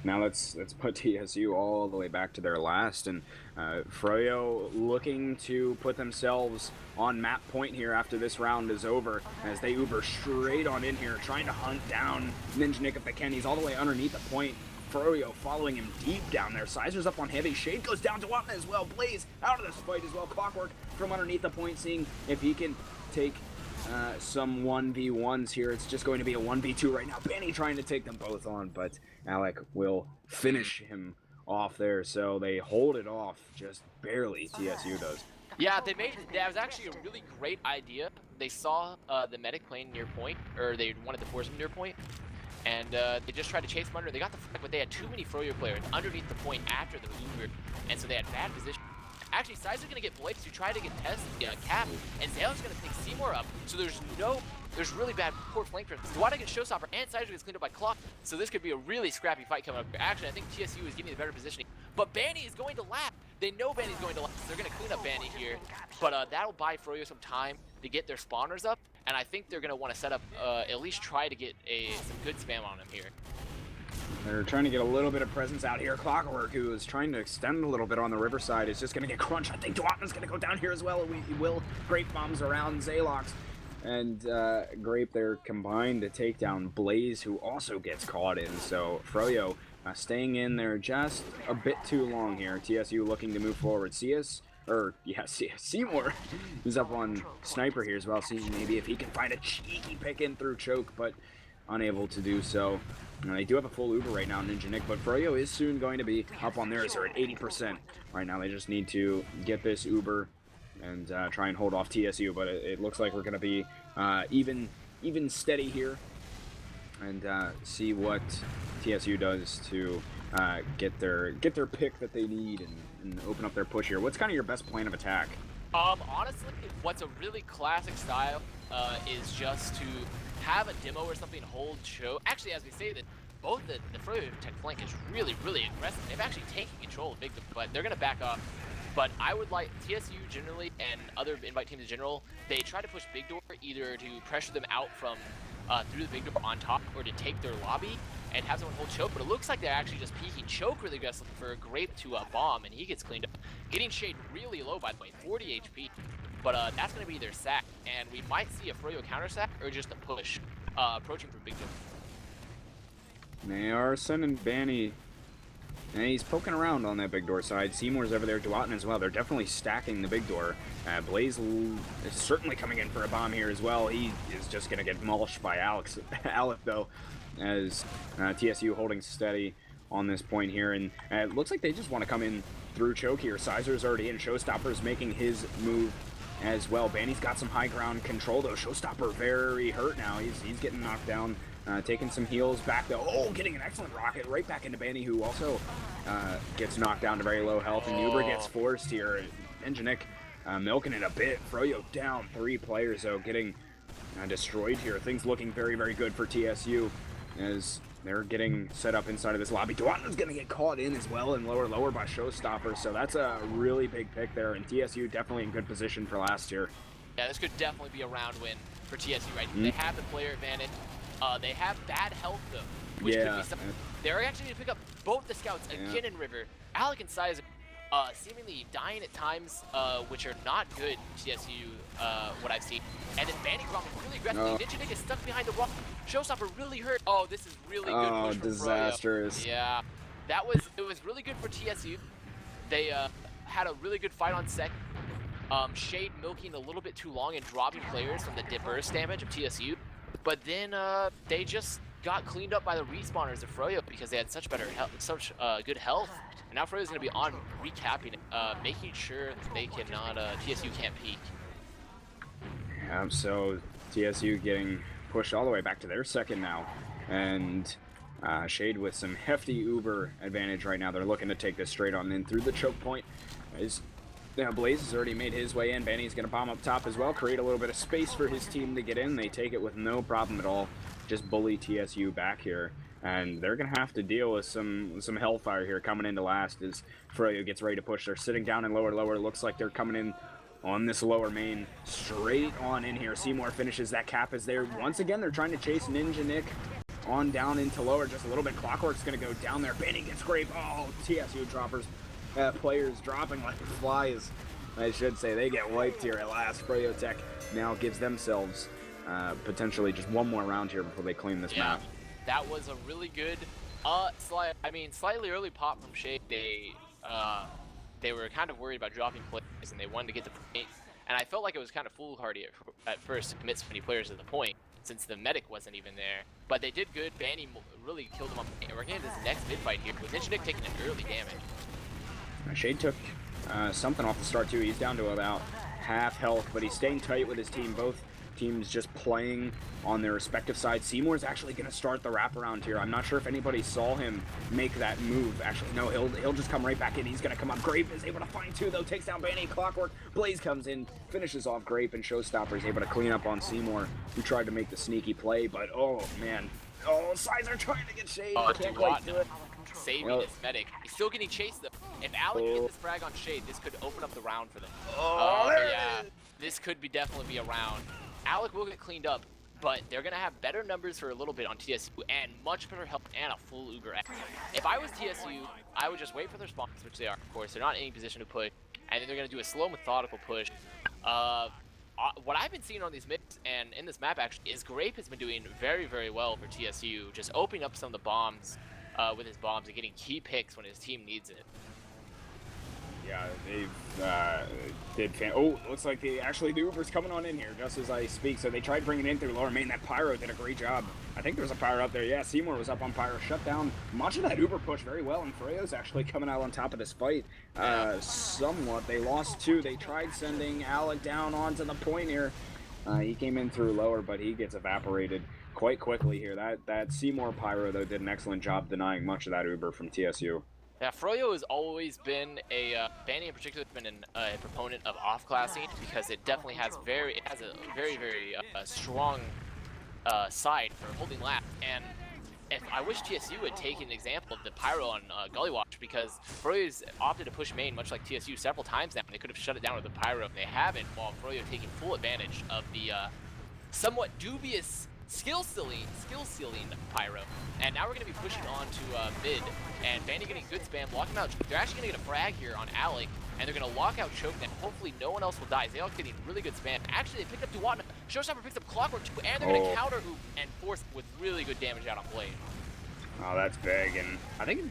Now let's put TSU all the way back to their last, and Froyo looking to put themselves on map point here after this round is over as they Uber straight on in here, trying to hunt down Ninja Nick if they can. He's all the way underneath the point. Froyo following him deep down there. Sizer's up on heavy. Shade goes down to Duatna as well. Blaze out of this fight as well. Clockwork from underneath the point, seeing if he can take some 1v1s here. It's just going to be a 1v2 right now. Banny trying to take them both on, but Alec will finish him off there, so they hold it off just barely, TSU does. Yeah, that was actually a really great idea. They saw the medic playing near point, or they wanted to force him near point, and they just tried to chase him under. They got the flag, but they had too many Froyo players underneath the point after the Uber, and so they had bad position. Actually, Size is going to get Blades to try to get Cap, and Zale's going to pick Seymour up, so there's really bad poor flank for him. Dwada gets Showstopper, and Sizer gets cleaned up by Clock, so this could be a really scrappy fight coming up here. Actually, I think TSU is getting the better positioning, but Banny is going to lap. They know Banny's going to lap, so they're going to clean up Banny here, but that'll buy Froyo some time to get their spawners up, and I think they're going to want to set up, at least try to get some good spam on him here. They're trying to get a little bit of presence out here. Clockwork, who is trying to extend a little bit on the riverside, is just going to get crunched. I think Dwatman's going to go down here as well. He will. Grape bombs around Zalox. And Grape there combined to take down Blaze, who also gets caught in. So Froyo staying in there just a bit too long here. TSU looking to move forward. Seymour is up on Sniper here as well. Seeing maybe if he can find a cheeky pick in through Choke, but unable to do so. They do have a full Uber right now, Ninja Nick, but Froyo is soon going to be up on theirs. They're at 80% right now. They just need to get this Uber and try and hold off TSU, but it looks like we're going to be even steady here and see what TSU does to get their pick that they need and open up their push here. What's kind of your best plan of attack? Honestly, what's a really classic style is just to have a demo or something hold show. Actually, as we say that, both the froyotech flank is really aggressive. They've actually taken control of Big, but they're gonna back off. But I would like TSU generally and other invite teams in general, they try to push Big Door either to pressure them out from through the Big Door on top or to take their lobby and have someone hold Choke. But it looks like they're actually just peeking Choke really aggressively for a Grape to bomb, and he gets cleaned up. Getting Shade really low, by the way, 40 HP. But that's going to be their sack, and we might see a Froyo counter sack or just a push approaching from Big Door. They are sending Banny, and he's poking around on that Big Door side. Seymour's over there, Duatin as well. They're definitely stacking the Big Door. Blaze is certainly coming in for a bomb here as well. He is just going to get mulched by Alec though, as TSU holding steady on this point here. And it looks like they just want to come in through Choke here. Sizer's already in. Showstopper's making his move as well. Banny's got some high ground control though. Showstopper very hurt now. He's getting knocked down. Taking some heals back though. Oh, getting an excellent rocket right back into Banny, who also gets knocked down to very low health. And Uber gets forced here. Engineek milking it a bit. Froyo down 3 players though, getting destroyed here. Things looking very good for TSU as they're getting set up inside of this lobby. Duatin's going to get caught in as well and lower by Showstopper. So that's a really big pick there. And TSU definitely in good position for last year. Yeah, this could definitely be a round win for TSU, right? They have the player advantage. They have bad health though, which could be something. They're actually going to pick up both the scouts again in River. Alec and Sizer seemingly dying at times, which are not good TSU, what I've seen. And then Banny dropping really aggressively. Ninja Nick is stuck behind the rock. Showstopper really hurt. Oh, this is really good push from disastrous. Froyo. Yeah, it was really good for TSU. They had a really good fight on second. Shade milking a little bit too long and dropping players from the burst damage of TSU. But then they just got cleaned up by the respawners of Froyo because they had such good health. And now Froyo's going to be on recapping it, making sure that they cannot, TSU can't peek. So TSU getting pushed all the way back to their second now. And Shade with some hefty Uber advantage right now. They're looking to take this straight on in through the choke point. Blaze has already made his way in. Banny's going to bomb up top as well, create a little bit of space for his team to get in. They take it with no problem at all. Just bully TSU back here. And they're going to have to deal with some hellfire here coming into last as Froyo gets ready to push. They're sitting down in lower. Looks like they're coming in on this lower main straight on in here. Seymour finishes that cap as they're once again they're trying to chase Ninja Nick on down into lower just a little bit. Clockwork's going to go down there. Banny gets scraped. Oh, TSU droppers. Players dropping like flies, I should say. They get wiped here at last. froyotech now gives themselves potentially just one more round here before they claim this map. That was a really good, slightly early pop from Shade. They were kind of worried about dropping players, and they wanted to get the point. And I felt like it was kind of foolhardy at first to commit so many players to the point. since the medic wasn't even there. But they did good. Banny really killed him up. And we're getting this next mid fight here with Ninja Nick taking an early damage. Shade took something off the start too. He's down to about half health, but he's staying tight with his team. Both teams just playing on their respective sides. Seymour's actually going to start the wraparound here. I'm not sure if anybody saw him make that move. Actually, no, he'll just come right back in. He's going to come up. Grape is able to find two, though. Takes down Banny. Clockwork. Blaze comes in, finishes off Grape, and Showstopper is able to clean up on Seymour, who tried to make the sneaky play, but oh, man. Oh, Sides are trying to get Shade. Can't quite do it. Saving his medic. He's still getting chased, though. If Alec gets this frag on Shade, this could open up the round for them. Oh, yeah. This could definitely be a round. Alec will get cleaned up, but they're going to have better numbers for a little bit on TSU and much better health and a full Uber. If I was TSU, I would just wait for their spawns, which they are, of course. They're not in any position to push, and then they're going to do a slow, methodical push. What I've been seeing on these mids and in this map, actually, is Grape has been doing very, very well for TSU, just opening up some of the bombs with his bombs and getting key picks when his team needs it. Yeah, they've oh, looks like the Uber's coming on in here just as I speak. So they tried bringing it in through lower main. That Pyro did a great job. I think there's a Pyro up there. Yeah, Seymour was up on Pyro, shut down much of that Uber push very well, and Freyo's actually coming out on top of this fight. Somewhat. They lost two. They tried sending Alec down onto the point here. He came in through lower, but he gets evaporated quite quickly here. That Seymour Pyro, though, did an excellent job denying much of that Uber from TSU. Yeah, Froyo has always been Banny in particular has been a proponent of off-classing because it definitely has a very, very strong side for holding lap. And if I wish TSU would take an example of the Pyro on Gullywatch, because Froyo's opted to push main much like TSU several times now, and they could have shut it down with the Pyro if they haven't, while Froyo taking full advantage of the somewhat dubious skill stealing Pyro. And now we're going to be pushing on to mid, and Banny getting good spam, locking out. They're actually going to get a frag here on Alec, and they're going to lock out Choke, and hopefully no one else will die. Zayal's getting really good spam. Actually, they picked up Duwatna. Showstopper picks up Clockwork too, and they're going to counter hoop and force with really good damage out on Blade. Oh, that's big, and I think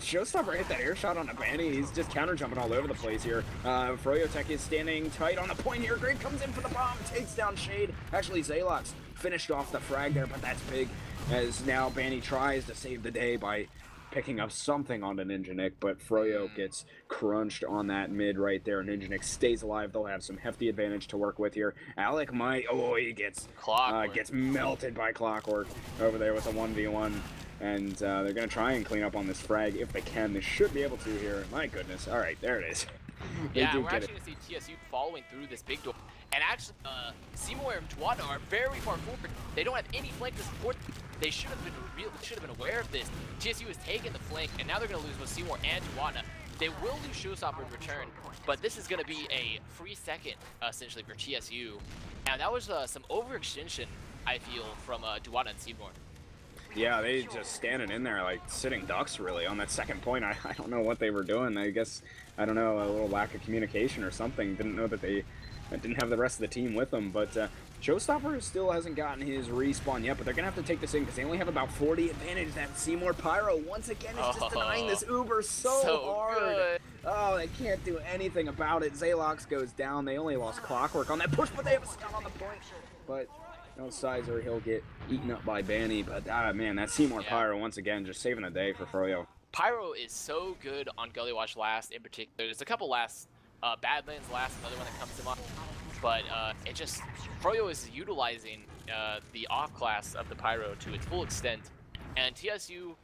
Showstopper hit that air shot on a Banny. He's just counter jumping all over the place here. froyotech is standing tight on the point here. Grape comes in for the bomb, takes down Shade. Actually, Zaylox finished off the frag there, but that's big, as now Banny tries to save the day by picking up something on the Ninja Nick, but Froyo gets crunched on that mid right there. Ninja Nick stays alive. They'll have some hefty advantage to work with here. Alec might, he gets melted by Clockwork over there with a 1v1. And they're going to try and clean up on this frag if they can. They should be able to here. My goodness. All right, there it is. Yeah, we're actually going to see TSU following through this big door. And actually, Seymour and Duwatna are very far forward. They don't have any flank to support them. They should have been aware of this. TSU has taken the flank, and now they're going to lose both Seymour and Duwatna. They will lose Showstopper in return, but this is going to be a free second, essentially, for TSU. And that was some overextension, I feel, from Duwatna and Seymour. Yeah, they just standing in there like sitting ducks, really, on that second point. I don't know what they were doing. I guess, I don't know, a little lack of communication or something. Didn't know that they didn't have the rest of the team with them. But Showstopper still hasn't gotten his respawn yet, but they're going to have to take this in because they only have about 40 advantage. That Seymour Pyro, once again, is just denying this Uber so hard. Good. Oh, they can't do anything about it. Zaylox goes down. They only lost Clockwork on that push, but they have a stun on the point. But no size or he'll get eaten up by Banny. But man, that Seymour Pyro once again just saving the day for Froyo. Pyro is so good on Gullywatch last in particular. There's a couple last, Badlands last, another one that comes to mind. But it just, Froyo is utilizing the off class of the Pyro to its full extent. And TSU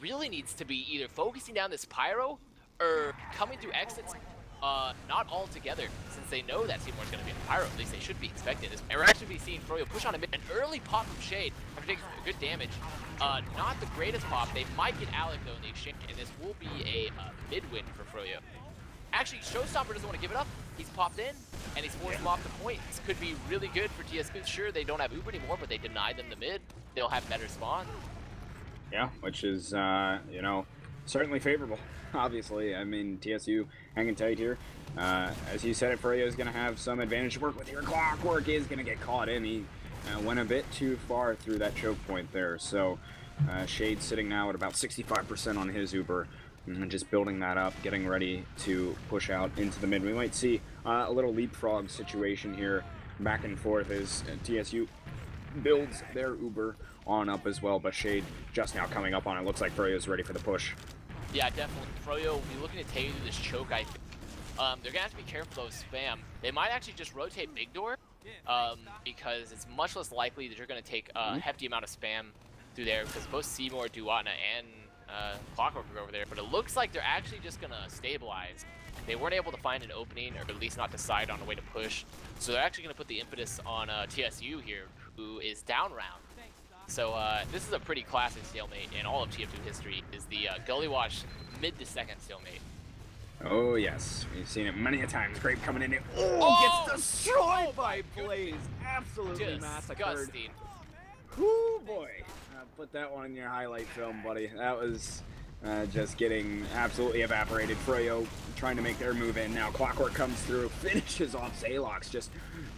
really needs to be either focusing down this Pyro or coming through exits. Not all together, since they know that Seymour's going to be a Pyro. At least they should be expecting this. And we're actually be seeing Froyo push on a mid. An early pop from Shade after taking good damage. Not the greatest pop. They might get Alec, though, in the exchange, and this will be a mid-win for Froyo. Actually, Showstopper doesn't want to give it up. He's popped in, and he's forced them off the point. This could be really good for TSU. Sure, they don't have Uber anymore, but they deny them the mid. They'll have better spawn. Yeah, which is, you know, certainly favorable. Obviously, I mean, TSU hanging tight here. As you said, Froyo is going to have some advantage to work with here. Clockwork is going to get caught in. He went a bit too far through that choke point there. So Shade's sitting now at about 65% on his Uber. And just building that up, getting ready to push out into the mid. We might see a little leapfrog situation here, back and forth, as TSU builds their Uber on up as well, but Shade just now coming up on it. Looks like Froyo's ready for the push. Yeah, definitely. Froyo will be looking to take this choke, I think. They're gonna have to be careful though, spam. They might actually just rotate big door, because it's much less likely that you're gonna take a hefty amount of spam through there, because both Seymour, Duatna, and Clockwork are over there. But it looks like they're actually just gonna stabilize. They weren't able to find an opening, or at least not decide on a way to push. So they're actually gonna put the impetus on TSU here, who is down round. So this is a pretty classic stalemate in all of TF2 history, is the Gully Wash mid to second stalemate. Oh yes, we've seen it many a times. Grape coming in, gets destroyed by Blaze. Absolutely massacred. Disgusting. Whoo boy, put that one in your highlight film, buddy. That was just getting absolutely evaporated. Froyo trying to make their move in. Now Clockwork comes through, finishes off Zalox, just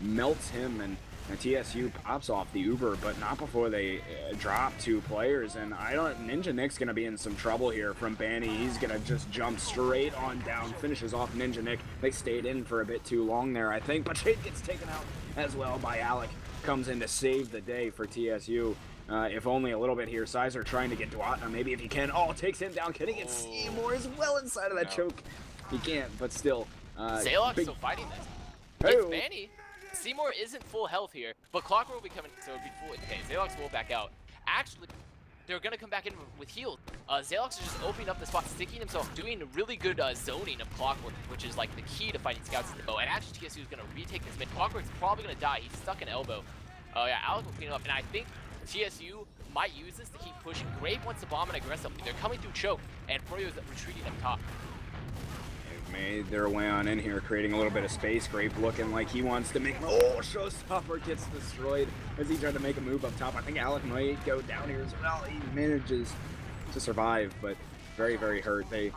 melts him, and TSU pops off the Uber, but not before they drop 2 players. And Ninja Nick's gonna be in some trouble here from Banny. He's gonna just jump straight on down, finishes off Ninja Nick. They stayed in for a bit too long there, I think, but Shade gets taken out as well by Alec. Comes in to save the day for TSU. If only a little bit here. Sizer trying to get Duatna, maybe if he can. Oh, takes him down. Can he get Seymour as well inside of that choke? He can't, but still. Zalox still fighting this. It's Banny. Seymour isn't full health here, but Clockwork will be coming, so it'll be full. Okay, Zalox will back out. Actually, they're gonna come back in with heals. Zalox is just opening up the spot, sticking himself, doing really good zoning of Clockwork, which is like the key to fighting scouts. Oh, and actually TSU is gonna retake this mid. Clockwork's probably gonna die. He's stuck in elbow. Oh yeah, Alec will clean him up, and I think TSU might use this to keep pushing. Grape wants to bomb and aggressively. They're coming through choke, and Froyo's retreating up top. Made their way on in here, creating a little bit of space. Grape looking like he wants to make... Oh, Showstopper gets destroyed as he tried to make a move up top. I think Alec might go down here as well. He manages to survive, but very, very hurt. They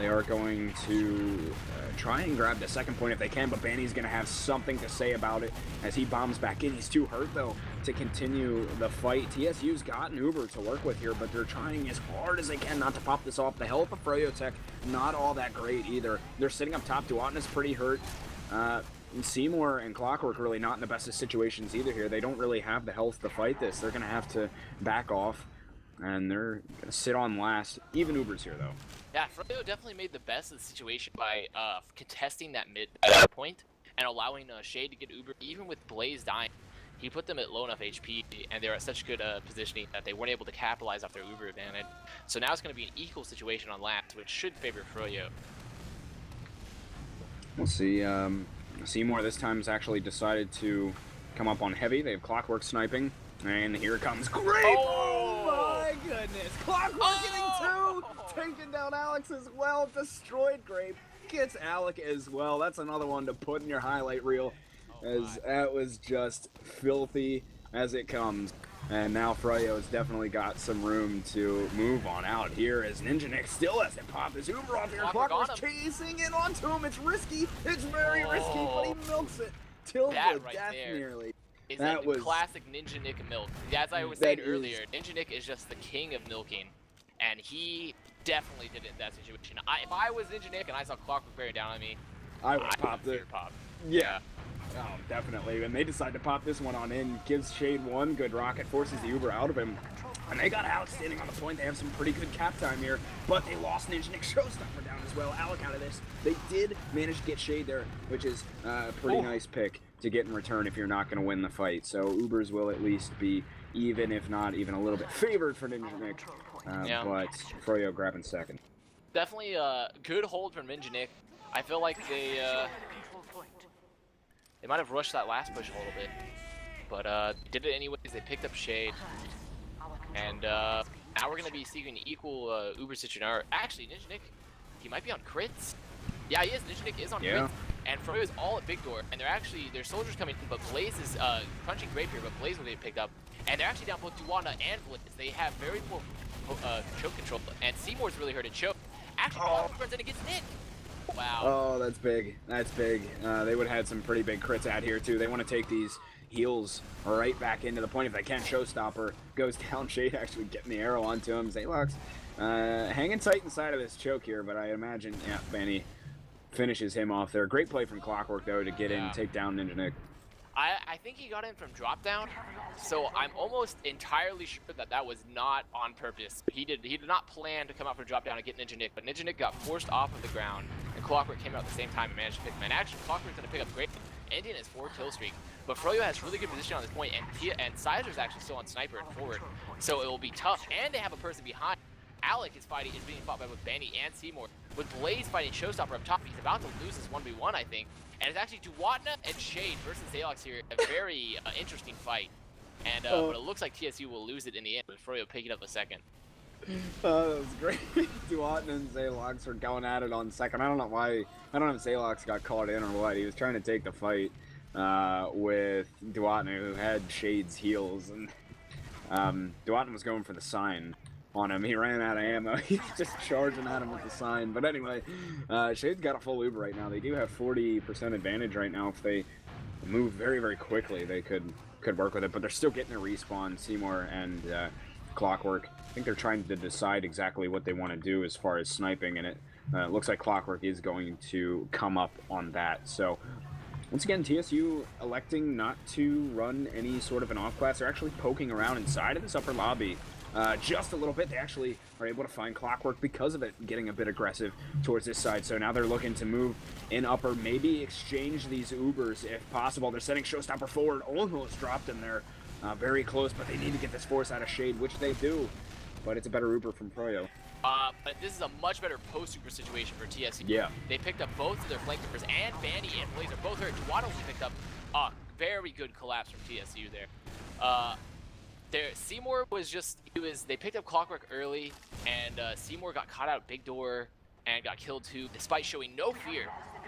are going to try and grab the second point if they can, but Banny's going to have something to say about it as he bombs back in. He's too hurt, though, to continue the fight. TSU's got an Uber to work with here, but they're trying as hard as they can not to pop this off. The health of froyotech, not all that great either. They're sitting up top. Duatna's pretty hurt. Seymour and Clockwork really not in the best of situations either here. They don't really have the health to fight this. They're going to have to back off, and they're going to sit on last. Even Uber's here, though. Yeah, Froyo definitely made the best of the situation by contesting that mid point and allowing Shade to get Uber. Even with Blaze dying, he put them at low enough HP, and they're at such good positioning that they weren't able to capitalize off their Uber advantage. So now it's going to be an equal situation on last, which should favor Froyo. We'll see. Seymour this time has actually decided to come up on heavy. They have Clockwork sniping, and here comes Grape. Oh my goodness! Clockwork getting 2, taking down Alex as well, destroyed Grape, gets Alec as well. That's another one to put in your highlight reel, as that was just filthy as it comes. And now Froyo's definitely got some room to move on out here, as Ninja Nick still hasn't popped his Uber off here. Clockwork's chasing in onto him. It's risky. It's very risky, but he milks it till the death nearly. That was classic Ninja Nick milk. As I was saying earlier, Ninja Nick is just the king of milking, and he definitely did it in that situation. If I was Ninja Nick and I saw Clockwork bearing down on me, I would pop it. Yeah. Oh, definitely. And they decide to pop this one on in. Gives Shade one good rocket, forces the Uber out of him. And they got Alex standing on the point. They have some pretty good cap time here, but they lost Ninja Nick. Showstopper down as well. Alec out of this. They did manage to get Shade there, which is a pretty nice pick to get in return if you're not going to win the fight. So Ubers will at least be even, if not even a little bit favored for Ninja Nick. But Froyo grabbing second. Definitely a good hold from Ninja Nick. I feel like they might have rushed that last push a little bit, but did it anyways. They picked up Shade, and now we're gonna be seeing an equal Uber situation. Actually, Ninja Nick, he might be on crits. Yeah, he is. Ninja Nick is on crits, and Froyo is all at big door, and their soldiers coming in, but Blaze is crunching Grape here, but Blaze will get picked up, and they're actually down both Duatna and Blitz. They have very poor choke control, and Seymour's really hurt at choke. Actually, runs in against Nick. Wow. Oh, that's big. That's big. They would have had some pretty big crits out here, too. They want to take these heals right back into the point if they can. Showstopper goes down. Shade actually getting the arrow onto him. Zalox hanging tight inside of this choke here, but I imagine, Banny finishes him off there. Great play from Clockwork, though, to get in and take down Ninja Nick. I think he got in from drop down, so I'm almost entirely sure that that was not on purpose. He did not plan to come out for drop down and get Ninja Nick, but Ninja Nick got forced off of the ground, and Clockwork came out at the same time and managed to pick him. And actually, Clockwork's going to pick up great, ending his 4-kill streak. But Froyo has really good position on this point, and Sizer's actually still on sniper and forward, so it will be tough. And they have a person behind. Alec is being fought by both Benny and Seymour. With Blaze fighting Showstopper up top, he's about to lose his 1v1, I think. And it's actually Duwatna and Shade versus Zalox here, a very interesting fight. And but it looks like TSU will lose it in the end, with Froyo picking up the second. That was great. Duwatna and Zalox are going at it on second. I don't know if Zalox got caught in or what. He was trying to take the fight with Duwatna, who had Shade's heals, and Duwatna was going for the sign on him. He ran out of ammo. He's just charging at him with the sign. But anyway, Shade's got a full Uber right now. They do have 40% advantage right now. If they move very, very quickly, they could work with it. But they're still getting a respawn, Seymour and Clockwork. I think they're trying to decide exactly what they want to do as far as sniping, and it looks like Clockwork is going to come up on that. So once again, TSU electing not to run any sort of an off-class. They're actually poking around inside of this upper lobby just a little bit. They actually are able to find Clockwork because of it getting a bit aggressive towards this side. So now they're looking to move in upper, maybe exchange these Ubers if possible. They're setting Showstopper forward. Almost dropped him there. Very close, but they need to get this force out of Shade, which they do. But it's a better Uber from Froyo. But this is a much better post-Uber situation for TSU. Yeah. They picked up both of their flankers, and Banny and Blaze are both hurt. Duwatna also picked up a very good collapse from TSU there. Seymour was they picked up Clockwork early, and Seymour got caught out big door and got killed too, despite showing no fear,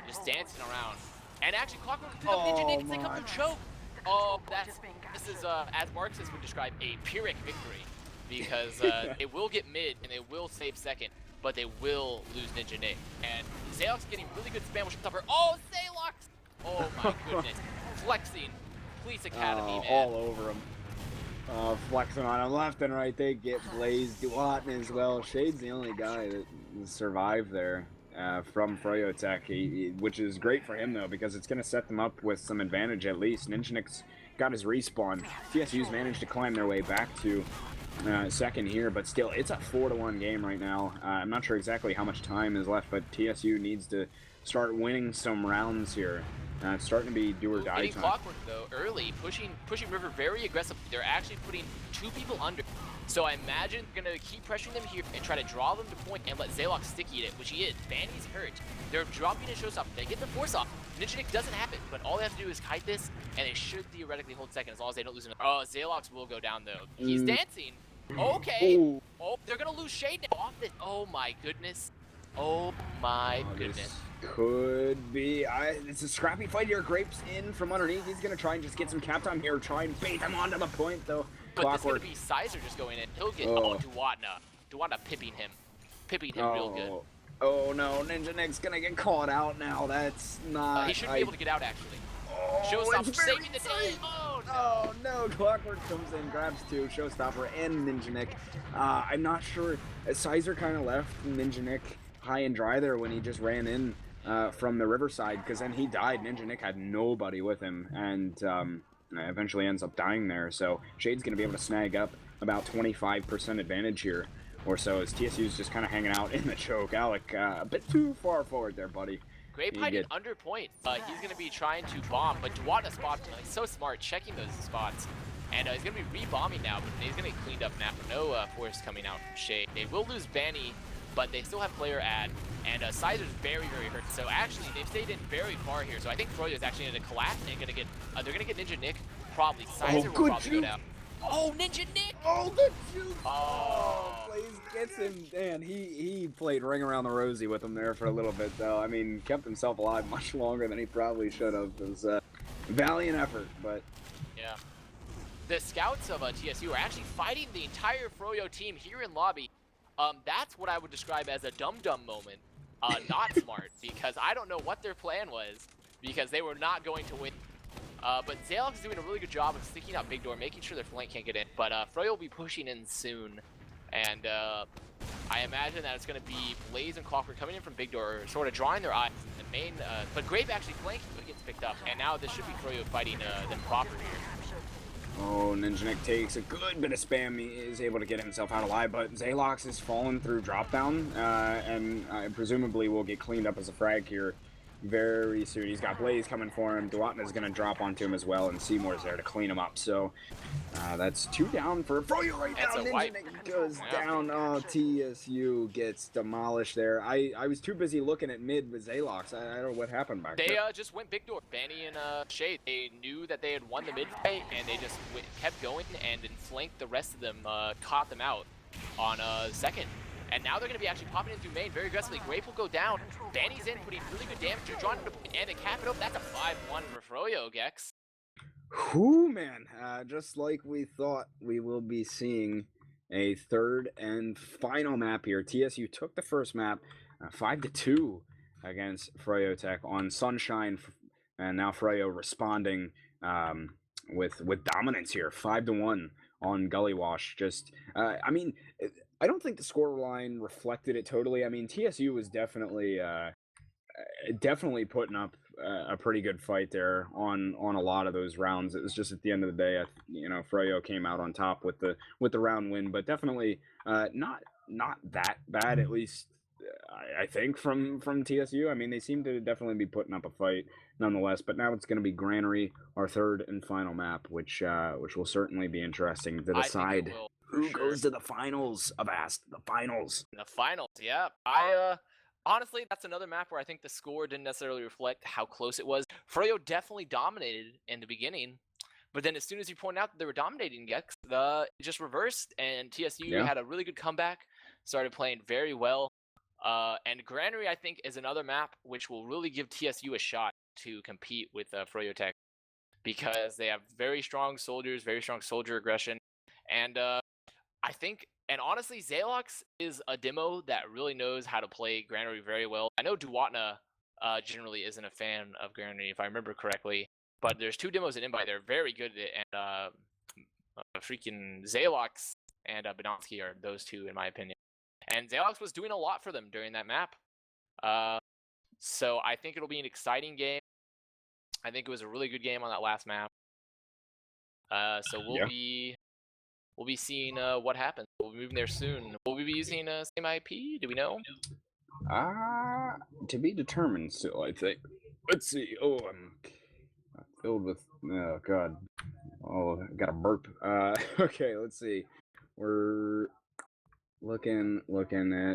just dancing around. And actually, Clockwork picked up Ninja Nick as they come to choke. Oh, this is, as Marxists would describe, a Pyrrhic victory, because they will get mid and they will save second, but they will lose Ninja Nick. And Zalox getting really good spam with Showstopper. Oh, Zalox! Oh my goodness. Flexing. Police Academy, man. All over him. Flexing on him left and right. They get Blaze, Duwatna as well. Shade's the only guy that survived there from froyotech, which is great for him though, because it's going to set them up with some advantage at least. Ninja Nick's got his respawn. TSU's managed to climb their way back to second here, but still, it's a 4-1 game right now. I'm not sure exactly how much time is left, but TSU needs to start winning some rounds here. It's starting to be do or die time. Clockwork though, early, pushing River very aggressively. They're actually putting 2 people under. So I imagine they're gonna keep pressuring them here and try to draw them to point and let Zalox sticky it, which he is. Banny's hurt. They're dropping a Showstopper. They get the force off. Ninja Nick doesn't have it, but all they have to do is kite this, and they should theoretically hold second as long as they don't lose another. Oh, Zalox will go down though. He's dancing. Okay. Ooh. Oh, they're gonna lose Shade now off this. Oh my goodness. Oh my goodness. Could be. It's a scrappy fight here. Grapes in from underneath. He's going to try and just get some cap time here. Try and bait him onto the point, though. But Clockwork. this is going to be Sizer just going in. He'll get Duwatna. Duwatna pipping him. Real good. Oh, no. Ninja Nick's going to get caught out now. That's not... he shouldn't be able to get out, actually. Showstopper saving the day. Oh, no. Clockwork comes in, grabs 2. Showstopper and Ninja Nick. I'm not sure. Sizer kind of left Ninja Nick high and dry there when he just ran in from the riverside, because then he died. Ninja Nick had nobody with him, and eventually ends up dying there. So Shade's going to be able to snag up about 25% advantage here or so, as TSU's just kind of hanging out in the choke. Alec, a bit too far forward there, buddy. Grape hiding under point. He's going to be trying to bomb, but Duwatna spots him. He's so smart, checking those spots. And he's going to be re-bombing now, but he's going to get cleaned up now. No force coming out from Shade. They will lose Banny, but they still have player ad, and Sizer's very, very hurt. So actually, they've stayed in very far here. So I think Froyo is actually going to collapse and they're going to get Ninja Nick. Probably Sizer will probably go down. Oh, Ninja Nick! Oh, the juke! Oh, Blaze gets him. Man, he played ring around the rosy with him there for a little bit, though. I mean, kept himself alive much longer than he probably should have. It was a valiant effort, but... Yeah. The scouts of TSU are actually fighting the entire Froyo team here in lobby. That's what I would describe as a dum-dum moment. Not smart, because I don't know what their plan was, because they were not going to win. But Zalox is doing a really good job of sticking out big door, making sure their flank can't get in. But Froyo will be pushing in soon. And I imagine that it's going to be Blaze and Clockwork coming in from Big Door, sort of drawing their eyes in the main, but Grape actually flanking, but gets picked up, and now this should be Froyo fighting them proper here. Oh, Ninja Nick takes a good bit of spam. He is able to get himself out alive, but Zalox is fallen through drop down, and presumably will get cleaned up as a frag here very soon. He's got Blaze coming for him. Duatna is going to drop onto him as well, and Seymour's there to clean him up. So that's 2 down for Froyo right now. Ninja Nick goes down. Oh, TSU gets demolished there. I was too busy looking at mid with Zalox. I don't know what happened back there. They just went Big Door. Banny and Shade, they knew that they had won the mid fight, and they just kept going and then flanked the rest of them, caught them out on second. And now they're going to be actually popping in through main very aggressively. Grape will go down. Banny's in, putting really good damage to drawing to point, and they cap it up. That's a 5-1 for Froyo, Gecks. Whew, man. Just like we thought, we will be seeing a third and final map here. TSU took the first map 5-2 against froyotech on Sunshine, and now Froyo responding with dominance here, 5-1 on Gully Wash. Just, I mean, I don't think the scoreline reflected it totally. I mean, TSU was definitely putting up a pretty good fight there on a lot of those rounds. It was just at the end of the day, you know, Froyo came out on top with the round win, but definitely not that bad, at least I think from TSU. I mean, they seem to definitely be putting up a fight nonetheless. But now it's going to be Granary, our third and final map, which will certainly be interesting to decide who goes to the finals of Avast. The finals. The finals, yeah. Honestly, that's another map where I think the score didn't necessarily reflect how close it was. Froyo definitely dominated in the beginning, but then as soon as you point out that they were dominating Gecks, it just reversed, and TSU had a really good comeback, started playing very well. And Granary, I think, is another map which will really give TSU a shot to compete with froyotech, because they have very strong soldiers, very strong soldier aggression, and I think, and honestly, Zalox is a demo that really knows how to play Granary very well. I know Duatna generally isn't a fan of Granary, if I remember correctly, but there's 2 demos in Invite. They're very good at it, and freaking Zalox and Benonsky are those 2, in my opinion. And Zalox was doing a lot for them during that map. So I think it'll be an exciting game. I think it was a really good game on that last map. So we'll be seeing what happens. We'll be moving there soon. Will we be using same IP? Do we know? To be determined still, I think. Let's see. Oh, I'm filled with, oh god. Oh, I got a burp. Okay, let's see. We're looking,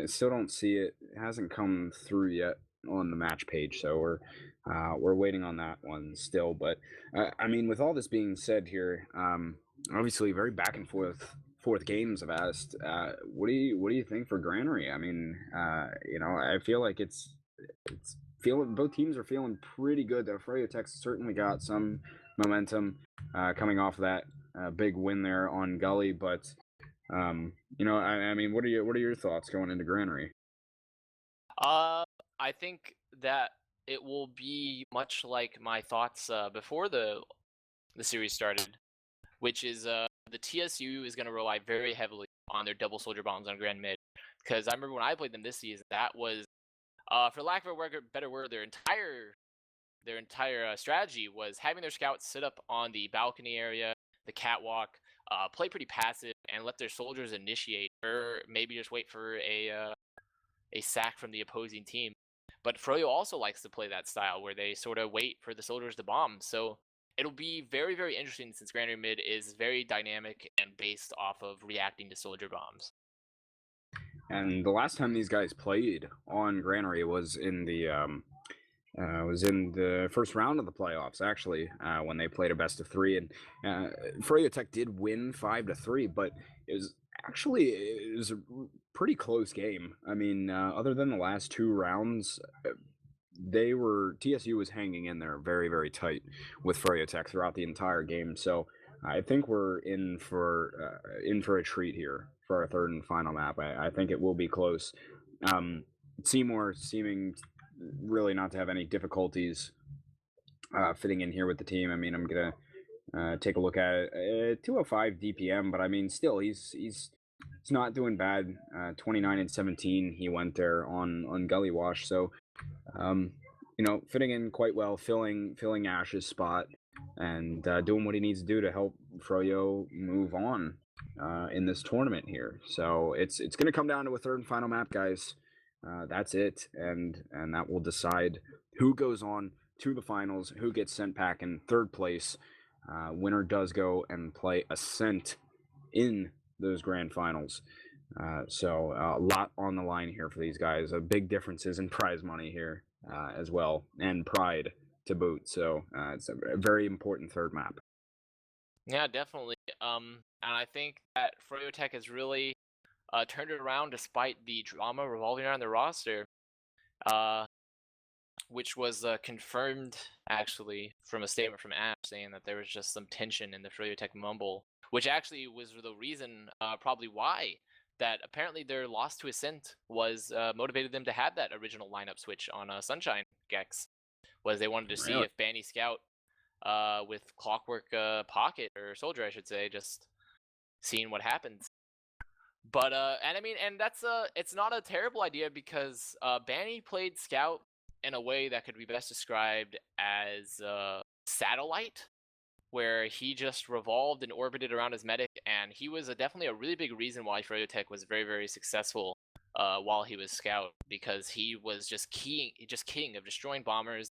still don't see it. It hasn't come through yet on the match page, so we're waiting on that one still. But I mean, with all this being said here, obviously very back and forth games of Avast. What do you think for Granary? I mean, you know, I feel like it's feeling, both teams are feeling pretty good. The froyotech certainly got some momentum coming off of that big win there on Gully, but you know, I mean, what are your thoughts going into Granary? I think that it will be much like my thoughts before the series started, which is the TSU is going to rely very heavily on their double soldier bombs on Grand Mid, because I remember when I played them this season, that was, for lack of a better word, their entire strategy was having their scouts sit up on the balcony area, the catwalk, play pretty passive, and let their soldiers initiate, or maybe just wait for a sack from the opposing team. But Froyo also likes to play that style where they sort of wait for the soldiers to bomb. So it'll be very, very interesting, since Granary Mid is very dynamic and based off of reacting to soldier bombs. And the last time these guys played on Granary was in the first round of the playoffs, actually, when they played a best of 3, and froyotech did win 5-3, but it was a pretty close game. I mean, other than the last 2 rounds, TSU was hanging in there very, very tight with froyotech throughout the entire game. So I think we're in for a treat here for our third and final map. I think it will be close. Seymour seeming really not to have any difficulties fitting in here with the team. I mean, I'm gonna take a look at it. 205 DPM, but I mean, still, he's He's not doing bad. 29-17, he went there on Gully Wash. So um, fitting in quite well, filling Ash's spot, and doing what he needs to do to help Froyo move on in this tournament here. So it's going to come down to a third and final map, guys. That's it, and that will decide who goes on to the finals, who gets sent back in third place. Winner does go and play Ascent in those grand finals. So a lot on the line here for these guys. Big differences in prize money here as well, and pride to boot. So it's a very important third map. Yeah, definitely. And I think that froyotech has really turned it around despite the drama revolving around the roster, which was confirmed actually from a statement from Ash saying that there was just some tension in the froyotech mumble, which actually was the reason probably why that apparently their loss to Ascent was motivated them to have that original lineup switch on Sunshine Gecks, was they wanted to see Really? if Banny Scout with Clockwork Pocket, or Soldier I should say, just seeing what happens. But and I mean, and that's it's not a terrible idea because Banny played Scout in a way that could be best described as satellite, where he just revolved and orbited around his medic, and he was definitely a really big reason why froyotech was very, very successful while he was Scout, because he was just king of destroying bombers,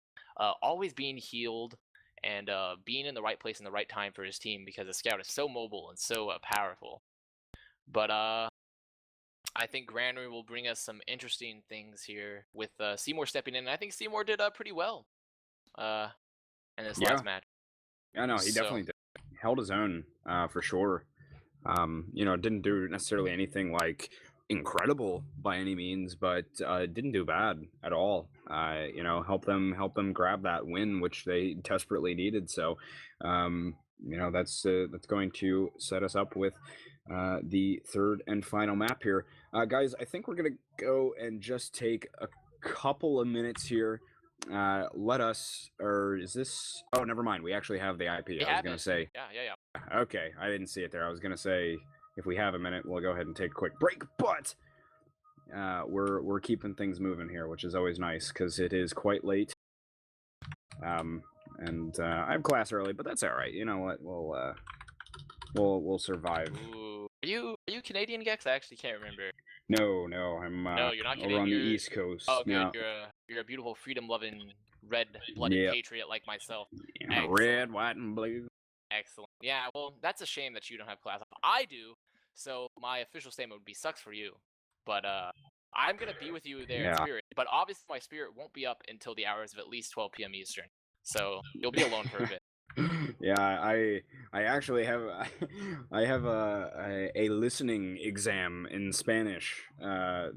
always being healed, and being in the right place in the right time for his team, because a Scout is so mobile and so powerful. But I think Granary will bring us some interesting things here with Seymour stepping in. And I think Seymour did pretty well in this last match. Yeah, no, he definitely did. Held his own for sure. Didn't do necessarily anything like incredible by any means, but didn't do bad at all. Help them grab that win, which they desperately needed. So, that's going to set us up with the third and final map here, guys. I think we're gonna go and just take a couple of minutes here. Let us, or is this? Oh, never mind. We actually have the IP. I was gonna say. Yeah. Okay, I didn't see it there. I was gonna say if we have a minute, we'll go ahead and take a quick break. But we're keeping things moving here, which is always nice because it is quite late. And I have class early, but that's all right. You know what? We'll survive. Ooh. Are you Canadian, Gecks? I actually can't remember. No, I'm no, you're not over Canadian. on the East Coast. Oh, good. No. You're a beautiful, freedom-loving, red-blooded patriot like myself. Yeah, red, white, and blue. Excellent. Yeah, well, that's a shame that you don't have class. I do, so my official statement would be sucks for you. But I'm gonna be with you there in spirit. But obviously, my spirit won't be up until the hours of at least 12 p.m. Eastern. So you'll be alone for a bit. Yeah, I actually have I have a listening exam in Spanish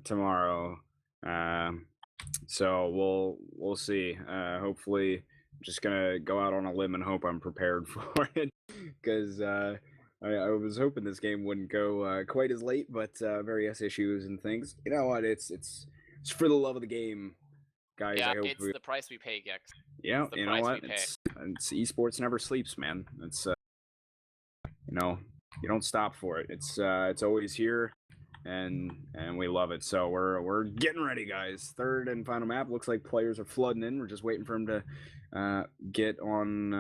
tomorrow. So we'll see. Hopefully, I'm just gonna go out on a limb and hope I'm prepared for it, because I was hoping this game wouldn't go quite as late, but various issues and things. You know what? It's for the love of the game, guys. Yeah, I hope it's the price we pay, Gecks. Yeah, you know what? It's esports never sleeps, man. It's you don't stop for it. It's always here, and we love it. So we're getting ready, guys. Third and final map. Looks like players are flooding in. We're just waiting for them to get on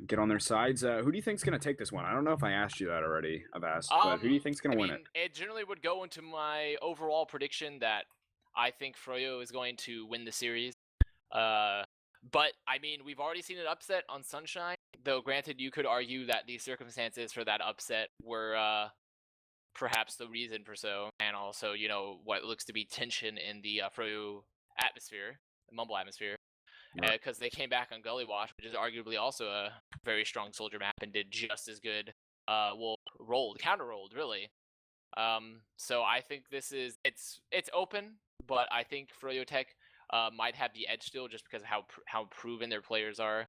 their sides. Who do you think's gonna take this one? I don't know if I asked you that already, Avast, but who do you think's gonna win it? It generally would go into my overall prediction that I think Froyo is going to win the series. But I mean, we've already seen an upset on Sunshine, though granted you could argue that the circumstances for that upset were perhaps the reason for so, and also, what looks to be tension in the Froyo atmosphere, the Mumble atmosphere, because they came back on Gully Wash, which is arguably also a very strong soldier map, and did just as good. Counter rolled really. So I think this is it's open, but I think froyotech might have the edge still, just because of how proven their players are,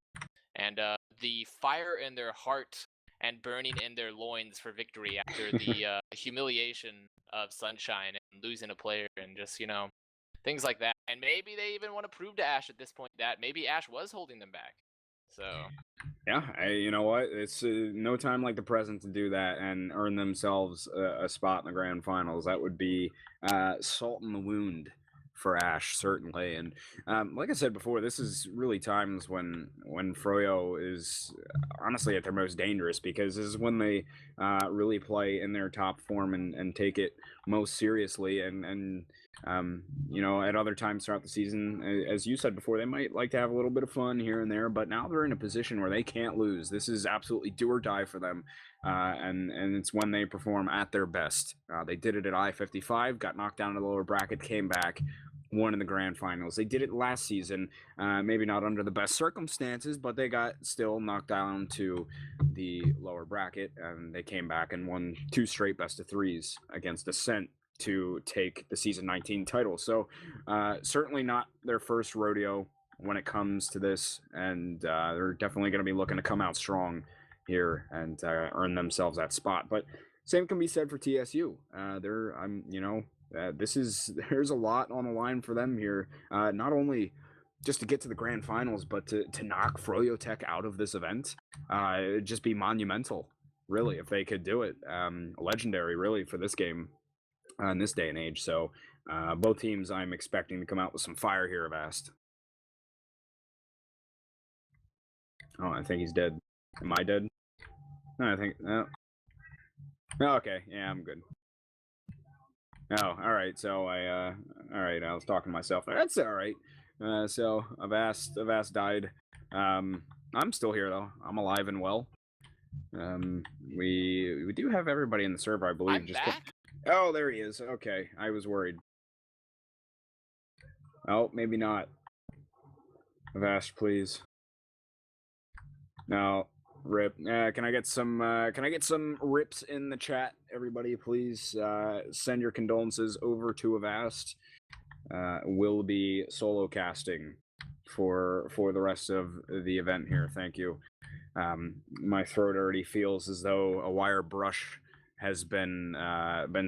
and the fire in their heart and burning in their loins for victory after the humiliation of Sunshine and losing a player, and just things like that. And maybe they even want to prove to Ash at this point that maybe Ash was holding them back. So Yeah, you know what? It's no time like the present to do that and earn themselves a spot in the grand finals. That would be salt in the wound for Ash, certainly. And like I said before, this is really times when Froyo is honestly at their most dangerous, because this is when they really play in their top form and take it most seriously. And you know, at other times throughout the season, as you said before, they might like to have a little bit of fun here and there, but now they're in a position where they can't lose. This is absolutely do or die for them, and it's when they perform at their best. They did it at I-55, got knocked down in the lower bracket, came back, won in the grand finals. They did it last season, maybe not under the best circumstances, but they got still knocked down to the lower bracket, and they came back and won 2 straight best of 3s against Ascent to take the season 19 title. So certainly not their first rodeo when it comes to this, and they're definitely going to be looking to come out strong here and earn themselves that spot. But same can be said for TSU. There's a lot on the line for them here. Not only just to get to the grand finals, but to knock froyotech out of this event. It'd just be monumental, really, if they could do it. Legendary, really, for this game in this day and age. So both teams I'm expecting to come out with some fire here, Avast. Oh, I think he's dead. Am I dead? No, I think no. Oh, okay, yeah, I'm good. Oh, all right. So all right. I was talking to myself. That's all right. So Avast died. I'm still here though. I'm alive and well. We do have everybody in the server, I believe. I'm back. Oh, there he is. Okay, I was worried. Oh, maybe not. Avast, please. No, rip. Can I get some rips in the chat? Everybody, please send your condolences over to Avast. Will be solo casting for the rest of the event here. Thank you. My throat already feels as though a wire brush has been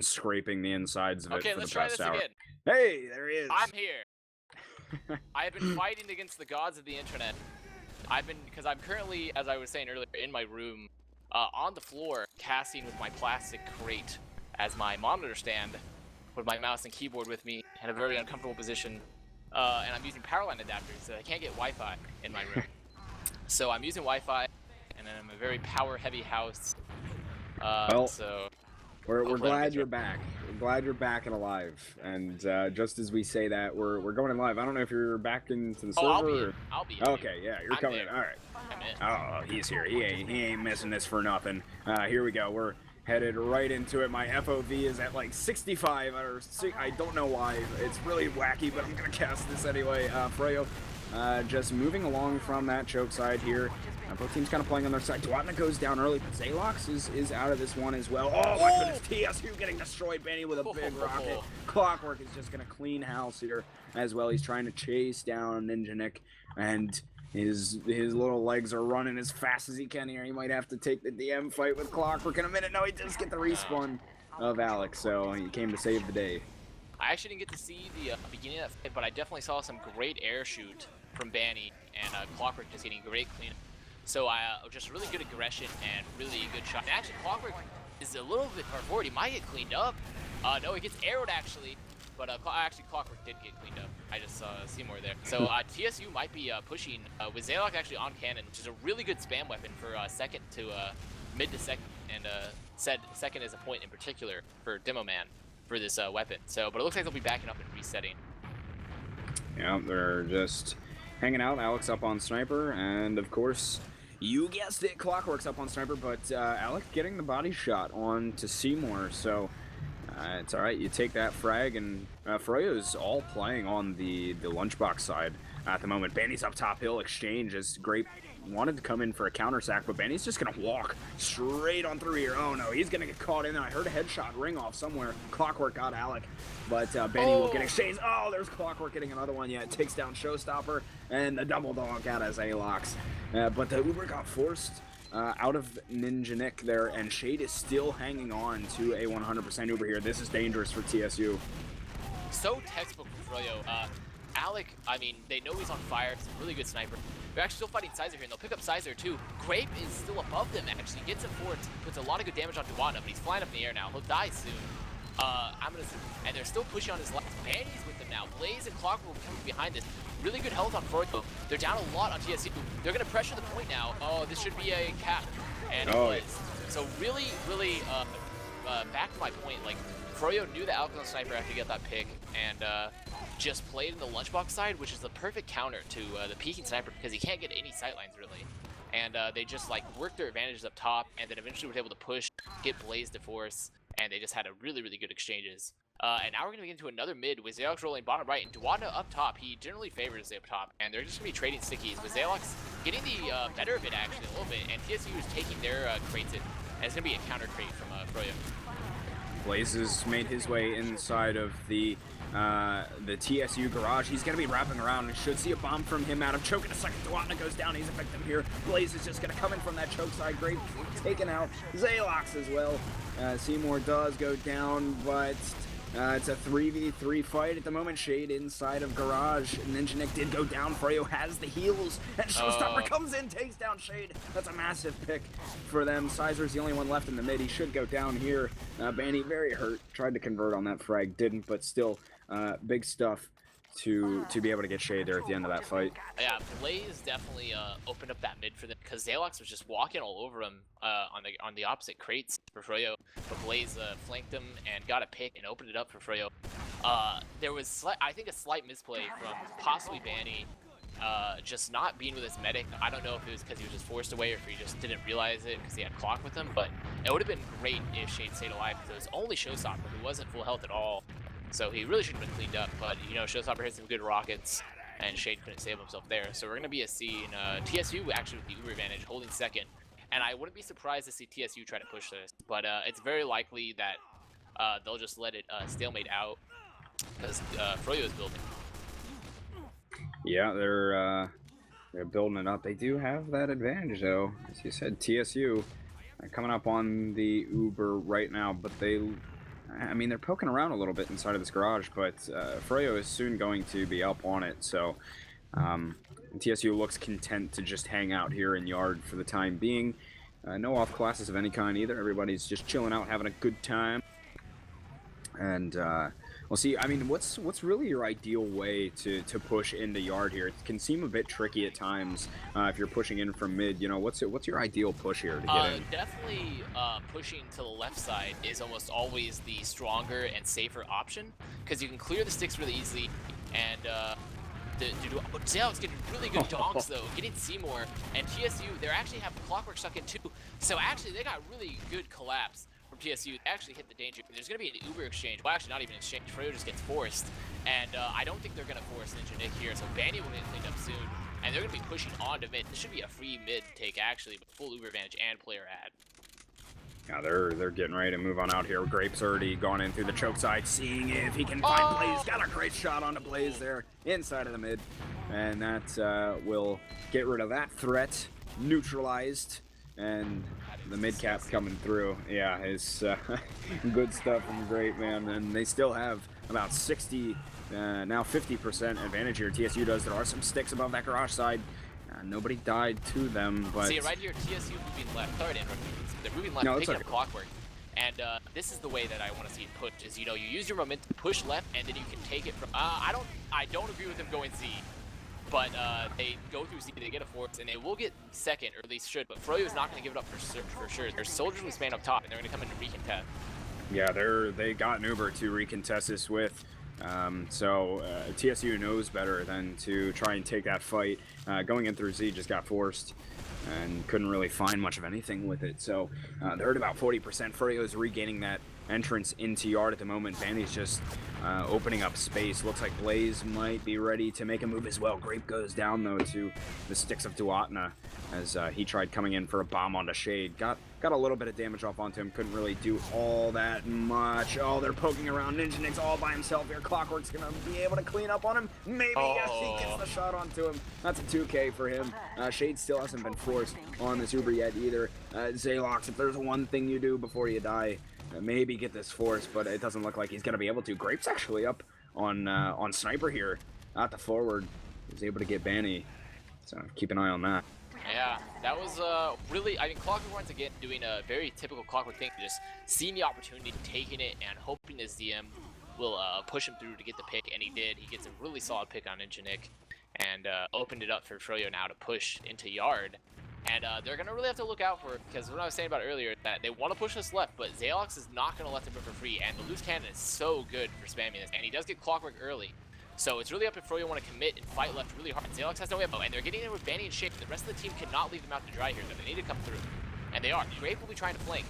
scraping the insides of it for the past hour. Again. Hey, there he is. I'm here. I have been fighting against the gods of the internet. Because I'm currently, as I was saying earlier, in my room, on the floor, casting with my plastic crate as my monitor stand, with my mouse and keyboard with me in a very uncomfortable position, and I'm using power line adapters, so I can't get Wi-Fi in my room. So I'm using Wi-Fi, and I'm a very power-heavy house. So we're glad you're back. We're glad you're back and alive. And just as we say that, we're going in live. I don't know if you're back into the server. I'll be. Okay, yeah, you're coming in. All right. I'm in. Oh, he's here. He ain't missing this for nothing. Here we go. We're headed right into it. My FOV is at like 65 or I don't know why. It's really wacky, but I'm gonna cast this anyway. Freyo, just moving along from that choke side here. Both teams kind of playing on their side. Dwatna goes down early, but Zalox is out of this one as well. Oh my goodness, TSU getting destroyed. Benny with a big rocket. Clockwork is just gonna clean house here as well. He's trying to chase down Ninja Nick, and his little legs are running as fast as he can here. He might have to take the DM fight with Clockwork in a minute. No, he does get the respawn of Alex, so he came to save the day. I actually didn't get to see the beginning of that fight, but I definitely saw some great air shoot from Banny, and Clockwork just getting great cleanup. So just really good aggression and really good shot. And actually, Clockwork is a little bit far forward. He might get cleaned up. No, he gets arrowed actually, but actually Clockwork did get cleaned up. I just saw Seymour there. So TSU might be pushing with Zaylock actually on cannon, which is a really good spam weapon for second to mid to second, and said second is a point in particular for Demo Man for this weapon. So, but it looks like they'll be backing up and resetting. Yeah, they're just hanging out. Alex up on Sniper, and of course, you guessed it, Clockwork's up on Sniper, but Alex getting the body shot on to Seymour, so it's alright, you take that frag, and Froyo's all playing on the lunchbox side at the moment. Banny's up top hill, exchange is great. Wanted to come in for a counter sack, but Banny's just gonna walk straight on through here. Oh no, he's gonna get caught in there. I heard a headshot ring off somewhere. Clockwork got Alec, but Banny will get exchanged. Oh, there's Clockwork getting another one. Yeah, it takes down Showstopper, and the double dog out as Alox. But the Uber got forced out of Ninja Nick there, and Shade is still hanging on to a 100% Uber here. This is dangerous for TSU. So textbook for Froyo. Alec, I mean, they know he's on fire. He's a really good sniper. They're actually still fighting Sizer here, and they'll pick up Sizer too. Grape is still above them, actually. Gets him forward, puts a lot of good damage on Duana, but he's flying up in the air now. He'll die soon. And they're still pushing on his left. Banny's with them now. Blaze and Clockwork will be coming behind this. Really good health on Froyo. They're down a lot on TSU. They're going to pressure the point now. Oh, this should be a cap. And it was. So really, back to my point, like, Froyo knew the Alcazar sniper after he got that pick, and just played in the lunchbox side, which is the perfect counter to the peeking sniper because he can't get any sightlines really. And they just like worked their advantages up top, and then eventually were able to push, get Blaze to force, and they just had a really good exchanges. And now we're gonna get into another mid with Zalox rolling bottom right, and Duana up top. He generally favors up top, and they're just gonna be trading stickies with Zalox getting the better of it actually a little bit, and TSU is taking their crates in, and it's gonna be a counter crate from Froyo. Blaze has made his way inside of the TSU garage. He's going to be wrapping around and should see a bomb from him out of choke in a second. Duatna goes down. He's a victim here. Blaze is just going to come in from that choke side. Grape taken out. Zalox as well. Seymour does go down, but it's a 3v3 fight at the moment. Shade inside of garage. Ninja Nick did go down. Froyo has the heals, and Showstopper comes in, takes down Shade. That's a massive pick for them. Sizer's the only one left in the mid. He should go down here. Banny very hurt. Tried to convert on that frag, didn't, but still big stuff to be able to get Shade there at the end of that fight. Yeah, Blaze definitely opened up that mid for them because Zalox was just walking all over him on the opposite crates for Froyo. But Blaze flanked him and got a pick and opened it up for Froyo. There was, I think, a slight misplay from possibly Banny just not being with his medic. I don't know if it was because he was just forced away or if he just didn't realize it because he had clock with him, but it would have been great if Shade stayed alive because it was only Showstopper who wasn't full health at all. So he really should have been cleaned up, but you know, Showstopper hit some good rockets, and Shade couldn't save himself there. So we're going to be a C in TSU actually with the Uber advantage, holding second. And I wouldn't be surprised to see TSU try to push this, but it's very likely that they'll just let it stalemate out because Froyo is building. Yeah, they're building it up. They do have that advantage though, as you said. TSU coming up on the Uber right now, but I mean, they're poking around a little bit inside of this garage, but Froyo is soon going to be up on it, so TSU looks content to just hang out here in yard for the time being. No off classes of any kind either. Everybody's just chilling out, having a good time. And we'll see. I mean, what's really your ideal way to push into yard here? It can seem a bit tricky at times if you're pushing in from mid. You know, what's your ideal push here to get in? Definitely pushing to the left side is almost always the stronger and safer option because you can clear the sticks really easily. And Zalox getting really good donks though, getting Seymour, and TSU they actually have Clockwork stuck in too. So actually they got really good collapse from TSU. They actually hit the danger. There's going to be an Uber exchange. Well, actually, not even an exchange. Froyo just gets forced. And I don't think they're going to force Ninja Nick here. So Banny will get cleaned up soon. And they're going to be pushing on to mid. This should be a free mid take, actually, but full Uber advantage and player ad. Yeah, they're getting ready to move on out here. Grape's already gone in through the choke side, seeing if he can find Blaze. Got a great shot onto Blaze there, inside of the mid. And that will get rid of that threat. Neutralized. And the mid cap coming through. Yeah, it's good stuff from Grape, man. And they still have about 60, now 50% advantage here. TSU does. There are some sticks above that garage side. Nobody died to them, but... See, right here, TSU moving left. Sorry to interrupt you. They're moving left, picking up Clockwork. And this is the way that I want to see it pushed, is, you know, you use your momentum to push left, and then you can take it from... I don't agree with them going Z. But they go through Z, they get a force, and they will get second, or at least should. But Froyo is not going to give it up for sure. There's soldiers with span up top, and they're going to come in and recontest. Yeah, they got an Uber to recontest this with. So TSU knows better than to try and take that fight. Going in through Z just got forced and couldn't really find much of anything with it. So they're at about 40%. Froyo is regaining that entrance into yard at the moment. Bandy's just opening up space. Looks like Blaze might be ready to make a move as well. Grape goes down though to the sticks of Duatna as he tried coming in for a bomb onto Shade. Got a little bit of damage off onto him. Couldn't really do all that much. Oh, they're poking around. Ninja Nick's all by himself here. Clockwork's gonna be able to clean up on him. Maybe yes, he gets the shot onto him. That's a 2K for him. Shade still hasn't been forced on this Uber yet either. Zalox, if there's one thing you do before you die, maybe get this force, but it doesn't look like he's gonna be able to. Grape's actually up on Sniper here. at the forward. He was able to get Banny, so keep an eye on that. Yeah, that was really, I mean, Clockwork once again doing a very typical Clockwork thing, just seeing the opportunity, taking it, and hoping his DM will push him through to get the pick, and he did. He gets a really solid pick on Ingenik, and opened it up for Froyo now to push into Yard. And they're going to really have to look out for it, because what I was saying about earlier, that they want to push this left, but Zalox is not going to let them in for free, and the loose cannon is so good for spamming this, and he does get Clockwork early. So it's really up if Froyo want to commit and fight left really hard. Zalox has no ammo, and they're getting in with Banny and Shake. The rest of the team cannot leave them out to dry here, so they need to come through. And they are. Grape will be trying to flank.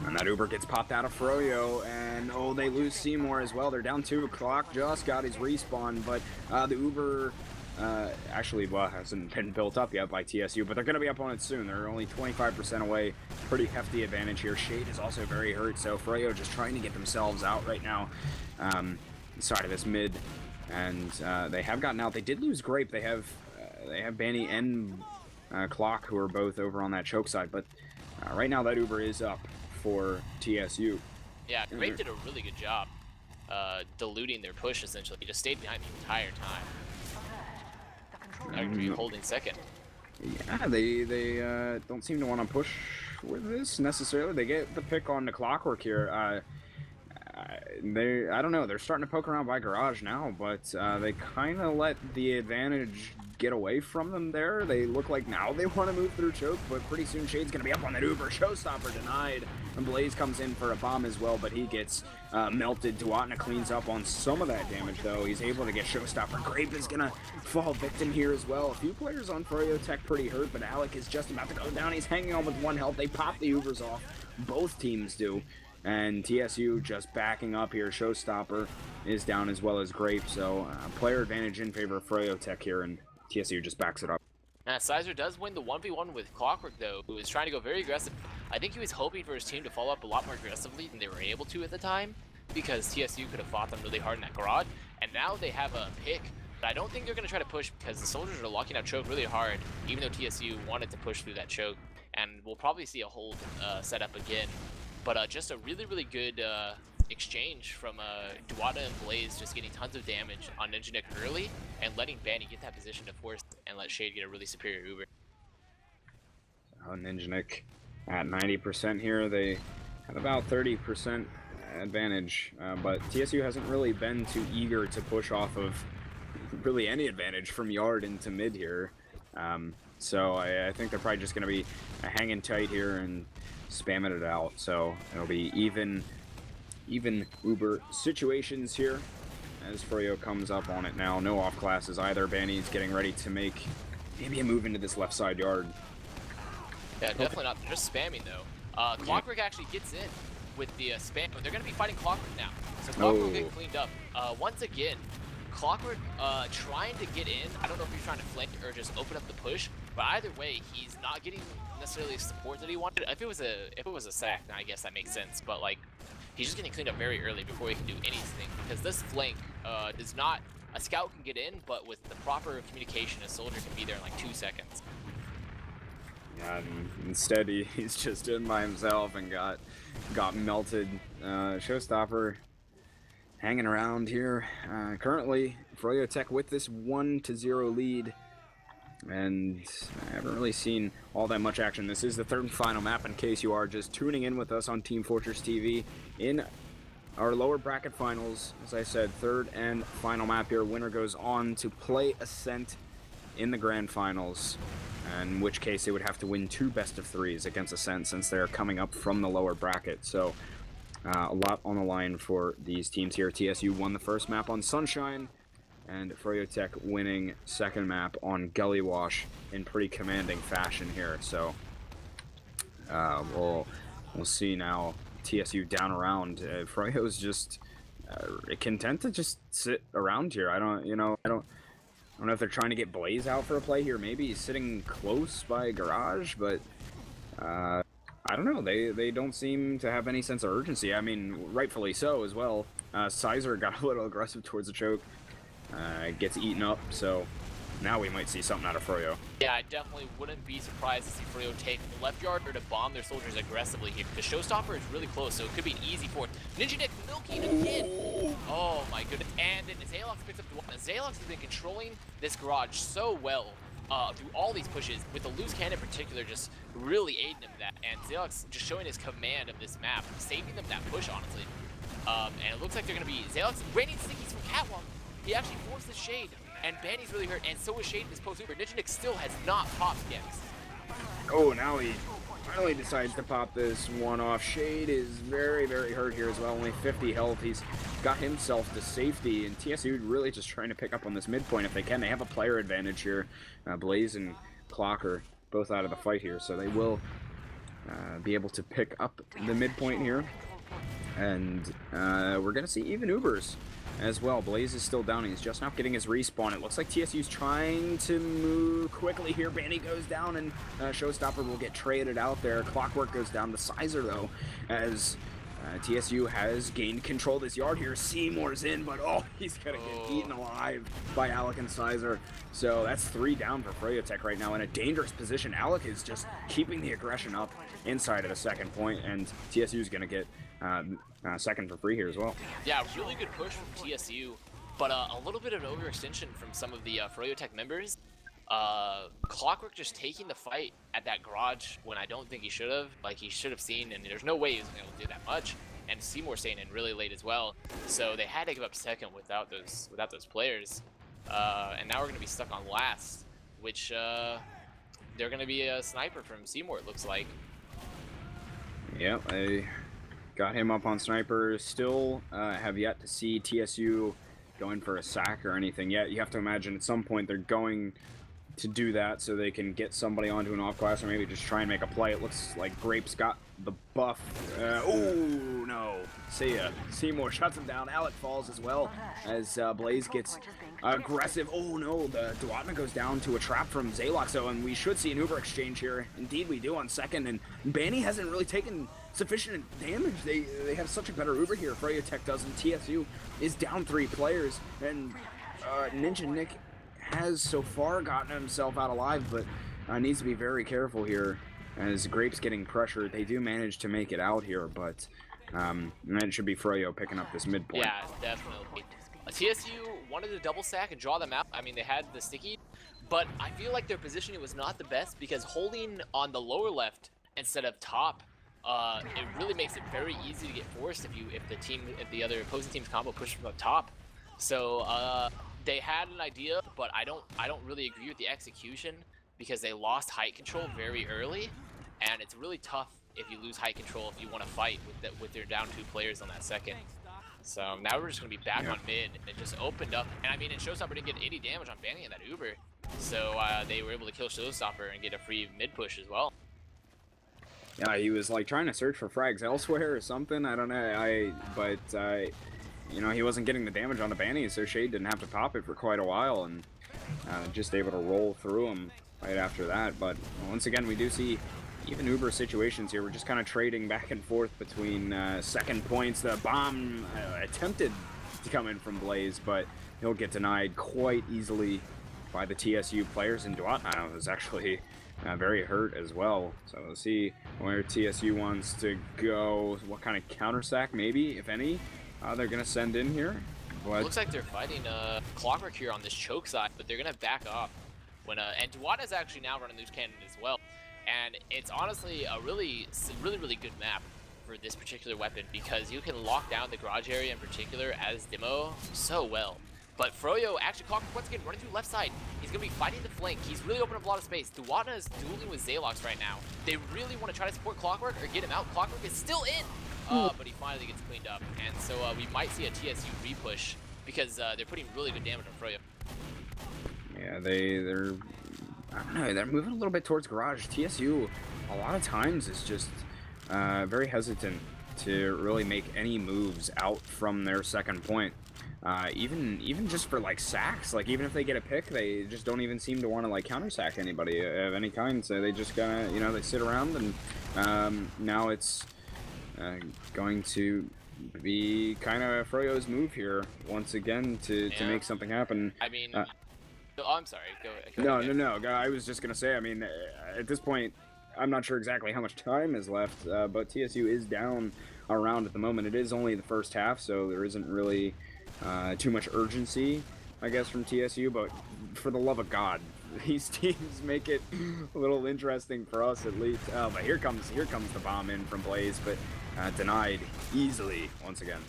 And that Uber gets popped out of Froyo, and oh, they lose Seymour as well. They're down 2. Clock just got his respawn, but the Uber actually hasn't been built up yet by TSU, but they're going to be up on it soon. They're only 25% away. Pretty hefty advantage here. Shade is also very hurt, so Froyo just trying to get themselves out right now. Side of this mid, and they have gotten out. They did lose Grape. They have Banny and Clock, who are both over on that choke side, but right now that Uber is up for TSU. Yeah, Grape did a really good job diluting their push, essentially. He just stayed behind the entire time. Arguably holding second. Yeah, they don't seem to want to push with this necessarily. They get the pick on the Clockwork here. I don't know, they're starting to poke around by Garage now, but they kind of let the advantage get away from them there. They look like now they want to move through choke, but pretty soon Shade's going to be up on that Uber. Showstopper denied, and Blaze comes in for a bomb as well, but he gets melted. Duatna cleans up on some of that damage, though. He's able to get Showstopper. Grape is going to fall victim here as well. A few players on froyotech pretty hurt, but Alec is just about to go down. He's hanging on with 1 health. They pop the Ubers off. Both teams do. And TSU just backing up here. Showstopper is down as well as Grape, so player advantage in favor of froyotech here, and TSU just backs it up. Sizer does win the 1v1 with Clockwork, though, who is trying to go very aggressive. I think he was hoping for his team to follow up a lot more aggressively than they were able to at the time, because TSU could have fought them really hard in that garage, and now they have a pick. But I don't think they're going to try to push, because the soldiers are locking out choke really hard, even though TSU wanted to push through that choke, and we'll probably see a hold setup again. But just a really, really good exchange from Duwata and Blaze, just getting tons of damage on Ninjanik early and letting Banny get that position to force and let Shade get a really superior Uber. Ninjanik at 90% here. They have about 30% advantage, but TSU hasn't really been too eager to push off of really any advantage from Yard into mid here. So I think they're probably just going to be hanging tight here and spamming it out, so it'll be even Uber situations here as Froyo comes up on it now. No off classes either. Banny's getting ready to make maybe a move into this left side Yard. Yeah, definitely not. They're just spamming though. Clockwork actually gets in with the spam, but they're going to be fighting Clockwork now. So Clockwork will get cleaned up. Once again, Clockwork trying to get in. I don't know if he's trying to flank or just open up the push, but either way, he's not getting necessarily the support that he wanted. If it was a sack, then I guess that makes sense. But like, he's just getting cleaned up very early before he can do anything, because this flank does not. A scout can get in, but with the proper communication, a soldier can be there in like 2 seconds. Yeah, and instead he's just in by himself and got melted. Showstopper hanging around here. Currently, froyotech with this 1-0 lead, and I haven't really seen all that much action. This is the third and final map, in case you are just tuning in with us on Team Fortress TV. In our lower bracket finals, as I said, third and final map here. Winner goes on to play Ascent in the grand finals, in which case they would have to win 2 best-of-3s against Ascent, since they're coming up from the lower bracket. So a lot on the line for these teams here. TSU won the first map on Sunshine, and froyotech winning second map on Gully Wash in pretty commanding fashion here. So we'll see now. TSU down around. Froyo's just content to just sit around here. I don't know if they're trying to get Blaze out for a play here. Maybe he's sitting close by Garage, but I don't know. They don't seem to have any sense of urgency. I mean, rightfully so as well. Sizer got a little aggressive towards the choke. Gets eaten up, so now we might see something out of Froyo. Yeah, I definitely wouldn't be surprised to see Froyo take the left yard or to bomb their soldiers aggressively here, because Showstopper is really close, so it could be an easy fourth. Ninja Nick milking again. Oh my goodness. And then Zalox picks up Duana. Zalox has been controlling this garage so well through all these pushes, with the loose cannon in particular just really aiding him in that. And Zalox just showing his command of this map, saving them that push, honestly. And it looks like they're going to be Zalox raining stickies from Catwalk. He actually forced the Shade, and Banny's really hurt, and so is Shade in this post-Uber. Ninja Nick still has not popped Gecks. Oh, now he finally decides to pop this one off. Shade is very, very hurt here as well. Only 50 health. He's got himself to safety, and TSU really just trying to pick up on this midpoint if they can. They have a player advantage here. Blaze and Clocker both out of the fight here, so they will be able to pick up the midpoint here. And we're going to see even Ubers as well. Blaze is still down. He's just now getting his respawn. It looks like TSU's trying to move quickly here. Banny goes down, and Showstopper will get traded out there. Clockwork goes down to Sizer, though, as TSU has gained control of this yard here. Seymour's in, but he's going to get eaten alive by Alec and Sizer. So that's 3 down for froyotech right now in a dangerous position. Alec is just keeping the aggression up inside of the second point, and TSU's going to get second for free here as well. Yeah, really good push from TSU, but a little bit of an overextension from some of the froyotech members. Clockwork just taking the fight at that garage when I don't think he should have. Like, he should have seen, and there's no way he was able to do that much. And Seymour staying in really late as well, so they had to give up second without those players. And now we're gonna be stuck on last, which they're gonna be a sniper from Seymour, it looks like. Yeah, I got him up on sniper. Still have yet to see TSU going for a sack or anything yet. You have to imagine at some point they're going to do that so they can get somebody onto an off class, or maybe just try and make a play. It looks like Grape's got the buff. Oh no, see ya. Seymour shuts him down. Alec falls as well as Blaze gets aggressive. Oh no, the Duatna goes down to a trap from Zalox, though, and we should see an Uber exchange here. Indeed we do on second, and Banny hasn't really taken sufficient damage. They have such a better Uber here. froyotech doesn't. TSU is down 3 players, and Ninja Nick has so far gotten himself out alive, but needs to be very careful here as Grape's getting pressured. They do manage to make it out here, but it should be Froyo picking up this midpoint. Yeah, definitely. TSU wanted to double stack and draw them out. I mean, they had the sticky, but I feel like their positioning was not the best, because holding on the lower left instead of top, it really makes it very easy to get forced if the other opposing team's combo pushes from up top. So they had an idea, but I don't really agree with the execution, because they lost height control very early, and it's really tough if you lose height control if you want to fight with their down 2 players on that second. So now we're just going to be back on mid, and it just opened up. And I mean, and Showstopper didn't get 80 damage on Banny in that Uber, so they were able to kill Showstopper and get a free mid push as well. Yeah, he was like trying to search for frags elsewhere or something. I don't know. But you know, he wasn't getting the damage on the Banny, so Shade didn't have to pop it for quite a while, and just able to roll through him right after that. But once again, we do see even Uber situations here. We're just kind of trading back and forth between second points. The bomb attempted to come in from Blaze, but he'll get denied quite easily by the TSU players, and Duatna was actually very hurt as well. So we'll see where TSU wants to go. What kind of counter sack, maybe, if any, they're going to send in here. It looks like they're fighting Clockwork here on this choke side, but they're going to back off. And Duatna's actually now running loose cannon as well. And it's honestly a really good map for this particular weapon, because you can lock down the garage area in particular as Demo so well. But Froyo, actually, Clockwork once again running through left side. He's going to be fighting the flank. He's really opened up a lot of space. Duatna is dueling with Zalox right now. They really want to try to support Clockwork or get him out. Clockwork is still in, but he finally gets cleaned up. And so we might see a TSU repush, because they're putting really good damage on Froyo. Yeah, they're I don't know, they're moving a little bit towards garage. TSU a lot of times is just very hesitant to really make any moves out from their second point. Even just for like sacks, like even if they get a pick, they just don't even seem to want to like counter sack anybody of any kind. So they just gotta, you know, they sit around, and now it's going to be kind of Froyo's move here once again to make something happen. I mean, oh, I'm sorry. Go No. I was just gonna say. I mean, at this point, I'm not sure exactly how much time is left, but TSU is down a round at the moment. It is only the first half, so there isn't really too much urgency, I guess, from TSU. But for the love of God, these teams make it a little interesting for us at least. But here comes the bomb in from Blaze, but denied easily once again.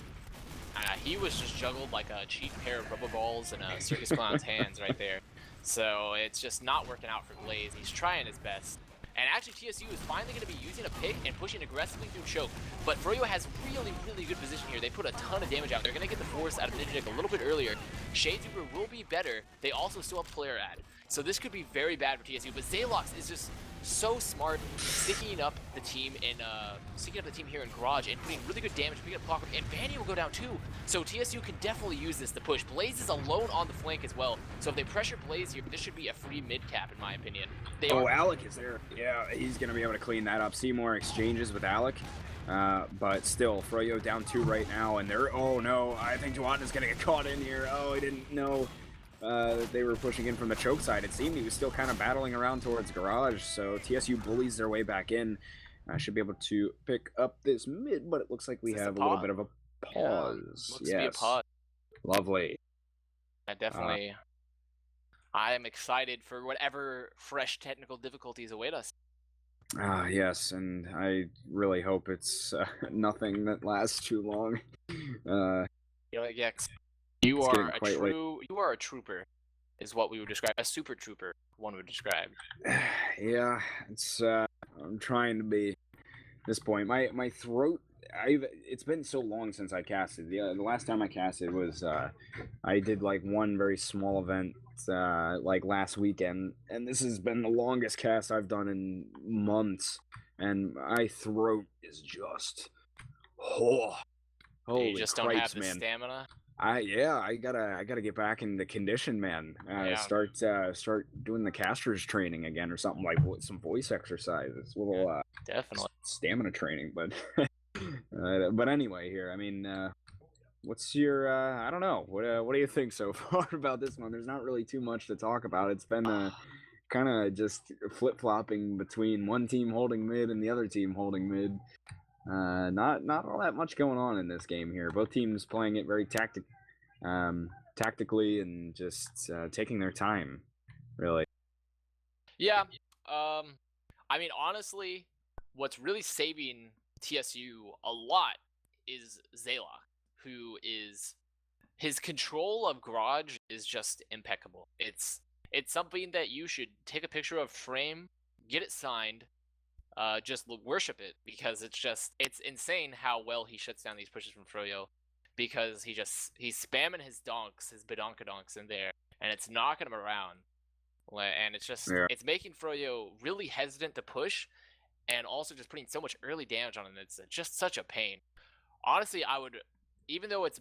He was just juggled like a cheap pair of rubber balls in a circus clown's hands right there. So it's just not working out for Blaze. He's trying his best. And actually, TSU is finally going to be using a pick and pushing aggressively through choke. But Froyo has really good position here. They put a ton of damage out. They're going to get the force out of Ninja a little bit earlier. SoloUber will be better. They also still have player ad. So this could be very bad for TSU. But Zalox is just so smart, sticking up the team here in Garage and putting really good damage, picking up Clockwork, and Vanny will go down too. So TSU can definitely use this to push. Blaze is alone on the flank as well. So if they pressure Blaze here, this should be a free mid cap in my opinion. Alec is there. Yeah, he's gonna be able to clean that up. See more exchanges with Alec. But still, Froyo down 2 right now, and they're, oh no, I think Duan is gonna get caught in here. Oh, he didn't know that they were pushing in from the choke side. It seemed he was still kind of battling around towards Garage, so TSU bullies their way back in. I should be able to pick up this mid, but it looks like we have a little bit of a pause. Yeah, looks to be a pause. Lovely. Definitely. I am excited for whatever fresh technical difficulties await us. Yes, and I really hope it's nothing that lasts too long. Gecks, you are a trooper, is what we would describe. A super trooper, one would describe. Yeah, it's I'm trying to be at this point. My throat, it's been so long since I casted. The last time I casted was I did like one very small event like last weekend, and this has been the longest cast I've done in months, and my throat is just holy you just don't have the stamina. I gotta get back into condition, man. Start doing the casters training again or something, like some voice exercises, a little definitely stamina training. But but anyway, here, I mean, what's your I don't know, what do you think so far about this one? There's not really too much to talk about. It's been kind of just flip-flopping between one team holding mid and the other team holding mid. Not all that much going on in this game here. Both teams playing it very tactically and just taking their time, really. Yeah. I mean, honestly, what's really saving TSU a lot is Zaylock, who is his control of Garage is just impeccable. It's something that you should take a picture of, frame, get it signed. Just worship it, because it's insane how well he shuts down these pushes from Froyo, because he's spamming his donks, his badonkadonks in there, and it's knocking him around, and it's making Froyo really hesitant to push, and also just putting so much early damage on him. It's just such a pain. Honestly, even though it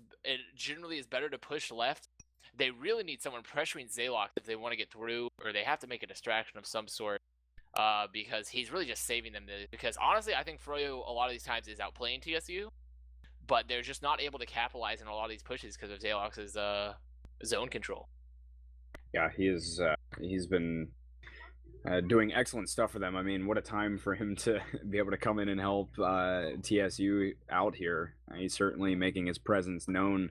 generally is better to push left, they really need someone pressuring Zaylock if they want to get through, or they have to make a distraction of some sort. Because he's really just saving them. Because honestly, I think Froyo a lot of these times is outplaying TSU, but they're just not able to capitalize on a lot of these pushes because of Zalox's zone control. Yeah, he's been doing excellent stuff for them. I mean, what a time for him to be able to come in and help TSU out here. He's certainly making his presence known,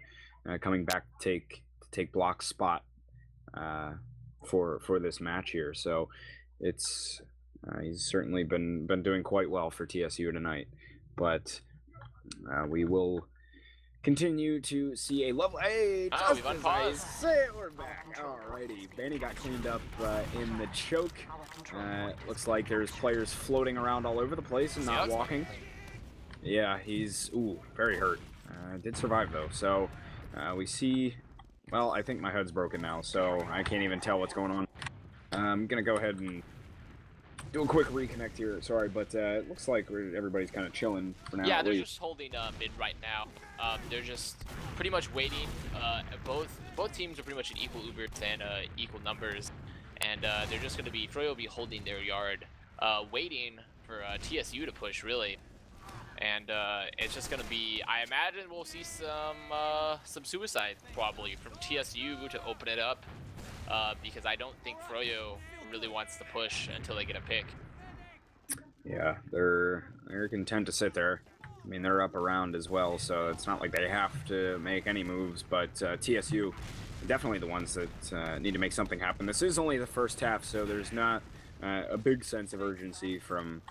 coming back to take Block's spot for this match here. So it's he's certainly been doing quite well for TSU tonight, but we will continue to see a level. Hey, just as I say it, we're back. Alrighty, Vanny got cleaned up in the choke. Looks like there's players floating around all over the place and not walking. Yeah, he's very hurt. Did survive though, so we see. Well, I think my HUD's broken now, so I can't even tell what's going on. I'm gonna go ahead and do a quick reconnect here. Sorry, but it looks like everybody's kind of chilling for now. Yeah, they're just holding mid right now. They're just pretty much waiting. Both teams are pretty much in equal Ubers and equal numbers, and they're just gonna be Froyo will be holding their yard, waiting for TSU to push really. And it's just gonna be, I imagine we'll see some suicide probably from TSU to open it up. Because I don't think Froyo really wants to push until they get a pick. Yeah, they're content to sit there. I mean, they're up around as well, so it's not like they have to make any moves. But TSU, definitely the ones that need to make something happen. This is only the first half, so there's not a big sense of urgency from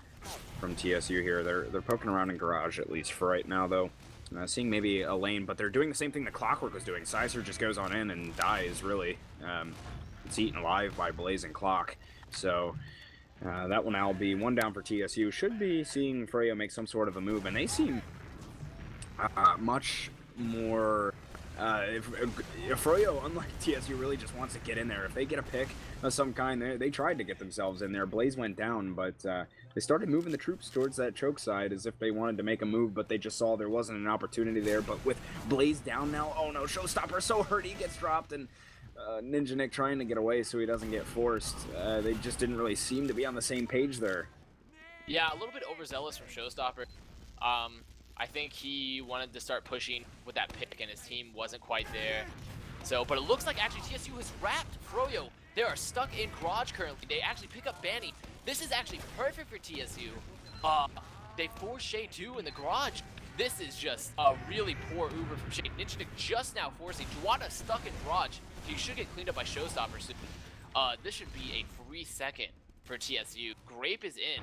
TSU here. They're poking around in garage at least for right now, though. Seeing maybe a lane, but they're doing the same thing that Clockwork was doing. Sizer just goes on in and dies, really. It's eaten alive by Blazing Clock. So that will now be one down for TSU. Should be seeing Froyo make some sort of a move, and they seem much more... if Froyo, unlike TSU, really just wants to get in there. If they get a pick of some kind, they tried to get themselves in there. Blaze went down, but they started moving the troops towards that choke side as if they wanted to make a move, but they just saw there wasn't an opportunity there. But with Blaze down now, oh no, Showstopper so hurt, he gets dropped, and Ninja Nick trying to get away so he doesn't get forced. They just didn't really seem to be on the same page there. Yeah, a little bit overzealous from Showstopper. I think he wanted to start pushing with that pick, and his team wasn't quite there. So, but it looks like actually TSU has wrapped Froyo. They are stuck in garage currently. They actually pick up Banny. This is actually perfect for TSU. They force Shade 2 in the garage. This is just a really poor Uber from Shade. Ninja Nick just now forcing Juana stuck in garage. He should get cleaned up by Showstopper soon. This should be a free second for TSU. Grape is in.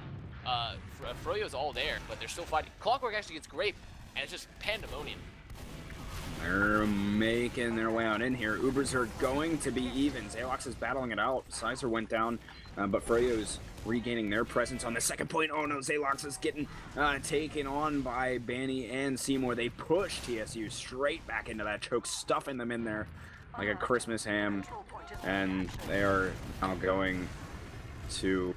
Froyo's all there, but they're still fighting. Clockwork actually gets Grape, and it's just pandemonium. They're making their way on in here. Ubers are going to be even. Zalox is battling it out. Sizer went down, but Froyo's regaining their presence on the second point. Oh no, Zalox is getting taken on by Banny and Seymour. They push TSU straight back into that choke, stuffing them in there like a Christmas ham, and they are now going to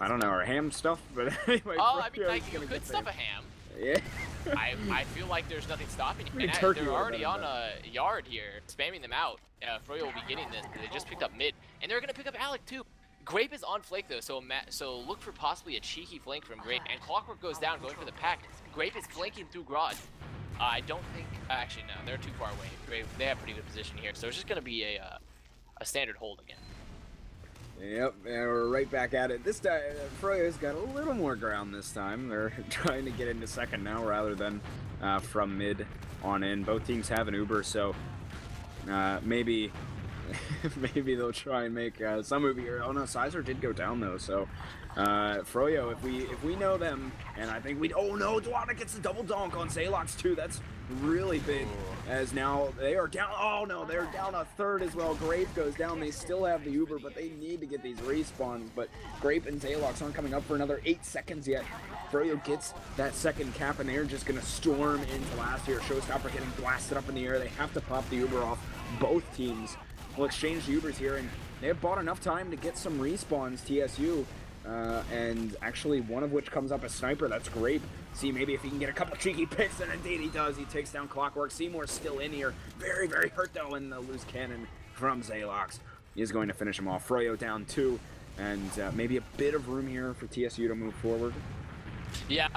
I don't know, our ham stuff, but anyway. Oh, I mean, like, you could stuff a ham. Yeah. I feel like there's nothing stopping you. And they're already on a yard here, spamming them out. Froyo will be getting this. They just picked up mid, and they're gonna pick up Alec too. Grape is on flank though, so look for possibly a cheeky flank from Grape. And Clockwork goes down, going for the pack. Grape is flanking through garage. I don't think, actually no, they're too far away. Grape, they have pretty good position here, so it's just gonna be a standard hold again. Yep, and we're right back at it. This time, Froyo's got a little more ground this time. They're trying to get into second now rather than from mid on in. Both teams have an Uber, so maybe maybe they'll try and make some move here. Oh no, Sizer did go down though, so Froyo, if we know them, and I think we, oh no, Dwana gets the double donk on Zalox too. That's really big, as now they are down. Oh no, they're down a third as well. Grape goes down. They still have the Uber, but they need to get these respawns. But Grape and Zalox aren't coming up for another 8 seconds yet. Froyo gets that second cap, and they're just gonna storm into last here. Showstopper getting blasted up in the air. They have to pop the Uber off. Both teams will exchange the Ubers here, and they have bought enough time to get some respawns, TSU. And actually one of which comes up as Sniper. That's Grape. See maybe if he can get a couple cheeky picks, and indeed he does. He takes down Clockwork. Seymour's still in here. Very, very hurt though, and the loose cannon from Zalox is going to finish him off. Froyo down 2, and maybe a bit of room here for TSU to move forward. Yeah,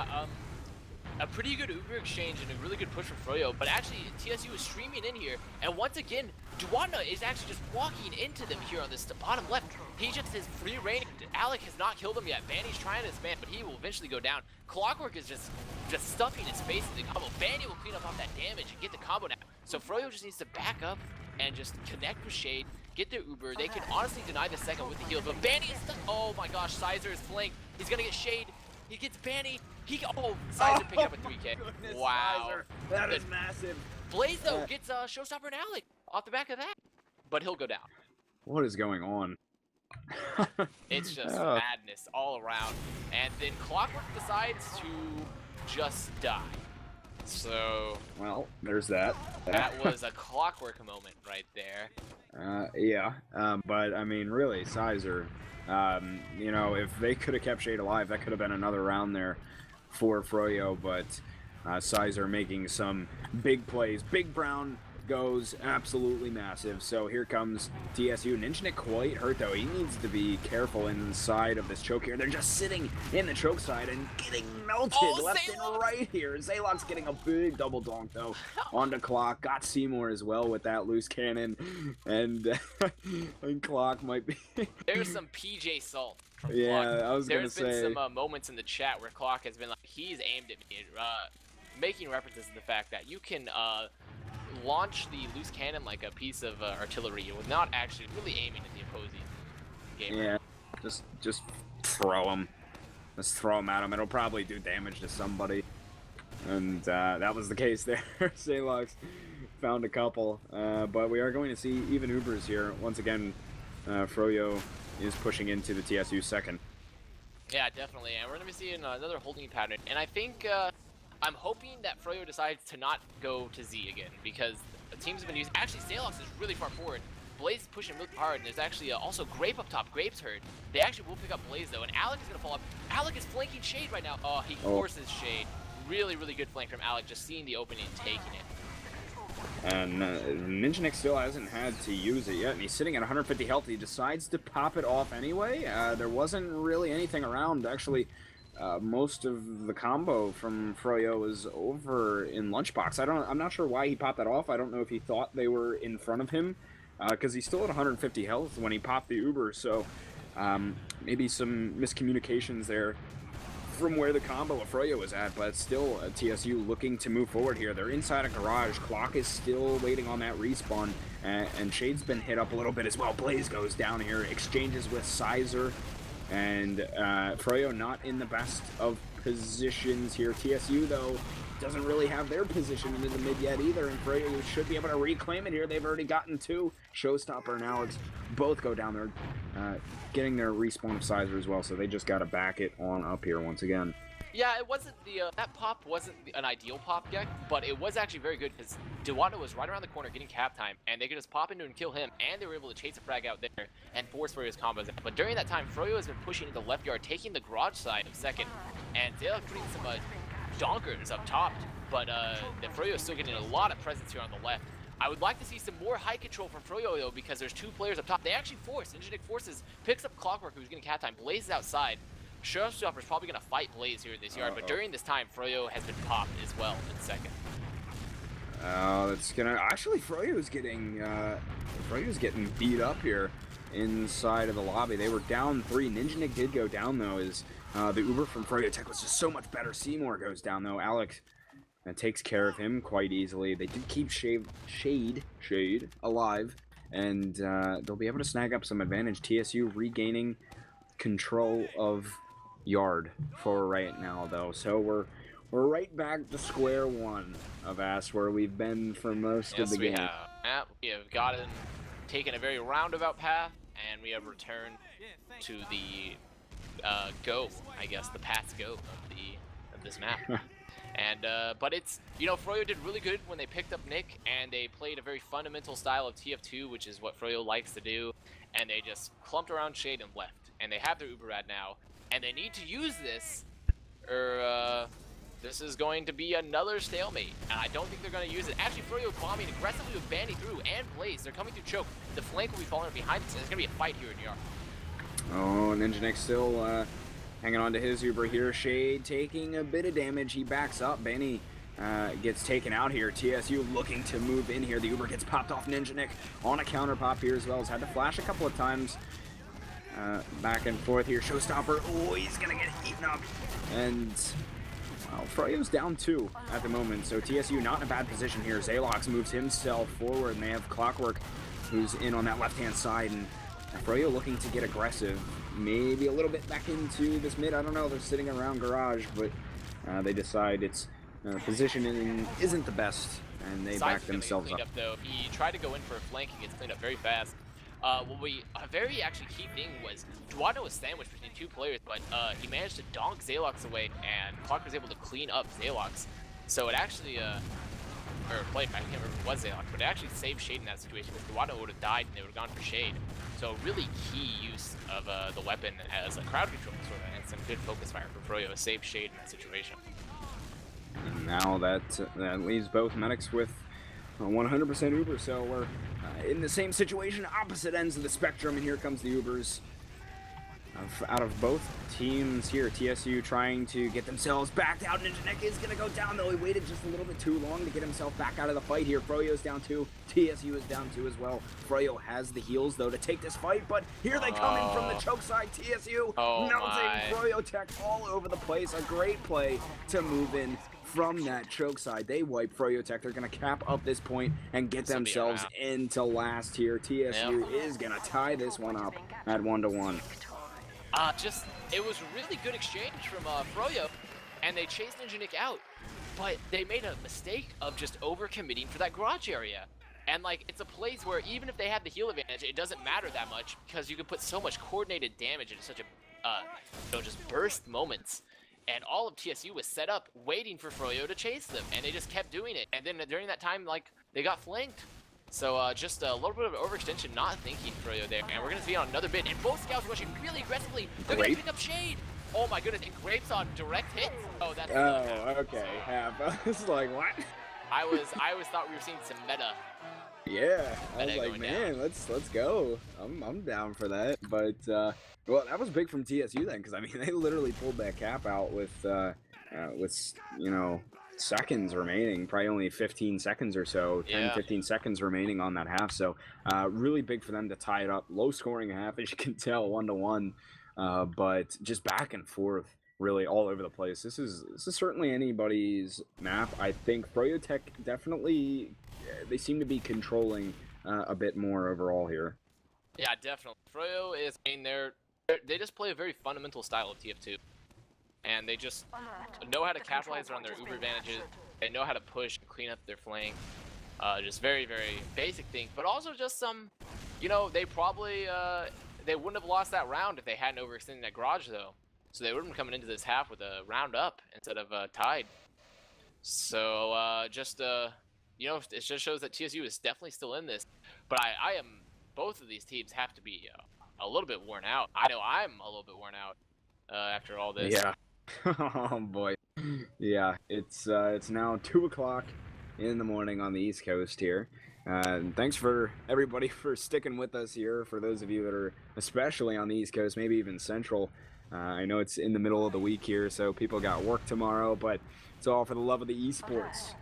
a pretty good Uber exchange and a really good push from Froyo, but actually TSU is streaming in here, and once again, Duana is actually just walking into them here on this bottom left. He just is free reigning. Alec has not killed him yet. Banny's trying his man, but he will eventually go down. Clockwork is just stuffing his face in the combo. Banny will clean up all that damage and get the combo now. So Froyo just needs to back up and just connect with Shade, get their Uber. They can honestly deny the second with the heal, but Banny is stuck. Oh my gosh, Sizer is flanked. He's gonna get Shade. He gets Banny. Sizer picked up a 3K. Goodness, Wow. Sizer. That is massive. Blaze though gets Showstopper and Alec off the back of that, but he'll go down. What is going on? It's just madness all around. And then Clockwork decides to just die. So, well, there's that. That was a Clockwork moment right there. Yeah, but I mean, really, Sizer, you know, if they could have kept Shade alive, that could have been another round there for Froyo, but Sizer making some big plays. Big Brown goes absolutely massive. So here comes TSU. Ninjanik quite hurt though. He needs to be careful inside of this choke here. They're just sitting in the choke side and getting melted left and right here. Zaylock's getting a big double donk though onto Clock. Got Seymour as well with that loose cannon, and Clock might be. There's some PJ salt from yeah, Clock. I was gonna There's say. been some moments in the chat where Clock has been like, he's aimed at me, making references to the fact that you can launch the loose cannon like a piece of artillery with not actually really aiming at the opposing gamer. Yeah, just throw him. Just throw him at him. It'll probably do damage to somebody. And that was the case there. Zaylox found a couple. But we are going to see even Ubers here. Once again, Froyo is pushing into the TSU second. Yeah, definitely. And we're going to be seeing another holding pattern. And I think I'm hoping that Froyo decides to not go to Z again, because the teams have been using. Actually, Zaylox is really far forward. Blaze is pushing really hard, and there's actually also Grape up top. Grape's hurt. They actually will pick up Blaze though, and Alec is gonna fall up. Alec is flanking Shade right now. Oh, he forces Shade. Really, really good flank from Alec, just seeing the opening and taking it. And Ninjanik still hasn't had to use it yet, and he's sitting at 150 health. He decides to pop it off anyway. There wasn't really anything around. Actually, most of the combo from Froyo was over in Lunchbox. I'm not sure why he popped that off. I don't know if he thought they were in front of him, because he's still at 150 health when he popped the Uber. So maybe some miscommunications there from where the combo of Froyo was at, but still TSU looking to move forward here. They're inside a garage. Clock is still waiting on that respawn, and Shade's been hit up a little bit as well. Blaze goes down here, exchanges with Sizer, and Froyo not in the best of positions here. TSU, though, doesn't really have their position into the mid yet either, and Froyo should be able to reclaim it here. They've already gotten two. Showstopper and Alex both go down there, getting their respawn of Sizer as well, so they just got to back it on up here once again. Yeah, it wasn't the that pop wasn't an ideal pop Gek, but it was actually very good because Dewanda was right around the corner getting cap time, and they could just pop into and kill him, and they were able to chase a frag out there and force Froyo's combos. But during that time, Froyo has been pushing into left yard, taking the garage side of second, and they're putting some donkers up top, but the Froyo is still getting a lot of presence here on the left. I would like to see some more high control from Froyo though, because there's two players up top. They actually force. Ninjanik forces, picks up Clockwork, who's getting cap time. Blaze is outside. Showstopper's probably going to fight Blaze here in this yard, but during this time, Froyo has been popped as well in second. That's gonna actually Froyo's getting beat up here inside of the lobby. They were down 3. Ninjanik did go down though, as the Uber from froyotech was just so much better. Seymour goes down though. Alex takes care of him quite easily. They did keep Shade alive, and they'll be able to snag up some advantage. TSU regaining control of yard for right now though, so we're right back to square one of Avast, where we've been for most of the game. We have taken a very roundabout path, and we have returned to the the path's go of this map. And but it's, Froyo did really good when they picked up Nick, and they played a very fundamental style of TF2, which is what Froyo likes to do, and they just clumped around Shade and left. And they have their Uber ad now, and they need to use this, or this is going to be another stalemate. And I don't think they're going to use it. Actually, Froyo bombing aggressively with Bandy through and Blaze. They're coming through choke. The flank will be falling behind this, and there's going to be a fight here in Yard. Oh, Ninjanik still hanging on to his Uber here. Shade taking a bit of damage. He backs up. Benny gets taken out here. TSU looking to move in here. The Uber gets popped off. Ninjanik on a counter pop here as well. Has had to flash a couple of times. Back and forth here. Showstopper. Oh, he's going to get eaten up. And Froyo's down 2 at the moment. So TSU not in a bad position here. Zaylox moves himself forward, and they have Clockwork, who's in on that left-hand side. And Froyo looking to get aggressive. Maybe a little bit back into this mid. I don't know. They're sitting around garage, but they decide its positioning isn't the best, and they back themselves up. Though. He tried to go in for a flank. He gets cleaned up very fast. A very actually key thing was Duano was sandwiched between 2 players, but he managed to donk Zaylox away, and Clock was able to clean up Zaylox. So it actually, I can't remember if it was Zaylox, but it actually saved Shade in that situation, because Duano would have died and they would have gone for Shade. So really key use of the weapon as a crowd control sort of, and some good focus fire for Froyo to save Shade in that situation. And now that leaves both medics with 100% Uber, so we're in the same situation, opposite ends of the spectrum, and here comes the Ubers. Out of both teams here, TSU trying to get themselves back out. Ninjanek is going to go down, though. He waited just a little bit too long to get himself back out of the fight here. Froyo's down 2. TSU is down 2 as well. Froyo has the heals, though, to take this fight, but here they come in from the choke side. TSU melting froyotech all over the place. A great play to move in from that choke side. They wipe froyotech. They're going to cap up this point and get themselves into last here. TSU is going to tie this one up at 1-1. It was a really good exchange from Froyo, and they chased Ninjanek out, but they made a mistake of just overcommitting for that garage area. And, like, it's a place where even if they had the heal advantage, it doesn't matter that much because you can put so much coordinated damage into such a, just burst moments. And all of TSU was set up waiting for Froyo to chase them, and they just kept doing it. And then during that time, like, they got flanked. So just a little bit of overextension, not thinking Froyo there. And we're going to see on another bit. And both scouts rushing really aggressively. They're going to pick up Shade. Oh my goodness, and Grapes on direct hits. Oh, that's okay. I was like, what? I always thought we were seeing some meta. Yeah, I was like, man, let's go. I'm down for that. But well, that was big from TSU then, because I mean they literally pulled that cap out with you know, seconds remaining, probably only 15 seconds or so, 10-15 seconds remaining on that half. So really big for them to tie it up. Low scoring half, as you can tell, 1-1, but just back and forth really all over the place. This is certainly anybody's map. I think froyotech definitely, they seem to be controlling a bit more overall here. Yeah, definitely. Froyo is, I mean, they just play a very fundamental style of TF2. And they just know how to capitalize on their Uber advantages. They know how to push and clean up their flank. Just very, very basic things. But also just some, you know, they probably, they wouldn't have lost that round if they hadn't overextended that garage, though. So they would have been coming into this half with a round up instead of tied. So you know, it just shows that TSU is definitely still in this. But I am, both of these teams have to be a little bit worn out. I know I'm a little bit worn out after all this. Yeah. Oh boy. Yeah, it's now 2 o'clock in the morning on the East Coast here. Thanks for everybody for sticking with us here. For those of you that are especially on the East Coast, maybe even Central. I know it's in the middle of the week here, so people got work tomorrow, but it's all for the love of the esports.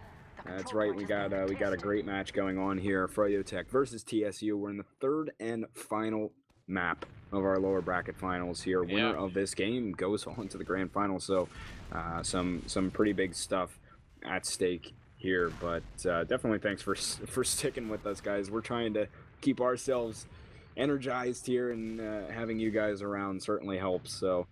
That's right. We got a great match going on here. Froyotech versus TSU. We're in the third and final map of our lower bracket finals here. Winner of this game goes on to the grand final. So some pretty big stuff at stake here, but definitely thanks for sticking with us, guys. We're trying to keep ourselves energized here, and having you guys around certainly helps. So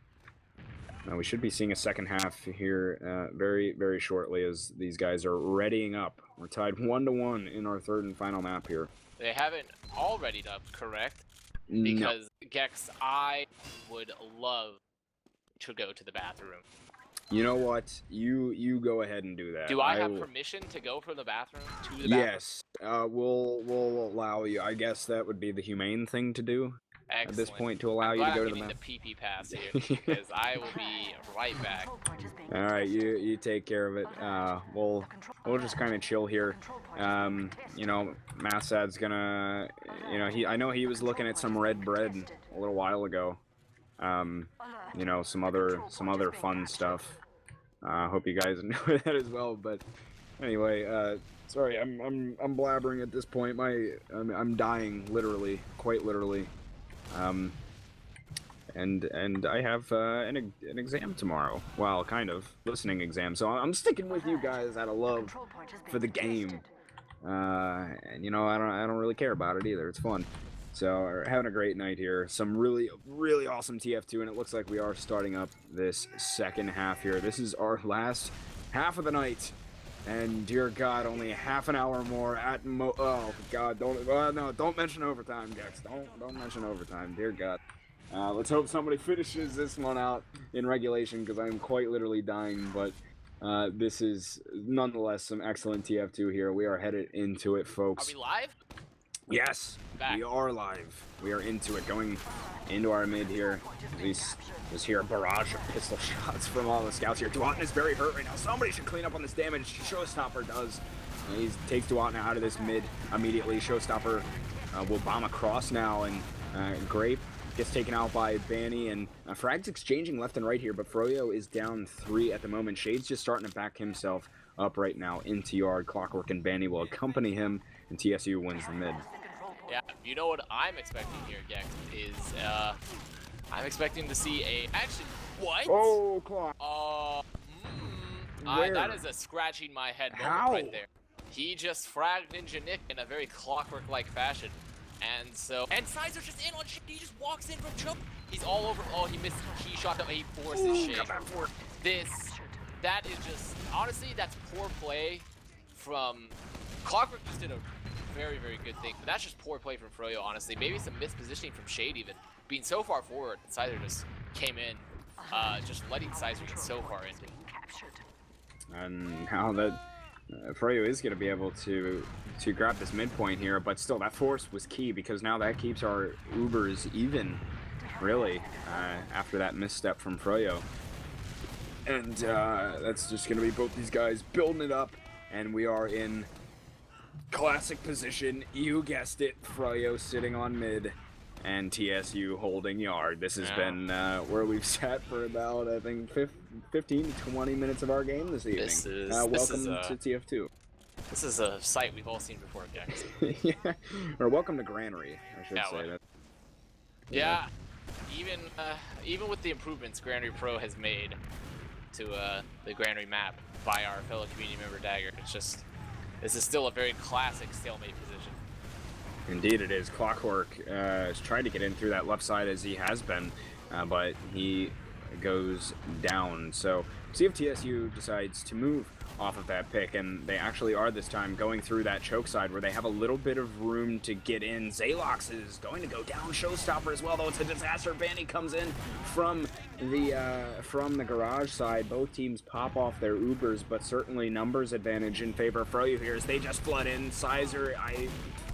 we should be seeing a second half here very, very shortly as these guys are readying up. We're tied 1-1 in our third and final map here. They haven't all readied up, correct? Because Gecks, I would love to go to the bathroom. You know what? You go ahead and do that. Do I have permission to go from the bathroom to the bathroom? Yes, we'll allow you. I guess that would be the humane thing to do. Excellent. At this point, to allow you to go to the bathroom. I'm getting the PP pass here because I will be right back. All right, you take care of it. We'll just kind of chill here. You know, Mathsad's gonna, you know, I know he was looking at some red bread a little while ago. You know, some other fun stuff. Hope you guys know that as well. But anyway, sorry, I'm blabbering at this point. I'm dying, literally, quite literally. And I have an exam tomorrow. Well, kind of listening exam. So I'm sticking with you guys out of love for the game. And you know, I don't really care about it either. It's fun. So we're having a great night here. Some really, really awesome TF2, and it looks like we are starting up this second half here. This is our last half of the night. And dear God, only half an hour more at oh God, don't mention overtime, Gecks. Don't mention overtime, dear God. Let's hope somebody finishes this one out in regulation, because I'm quite literally dying. But this is nonetheless some excellent TF2 here. We are headed into it, folks. Are we live? Yes, we are live. We are into it, going into our mid here. We just hear a barrage of pistol shots from all the scouts here. Duatin is very hurt right now. Somebody should clean up on this damage. Showstopper does. He takes Duatna out of this mid immediately. Showstopper will bomb across now, and Grape gets taken out by Banny, and frags exchanging left and right here, but Froyo is down 3 at the moment. Shade's just starting to back himself up right now into yard. Clockwork and Banny will accompany him, and TSU wins the mid. Yeah, you know what I'm expecting here, Gecks, is I'm expecting to see a actually what? Oh, Clock. That is a scratching my head moment right there. He just fragged Ninja Nick in a very clockwork-like fashion. And Sizer's just in on shit. He just walks in from choke. He's all over. Oh, he missed key shot. He forces Shade. That is just, honestly, that's poor play from Clockwork. Just did a very, very good thing. But that's just poor play from Froyo, honestly. Maybe some mispositioning from Shade even. Being so far forward, Sizer just came in, just letting Sizer get so far in. And now that Froyo is going to be able to grab this midpoint here, but still that force was key, because now that keeps our Ubers even, really, after that misstep from Froyo. And that's just going to be both these guys building it up, and we are in classic position. You guessed it, Froyo sitting on mid, and TSU holding yard. This has been where we've sat for about, I think, 15 to 20 minutes of our game this evening. Welcome to TF2. This is a sight we've all seen before, Gecks. Yeah, or welcome to Granary, I should say. That. Yeah, even with the improvements Granary Pro has made to the Granary map by our fellow community member Dagger, this is still a very classic stalemate position. Indeed it is. Clockwork has tried to get in through that left side as he has been, but he goes down. So see if TSU decides to move off of that pick, and they actually are this time going through that choke side where they have a little bit of room to get in. Zalox is going to go down. Showstopper as well, though it's a disaster. Banny comes in from the garage side. Both teams pop off their Ubers, but certainly numbers advantage in favor of Froyo here as they just flood in. Sizer, I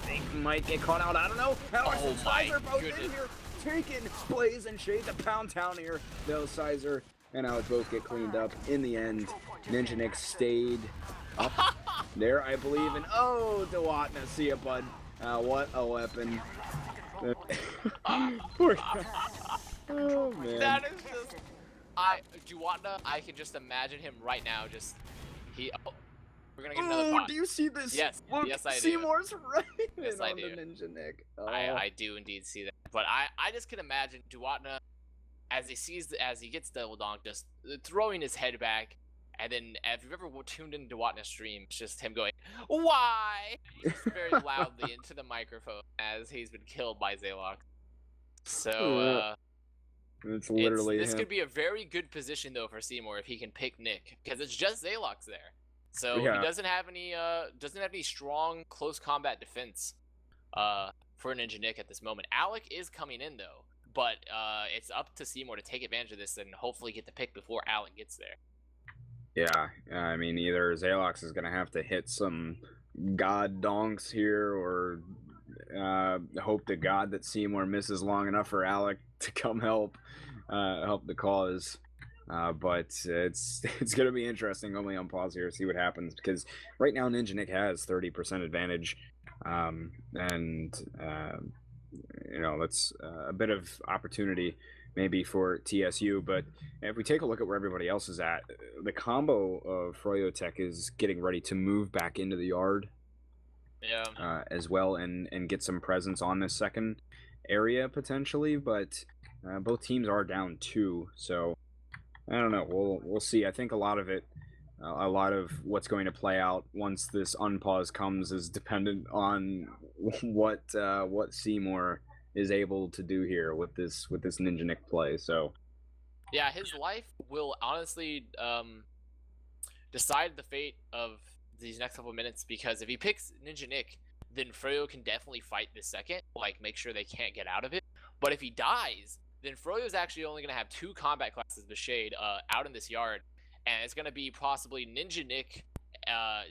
think, might get caught out. I don't know. Alex and Sizer both in here, taking Blaze and Shade to pound town here. Though Sizer and Alex both get cleaned up in the end. Ninja Nick stayed up there, I believe, and oh, Duatna, see ya, bud. What a weapon. Poor guy. Oh, man. That is just... Duatna, I can just imagine him right now, we're gonna get another pot. Do you see this? Yes, Look, yes I do. Seymour's right yes, on I do. the Ninja Nick. Oh. I do indeed see that. But I just can imagine Duatna, as he gets double donked, just throwing his head back, and then if you've ever tuned in Duatna's stream, it's just him going, "Why?" Just very loudly into the microphone as he's been killed by Zalox. So it's literally this him. could be a very good position though for Seymour if he can pick Nick, because it's just Zalox there. So he doesn't have any strong close combat defense for Ninja Nick at this moment. Alec is coming in though, but it's up to Seymour to take advantage of this and hopefully get the pick before Alec gets there. Yeah, I mean, either Zalox is going to have to hit some god donks here, or hope to God that Seymour misses long enough for Alec to come help the cause. But it's going to be interesting. Only on pause here, see what happens, because right now Ninja Nick has 30% advantage, and you know, that's a bit of opportunity maybe for TSU. But if we take a look at where everybody else is at, the combo of froyotech is getting ready to move back into the yard, as well, and get some presence on this second area potentially. But both teams are down 2, so I don't know. We'll see. I think a lot of what's going to play out once this unpause comes is dependent on what Seymour is able to do here with this Ninja Nick play. So yeah, his life will honestly decide the fate of these next couple of minutes, because if he picks Ninja Nick, then Froyo can definitely fight this second, like make sure they can't get out of it. But if he dies, then Froyo's actually only going to have 2 combat classes with Shade out in this yard, and it's going to be possibly Ninja Nick,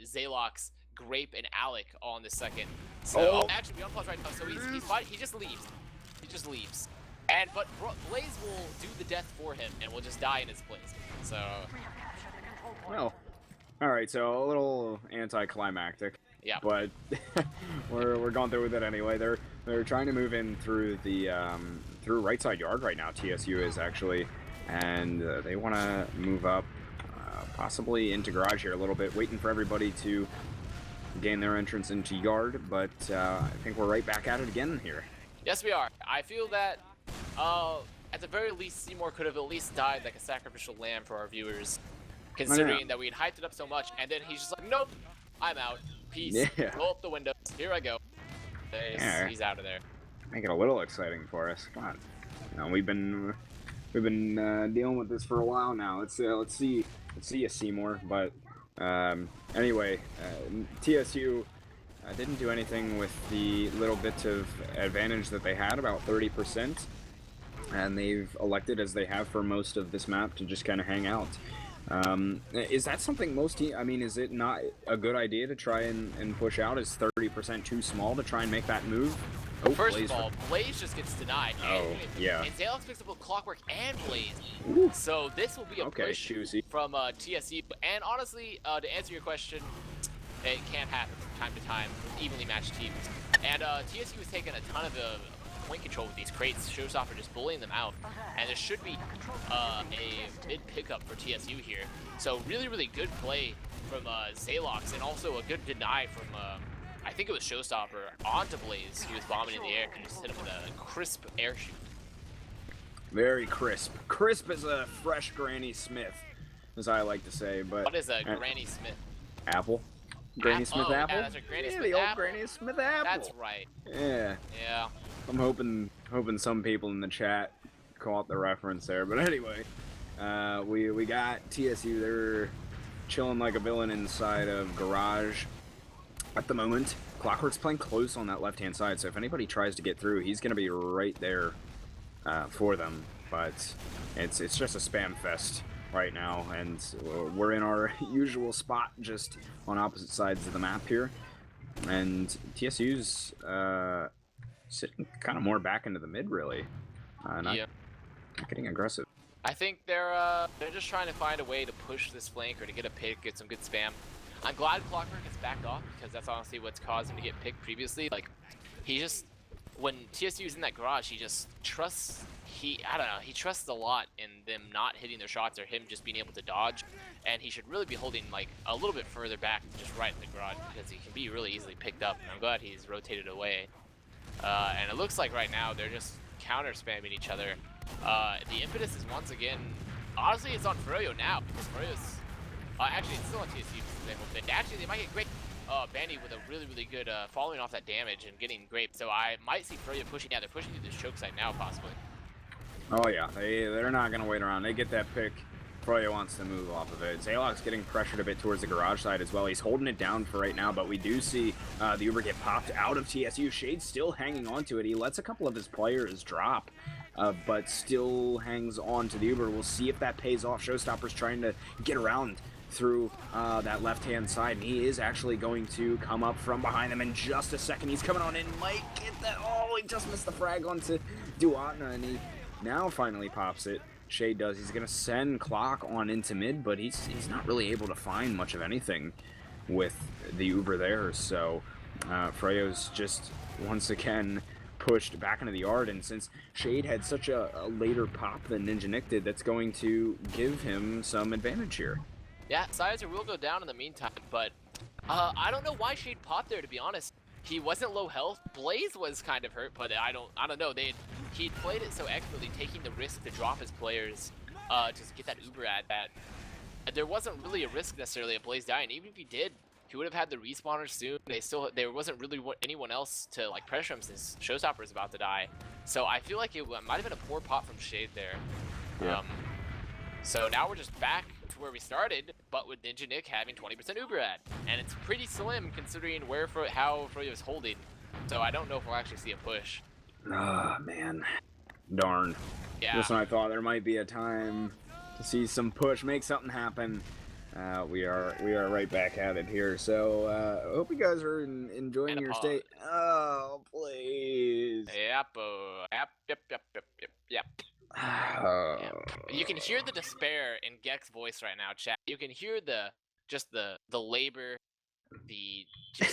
Zalox, Grape, and Alec all in the second. So actually, we unpause right now. So he's fighting. He just leaves. He just leaves. But Blaze will do the death for him, and will just die in his place. So. Well, all right. right, so a little anticlimactic. Yeah. But we're going through with it anyway. They're trying to move in through the through right side yard right now. TSU is actually, and they want to move up, possibly into garage here a little bit, waiting for everybody to gain their entrance into yard. But I think we're right back at it again here. Yes, we are. I feel that, at the very least, Seymour could have at least died like a sacrificial lamb for our viewers, considering that we had hyped it up so much, and then he's just like, nope, I'm out. Peace. Yeah. Roll up the windows. Here I go. Yeah. He's out of there. Make it a little exciting for us. Come on. You know, we've been dealing with this for a while now. Let's see you, Seymour. But anyway, TSU didn't do anything with the little bit of advantage that they had, about 30%, and they've elected, as they have for most of this map, to just kind of hang out. Is that something most teams, I mean, is it not a good idea to try and push out? Is 30% too small to try and make that move? Oh, First of all, Blaze just gets denied. Oh, yeah. And Zalox picks up with Clockwork and Blaze. Ooh. So this will be a push juicy. from TSU. And honestly, to answer your question, it can happen from time to time with evenly matched teams. And TSU has taken a ton of point control with these crates. Showstopper just bullying them out. And there should be a mid pickup for TSU here. So really, really good play from Zalox, and also a good deny from, I think it was Showstopper, onto Blaze. He was bombing in the air and just hit him with a crisp air shoot. Very crisp. Crisp as a fresh Granny Smith, as I like to say. But what is a Granny Smith? Apple. Granny Smith apple? Yeah, that's a Granny Smith the old apple. Granny Smith apple. That's right. Yeah. Yeah. I'm hoping some people in the chat caught the reference there. But anyway, we got TSU. They're chilling like a villain inside of garage at the moment. Clockwork's playing close on that left-hand side, so if anybody tries to get through, he's going to be right there for them. But it's just a spam fest right now, and we're in our usual spot, just on opposite sides of the map here. And TSU's sitting kind of more back into the mid, really. Not getting aggressive. I think they're just trying to find a way to push this flank or to get a pick, get some good spam. I'm glad Clockwork has backed off, because that's honestly what's caused him to get picked previously. Like, he just, when TSU's in that garage, he just trusts, I don't know, he trusts a lot in them not hitting their shots or him just being able to dodge. And he should really be holding, like, a little bit further back, just right in the garage, because he can be really easily picked up. And I'm glad he's rotated away. And it looks like right now they're just counter spamming each other. The impetus is once again, honestly, it's on Froyo now, because Froyo's, actually, it's still on TSU. Actually, they might get great. Bandy with a really, really good following off that damage and getting great. So I might see Froyo pushing. Yeah, they're pushing through this choke side now, possibly. Oh yeah, they're not gonna wait around. They get that pick. Froyo wants to move off of it. Zalox getting pressured a bit towards the garage side as well. He's holding it down for right now, but we do see the Uber get popped out of TSU. Shade's still hanging on to it. He lets a couple of his players drop, but still hangs on to the Uber. We'll see if that pays off. Showstopper's trying to get around through that left-hand side, and he is actually going to come up from behind them in just a second. He's coming on in, might get that. Oh, he just missed the frag onto Duatna, and he now finally pops it. Shade does. He's going to send Clock on into mid, but he's not really able to find much of anything with the Uber there, so Freyo's just once again pushed back into the yard, and since Shade had such a later pop than Ninja Nick did, that's going to give him some advantage here. Yeah, Sizer will go down in the meantime, but I don't know why Shade popped there, to be honest. He wasn't low health. Blaze was kind of hurt, but I don't know. He played it so expertly, taking the risk to drop his players to get that Uber at that. There wasn't really a risk necessarily of Blaze dying. Even if he did, he would have had the respawner soon. There wasn't really anyone else to like pressure him since Showstopper is about to die. So I feel like it might have been a poor pop from Shade there. Yeah. So now we're just back to where we started, but with Ninja Nick having 20% Uber ad. And it's pretty slim considering how Froyo is holding. So I don't know if we'll actually see a push. Ah, man. Darn. Yeah. Just when I thought there might be a time to see some push, make something happen. We are right back at it here. So I hope you guys are enjoying your stay. Oh, please. Yep. Oh. You can hear the despair in Gecks' voice right now, chat. You can hear the just the labor, the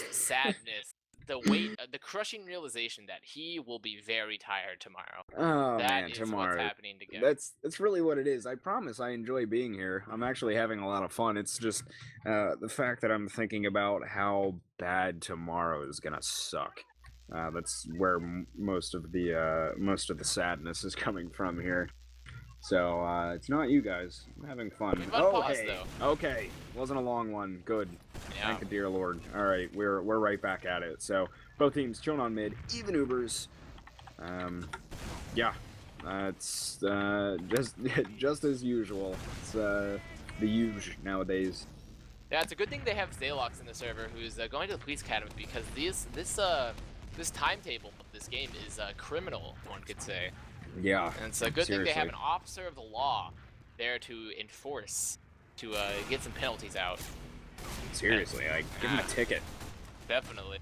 sadness, the weight, the crushing realization that he will be very tired tomorrow. Oh That man, is what's tomorrow. happening to Gecks. That's really what it is. I promise I enjoy being here. I'm actually having a lot of fun. It's just the fact that I'm thinking about how bad tomorrow is gonna suck. That's where most of the sadness is coming from here. So it's not you guys. I'm having fun. We've Oh unpaused, hey, though. okay, wasn't a long one. Good. Yeah. Thank the dear Lord. All right, we're right back at it. So both teams chilling on mid, even Ubers. Yeah, it's just as usual. It's the huge nowadays. Yeah, it's a good thing they have Zalox in the server, who's going to the police academy, because this timetable of this game is criminal, one could say. Yeah, And it's a good seriously. thing they have an officer of the law there to enforce, to get some penalties out. Seriously, like give him a ticket. Definitely.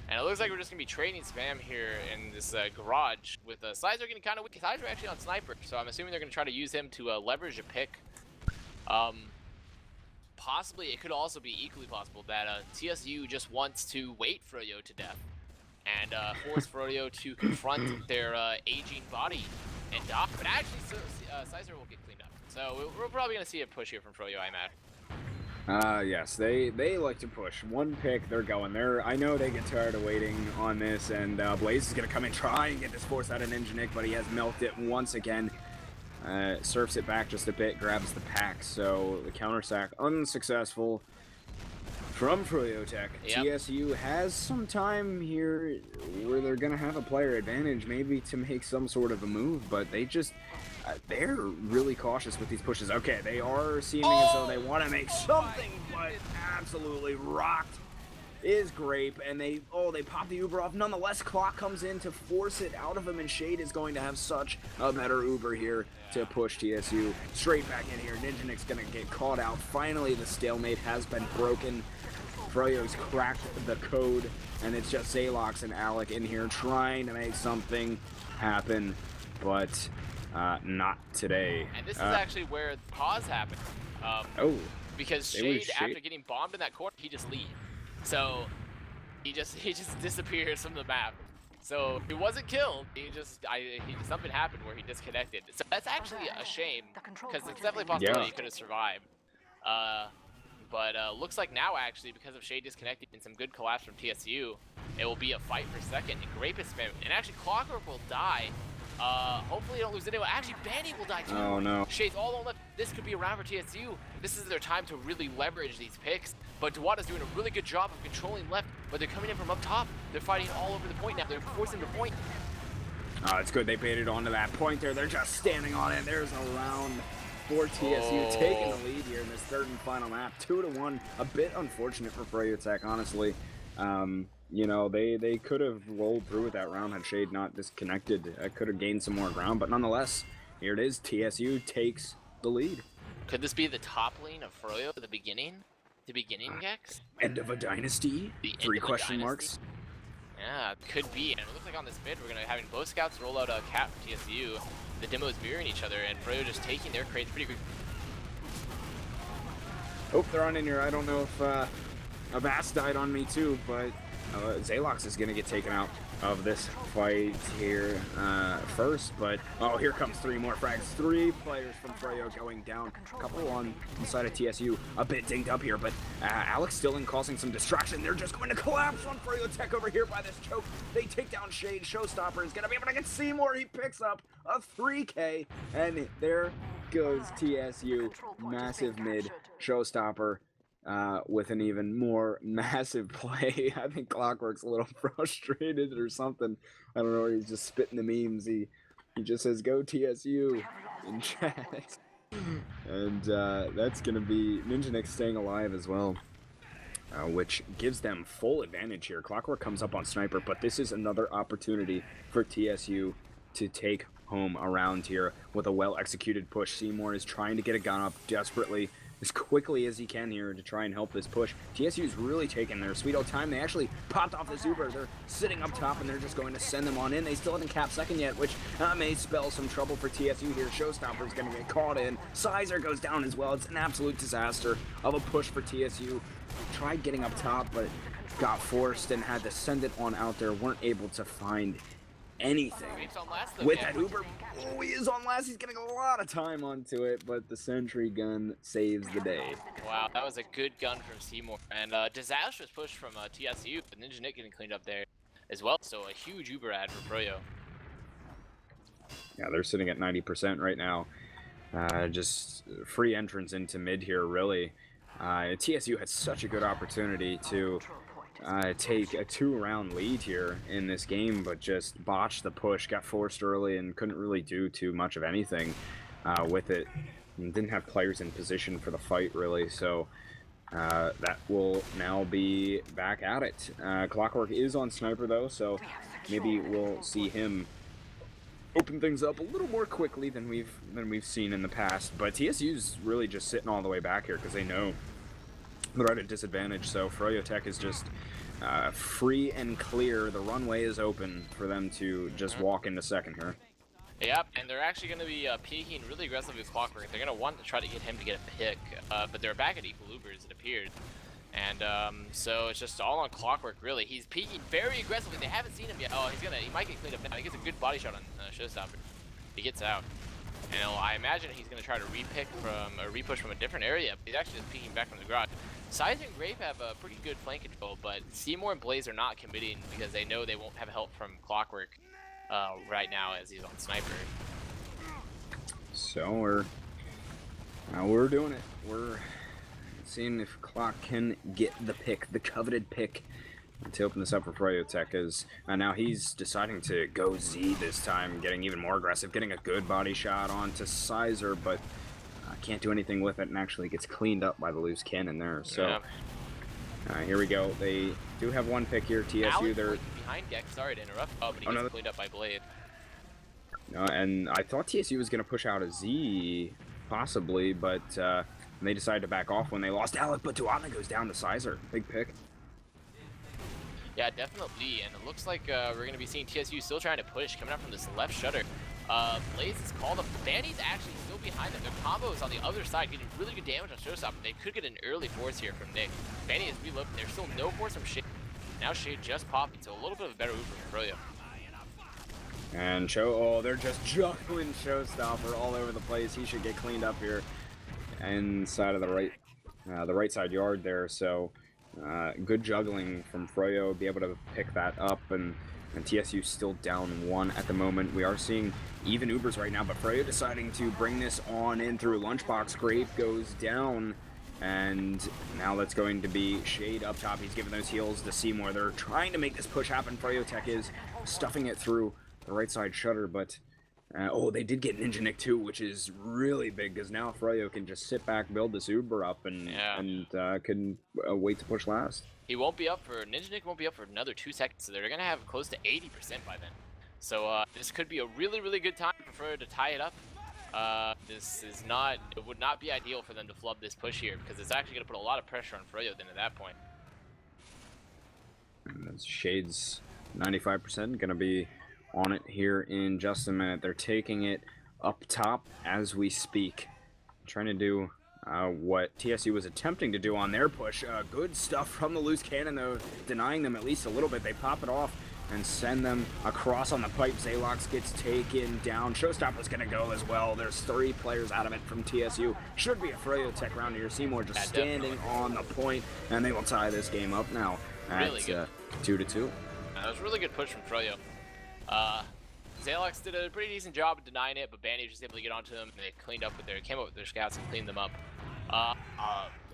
And it looks like we're just gonna be trading spam here in this garage with Sizer getting kind of weak. Sizer actually on sniper, so I'm assuming they're gonna try to use him to leverage a pick. Possibly, it could also be equally possible that TSU just wants to wait Froyo to death and force Froyo to confront their aging body and die. But actually, Sizer will get cleaned up. So we're probably gonna see a push here from Froyo, I imagine. Yes, they like to push. One pick, they're going. I know they get tired of waiting on this, and Blaze is gonna come and try and get this force out of Ninjanik, but he has milked it once again. Surfs it back just a bit, grabs the pack, so the counter sack unsuccessful from froyotech. Yep. TSU has some time here where they're gonna have a player advantage, maybe to make some sort of a move, but they just they're really cautious with these pushes. Okay, they are seeming as though they want to make something, but absolutely rocked is Grape, and they pop the Uber off. Nonetheless, Clock comes in to force it out of him, and Shade is going to have such a better Uber here to push TSU straight back in here. Ninjanik's gonna get caught out. Finally, the stalemate has been broken. Froyo's cracked the code, and it's just Zalox and Alec in here trying to make something happen, but not today. And this is actually where the pause happened. Because Shade, after getting bombed in that corner, he just leaves. So he just disappears from the map. So he wasn't killed. Something happened where he disconnected. So that's actually a shame, because it's definitely a possibility he could have survived. But looks like now, actually, because of Shade disconnecting and some good collapse from TSU, it will be a fight for second. And Grape is spam, and actually Clockwork will die. Hopefully they don't lose anyone. Actually, Banny will die too. Oh no. Shade's all on left. This could be a round for TSU. This is their time to really leverage these picks. But Dewada's doing a really good job of controlling left, but they're coming in from up top. They're fighting all over the point now. They're forcing the point. Oh, it's good they baited onto that point there. They're just standing on it. There's a round for TSU taking the lead here in this third and final map. 2-1. A bit unfortunate for froyotech, honestly. You know, they could have rolled through with that round had Shade not disconnected. Could have gained some more ground, but nonetheless, here it is. TSU takes the lead. Could this be the top lane of Froyo at the beginning? The beginning, Gecks? End of a dynasty? The 3 question marks? Yeah, could be. And it looks like on this mid, we're going to having both scouts roll out a cap for TSU. The demos mirroring each other, and Froyo just taking their crates pretty good. Oh, they're on in here. I don't know if Avast died on me too, but Zalox is going to get taken out of this fight here first, but here comes 3 more frags. 3 players from Froyo going down. A couple on the side of TSU, a bit dinged up here, but Alex still in causing some distraction. They're just going to collapse on froyotech over here by this choke. They take down Shade. Showstopper is going to be able to get Seymour. He picks up a 3K, and there goes TSU. Massive mid. Showstopper with an even more massive play. I think Clockwork's a little frustrated or something. I don't know, he's just spitting the memes. He just says, "Go TSU" in chat. And that's going to be Ninjanik staying alive as well, which gives them full advantage here. Clockwork comes up on Sniper, but this is another opportunity for TSU to take home a round here with a well-executed push. Seymour is trying to get a gun up desperately. as quickly as he can here to try and help this push. TSU's really taking their sweet old time. They actually popped off this Uber. They're sitting up top, and they're just going to send them on in. They still haven't capped second yet, which may spell some trouble for TSU here. Showstopper's going to get caught in. Sizer goes down as well. It's an absolute disaster of a push for TSU. Tried getting up top, but got forced and had to send it on out there. Weren't able to find anything with that Uber. Oh, he is on last. He's getting a lot of time onto it, but the sentry gun saves the day. Wow, that was a good gun from Seymour. And disastrous push from TSU. The Ninja Nick getting cleaned up there as well. So a huge Uber ad for Froyo. Yeah, they're sitting at 90% right now. Just free entrance into mid here, really. TSU had such a good opportunity to take a 2-round lead here in this game, but just botched the push, got forced early, and couldn't really do too much of anything with it. And didn't have players in position for the fight, really, so that will now be back at it. Clockwork is on Sniper, though, so maybe we'll see him open things up a little more quickly than we've seen in the past. But TSU's really just sitting all the way back here because they know they're at a disadvantage, so froyotech is just free and clear. The runway is open for them to just walk into second here. Yep, and they're actually going to be peeking really aggressively with Clockwork. They're going to want to try to get him to get a pick, but they're back at equal Ubers, it appeared. And so it's just all on Clockwork, really. He's peeking very aggressively. They haven't seen him yet. Oh, he might get cleaned up now. He gets a good body shot on Showstopper. He gets out. And I imagine he's going to try to repush from a different area. But he's actually just peeking back from the garage. Sizer and Grape have a pretty good flank control, but Seymour and Blaze are not committing because they know they won't have help from Clockwork right now as he's on Sniper. So we're doing it. We're seeing if Clock can get the pick, the coveted pick, to open this up for froyotech. As now he's deciding to go Z this time, getting even more aggressive, getting a good body shot onto Sizer, but can't do anything with it, and actually gets cleaned up by the loose cannon there. So here we go. They do have one pick here. TSU, they're behind Gecks. Sorry to interrupt. Oh, but he gets cleaned up by Blade. And I thought TSU was going to push out a Z, possibly, but they decided to back off when they lost Alec. But Tuatna goes down to Sizer. Big pick. Yeah, definitely. And it looks like we're going to be seeing TSU still trying to push, coming up from this left shutter. Blaze is called up. Banny's actually still behind them. Their combo is on the other side, getting really good damage on Showstopper. They could get an early force here from Nick. Banny is reloaded. There's still no force from Shade. Now Shade just popping, so a little bit of a better Uber from Froyo. And they're just juggling Showstopper all over the place. He should get cleaned up here inside of the right side yard there. So good juggling from Froyo, be able to pick that up, and TSU still down one at the moment. We are seeing even Ubers right now, but Froyo deciding to bring this on in through Lunchbox. Grape goes down, and now that's going to be Shade up top. He's giving those heals to Seymour. They're trying to make this push happen. froyotech is stuffing it through the right side shutter, but they did get Ninja Nick too, which is really big because now Froyo can just sit back, build this Uber up, and can wait to push last. Ninja Nick won't be up for another 2 seconds, so they're gonna have close to 80% by then. So this could be a really, really good time for Froyo to tie it up. It would not be ideal for them to flub this push here because it's actually gonna put a lot of pressure on Froyo then at that point. And that's Shade's 95%, gonna be on it here in just a minute. They're taking it up top as we speak, trying to do what TSU was attempting to do on their push. Good stuff from the loose cannon, though, denying them at least a little bit. They pop it off and send them across on the pipe. Zalox gets taken down. Showstopper's gonna go as well. There's 3 players out of it from TSU. Should be a froyotech round here. Seymour just standing on the point, and they will tie this game up now at really 2-2. That was a really good push from Froyo. Zalox did a pretty decent job of denying it, but Bandy was just able to get onto them, and they came up with their scouts and cleaned them up.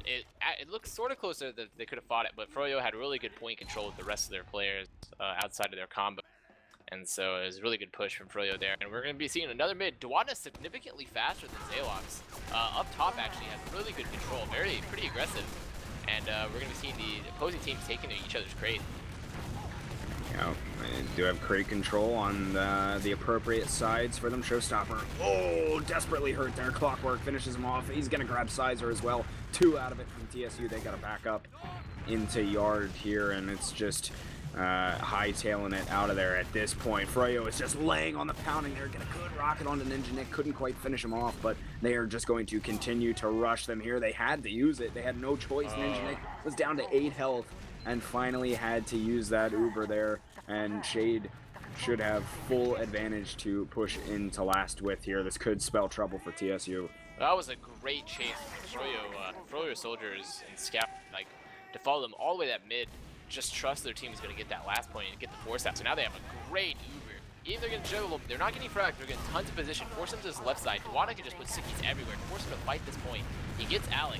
It looks sort of closer that they could have fought it, but Froyo had really good point control with the rest of their players outside of their combo. And so it was a really good push from Froyo there. And we're going to be seeing another mid. Duatna is significantly faster than Zalox. Up top actually has really good control, pretty aggressive. And we're going to be seeing the opposing teams taking each other's crate. Oh, they do have crate control on the appropriate sides for them. Showstopper, oh, desperately hurt there. Clockwork finishes him off. He's going to grab Sizer as well. 2 out of it from TSU. They got to back up into yard here, and it's just hightailing it out of there at this point. Froyo is just laying on the pounding there. Get a good rocket onto Ninja Nick. Couldn't quite finish him off, but they are just going to continue to rush them here. They had to use it. They had no choice. Ninja Nick was down to 8 health and finally had to use that Uber there, and Shade should have full advantage to push into last with here. This could spell trouble for TSU. That was a great chase from Froyo soldiers and Scout, like, to follow them all the way that mid. Just trust their team is going to get that last point and get the force out. So now they have a great Uber. Even they're going to juggle, they're not getting fragged, they're getting tons of position. Force him to his left side. Duana can just put sickies everywhere. Force him to fight this point. He gets Alec.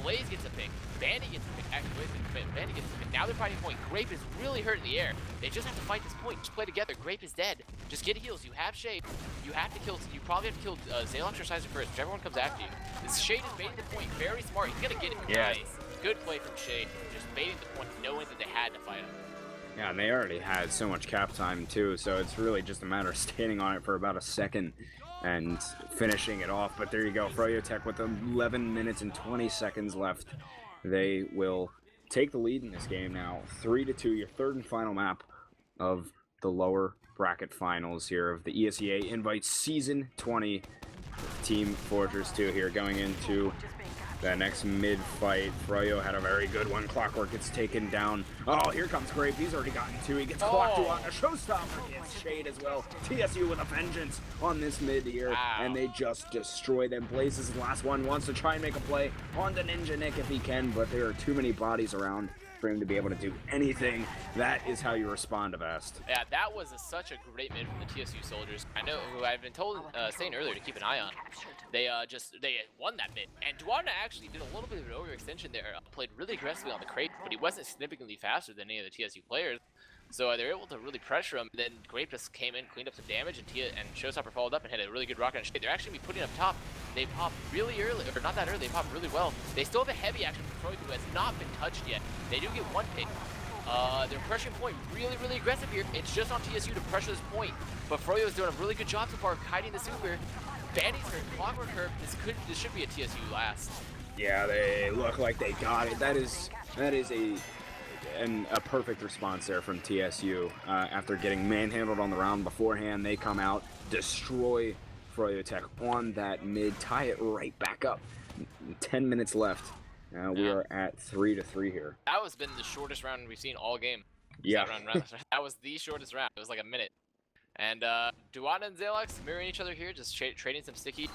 Blaze gets a pick. Bandy gets a pick. Actually, Bandy gets a pick. Now they're fighting point. Grape is really hurt in the air. They just have to fight this point. Just play together. Grape is dead. Just get heals. You have Shade. You have to kill. You probably have to kill Zalox or Sizer first. Whichever one comes after you. This Shade is baiting the point. Very smart. He's gonna get it. Yeah. Nice. Good play from Shade. Just baiting the point, knowing that they had to fight him. Yeah, and they already had so much cap time too, so it's really just a matter of standing on it for about a second and finishing it off. But there you go, froyotech with 11 minutes and 20 seconds left. They will take the lead in this game now, 3-2, your third and final map of the lower bracket finals here of the ESEA Invite Season 20 Team Fortress 2 here going into that next mid-fight. Froyo had a very good one. Clockwork gets taken down. Oh, here comes Grape. He's already gotten 2. He gets clocked to a showstopper. Gets Shade as well. TSU with a vengeance on this mid here. Wow. And they just destroy them. Blaze is the last one. Wants to try and make a play on the Ninja Nick if he can, but there are too many bodies around for him to be able to do anything. That is how you respond, Avast. Yeah, that was such a great mid from the TSU soldiers. I know who I've been told, saying earlier to keep an eye on. They won that mid, and Duana actually did a little bit of an overextension there. Played really aggressively on the crate, but he wasn't significantly faster than any of the TSU players. So they're able to really pressure him. Then Grape just came in, cleaned up some damage, and Showstopper followed up and had a really good rocket on Shade. They're actually gonna be putting up top. They pop really early, or not that early. They pop really well. They still have a heavy action from Troy, who has not been touched yet. They do get 1 pick. They're pressuring point really, really aggressive here. It's just on TSU to pressure this point, but Froyo is doing a really good job so far of hiding the super. Bandy's hurt, Clockwork hurt. This should be a TSU last. Yeah, they look like they got it. That is a perfect response there from TSU. After getting manhandled on the round beforehand, they come out, destroy froyotech on that mid, tie it right back up. 10 minutes left. We are at 3-3 here. That has been the shortest round we've seen all game. Yeah. That was the shortest round. It was like a minute. And Duana and Zalox mirroring each other here, just trading some sticky.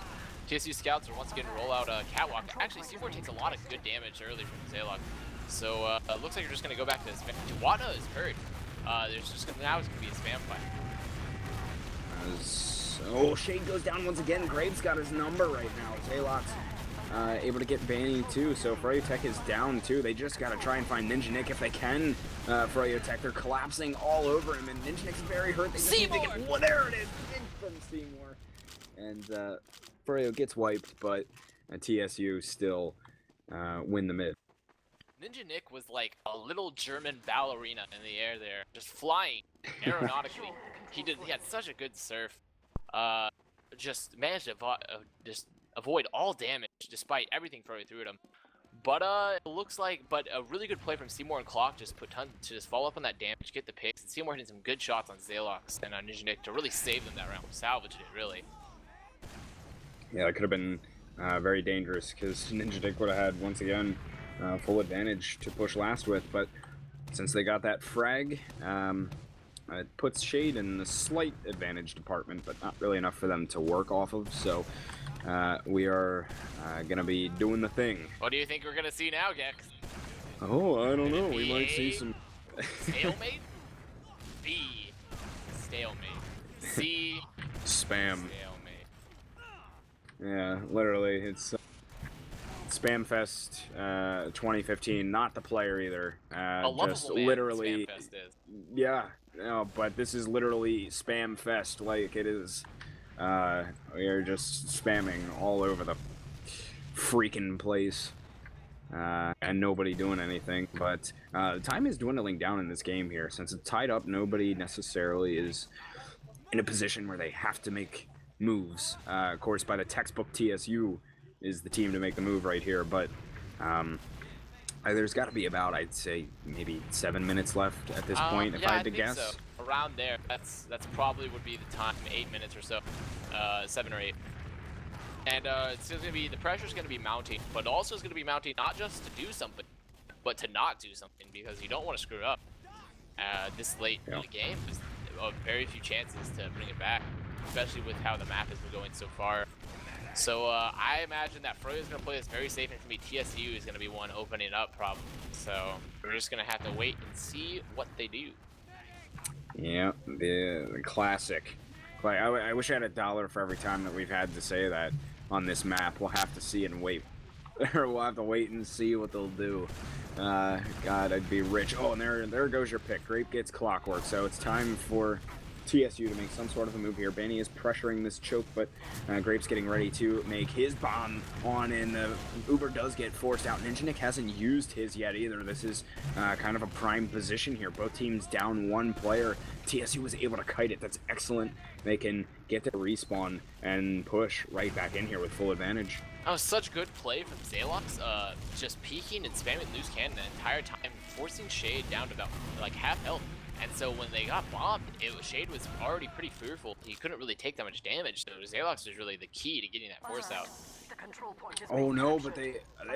TSU scouts are once again roll out a catwalk. Actually, Seymour takes a lot of good damage early from Zalox. So it looks like you're just gonna go back to spam. Duana is hurt. There's just now it's gonna be a spam fight. Oh, Shade goes down once again. Graves got his number right now. Zalox able to get Banny too, so froyotech is down too. They just gotta try and find Ninja Nick if they can. froyotech, they're collapsing all over him, and Ninja Nick's very hurt. They just need to get, well, there it is, in from Seymour. And Froyo gets wiped, but TSU still win the mid. Ninja Nick was like a little German ballerina in the air there, just flying aeronautically. He had such a good surf. Just managed to avoid all damage despite everything Froyo threw at him. But it looks like, a really good play from Seymour and Clock just put tons to just follow up on that damage, get the picks. And Seymour hitting some good shots on Zalox and on Ninja Nick to really save them that round, salvaged it really. Yeah, it could have been very dangerous because Ninja Nick would have had once again full advantage to push last with, but since they got that frag, it puts Shade in the slight advantage department, but not really enough for them to work off of. So we are gonna be doing the thing. What do you think we're gonna see now, Gecks? Oh, I don't know. We might see some stalemate. B stalemate. C spam. Stalemate. Yeah, literally, it's Spam Fest 2015. Not the player either. Just literally. Spam Fest is. Yeah, no, but this is literally Spam Fest. Like it is. We are just spamming all over the freaking place. and nobody doing anything. But time is dwindling down in this game here. Since it's tied up, nobody necessarily is in a position where they have to make moves. Of course, by the textbook, TSU is the team to make the move right here, but there's got to be about, I'd say, maybe 7 minutes left at this point, if I had to guess. So. Around there, that's probably would be the time, 8 minutes or so, 7 or 8. And it's going to be, the pressure's going to be mounting, but also it's going to be mounting not just to do something, but to not do something, because you don't want to screw up this late in the game. There's very few chances to bring it back, especially with how the map has been going so far. So I imagine that Froyo is going to play this very safe, and for me, TSU is going to be one opening up probably. So we're just going to have to wait and see what they do. Yeah, the classic. I wish I had $1 for every time that we've had to say that on this map. We'll have to see and wait. We'll have to wait and see what they'll do. God, I'd be rich. Oh, and there goes your pick. Grape gets Clockwork. So it's time for TSU to make some sort of a move here. Benny is pressuring this choke, but Grape's getting ready to make his bomb on, and Uber does get forced out. Ninjanik hasn't used his yet either. This is kind of a prime position here. Both teams down one player. TSU was able to kite it. That's excellent. They can get to respawn and push right back in here with full advantage. That was such good play from Zalox, just peeking and spamming loose cannon the entire time, forcing Shade down to about like half health. And so when they got bombed, Shade was already pretty fearful. He couldn't really take that much damage, so Zalox was really the key to getting that force out. Oh no, but they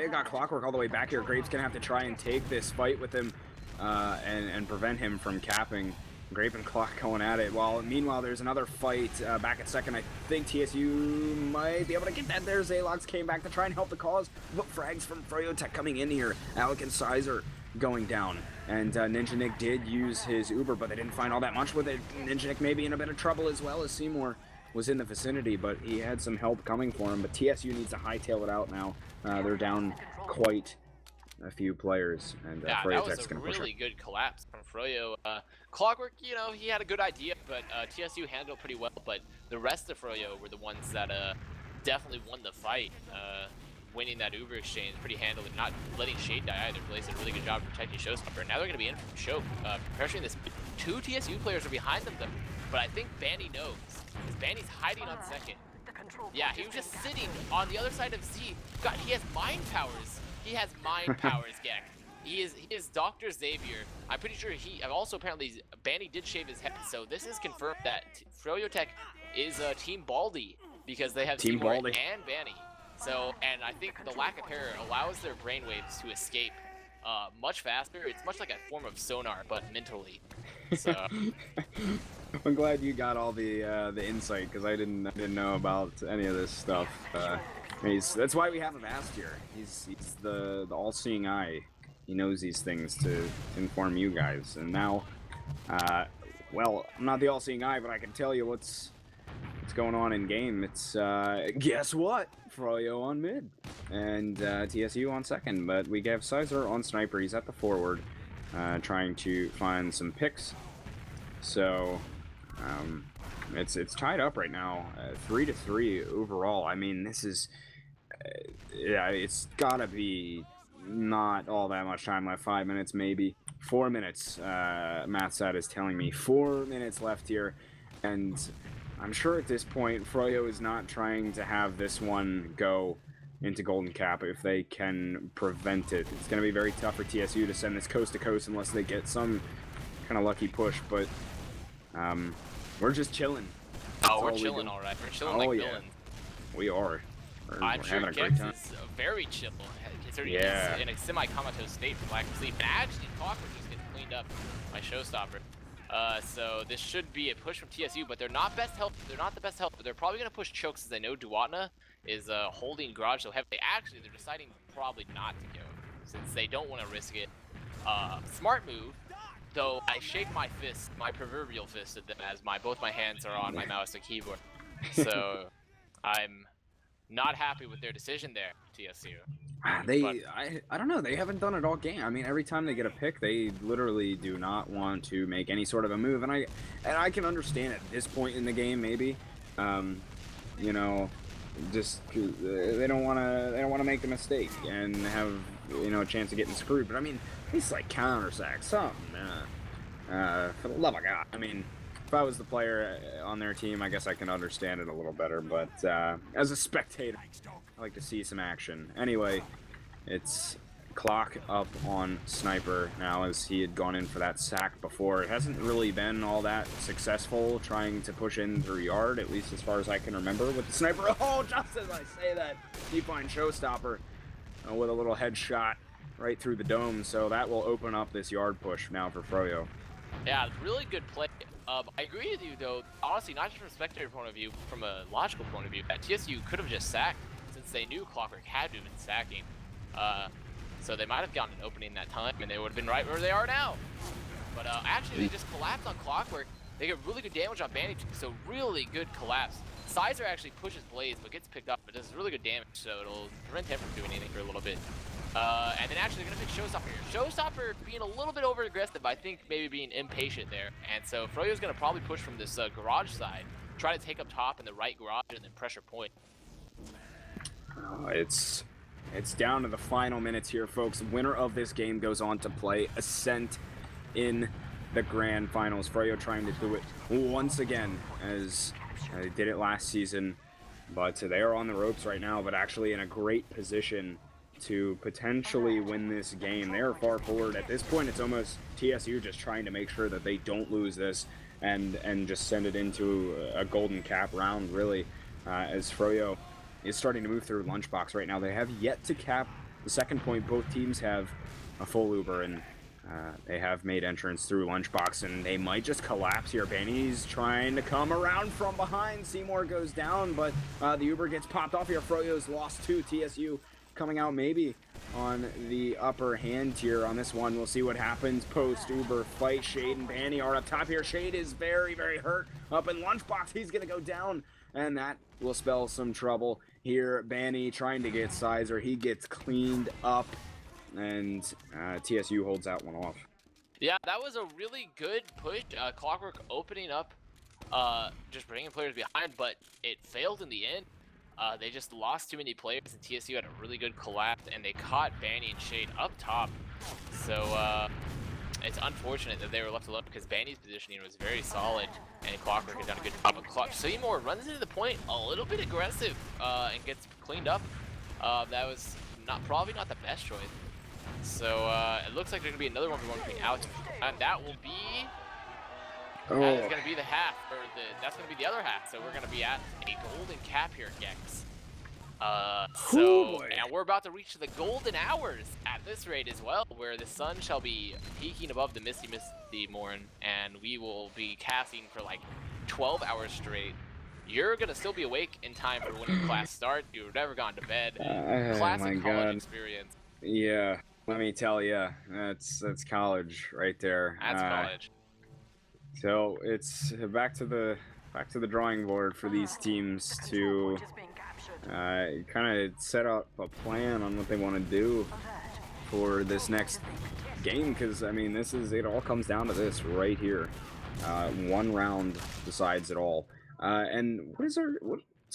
got Clockwork all the way back here. Grape's gonna have to try and take this fight with him and prevent him from capping. Grape and Clock going at it. Meanwhile, there's another fight back at second. I think TSU might be able to get that there. Zalox came back to try and help the cause, but frags from froyotech coming in here. Alec and Sizer going down. And Ninjanik did use his Uber, but they didn't find all that much with it. Ninjanik may be in a bit of trouble as well, as Seymour was in the vicinity, but he had some help coming for him. But TSU needs to hightail it out now. They're down quite a few players, and yeah, froyotech's that going to was push a really good collapse from Froyo. Clockwork, you know, he had a good idea, but TSU handled pretty well. But the rest of Froyo were the ones that definitely won the fight. Winning that Uber exchange pretty handily, not letting Shade die either. Blaze did a really good job protecting Showstopper. Now they're going to be in from Choke, pressuring this. 2 TSU players are behind them, but I think Banny knows, because Banny's hiding on second. Yeah, he was just sitting on the other side of Z. God, he has mind powers. He has mind powers, Gek. He is Dr. Xavier. I'm pretty sure also apparently Banny did shave his head, so this is confirmed that froyotech is Team Baldy, because they have Team Seymour Baldy and Banny. So, and I think the lack of hair allows their brainwaves to escape much faster. It's much like a form of sonar, but mentally. So. I'm glad you got all the insight, because I didn't know about any of this stuff. That's why we have Avast here. He's the all-seeing eye. He knows these things to inform you guys. And now, well, I'm not the all-seeing eye, but I can tell you what's going on in game. It's guess what? Froyo on mid and TSU on second, but we have Sizer on sniper. He's at the forward, trying to find some picks. So it's tied up right now, 3-3 overall. I mean, this is yeah, it's gotta be not all that much time left. 5 minutes, maybe 4 minutes. Mathsad is telling me 4 minutes left here, and I'm sure at this point, Froyo is not trying to have this one go into Golden Cap if they can prevent it. It's going to be very tough for TSU to send this coast to coast unless they get some kind of lucky push, but we're just chilling. Oh, we're chilling, all right. We're chilling like villains. We are. I'm sure Gecks is very chill. Considering he's in a semi-comatose state from lack of sleep. And actually, Clockwork just gets cleaned up by Showstopper. So this should be a push from TSU, but they're not best help. They're not the best help, but they're probably going to push Choke since they know Duatna is holding Garage so heavily. Actually, they're deciding probably not to go since they don't want to risk it. Smart move, though. I shake my fist, my proverbial fist at them as both my hands are on my mouse and keyboard. So I'm not happy with their decision there, TSU. I don't know. They haven't done it all game. I mean, every time they get a pick, they literally do not want to make any sort of a move, and I can understand at this point in the game, maybe, you know, just they don't want to make the mistake and have a chance of getting screwed. But I mean, at least like counter sack something. For the love of God, I mean, if I was the player on their team, I guess I can understand it a little better. But as a spectator, I like to see some action. Anyway, it's clock up on Sniper now, as he had gone in for that sack before. It hasn't really been all that successful trying to push in through yard, at least as far as I can remember with the Sniper. Oh, just as I say that, you find Showstopper with a little headshot right through the dome, so that will open up this yard push now for Froyo. Yeah, really good play. I agree with you, though. Honestly, not just from a spectator point of view, from a logical point of view, that TSU could have just sacked, since they knew Clockwork had to have been sacking. So they might have gotten an opening that time, and they would have been right where they are now. But actually, they just collapsed on Clockwork. They get really good damage on Bandy, so really good collapse. Sizer actually pushes Blaze, but gets picked up, but does really good damage, so it'll prevent him from doing anything for a little bit. And then actually they're going to pick Showstopper here. Showstopper being a little bit over-aggressive, I think maybe being impatient there. And so Froyo's going to probably push from this garage side, try to take up top in the right garage, and then pressure point. It's down to the final minutes here, folks. Winner of this game goes on to play Ascent in the grand finals. Froyo trying to do it once again, as they did it last season. But they are on the ropes right now, but actually in a great position to potentially win this game. They are far forward. At this point, it's almost TSU just trying to make sure that they don't lose this and just send it into a golden cap round, really, as Froyo is starting to move through Lunchbox right now. They have yet to cap the second point. Both teams have a full Uber, and they have made entrance through Lunchbox, and they might just collapse here. Benny's trying to come around from behind. Seymour goes down, but the Uber gets popped off here. Froyo's lost to TSU, coming out maybe on the upper hand here on this one. We'll see what happens post-Uber fight. Shade and Banny are up top here. Shade is very, very hurt up in Lunchbox. He's going to go down, and that will spell some trouble here. Banny trying to get Sizer. He gets cleaned up, and TSU holds that one off. Yeah, that was a really good push. Clockwork opening up, just bringing players behind, but it failed in the end. They just lost too many players, and TSU had a really good collapse, and they caught Banny and Shade up top. So it's unfortunate that they were left alone, because Banny's positioning was very solid, and Clockwork had done a good job of clutch. Seymour runs into the point a little bit aggressive and gets cleaned up. That was probably not the best choice. So it looks like there's going to be another 1v1 between Alex, and that will be... That is going to be the half, or that's going to be the other half. So we're going to be at a golden cap here at Gecks. And we're about to reach the golden hours at this rate as well, where the sun shall be peaking above the misty morn, and we will be casting for like 12 hours straight. You're going to still be awake in time for when your class starts. You've never gone to bed. Classic college experience. Yeah, let me tell you, that's college right there. That's college. So it's back to the drawing board for these teams to kind of set up a plan on what they want to do for this next game, because I mean, it all comes down to this right here. One round decides it all. And what's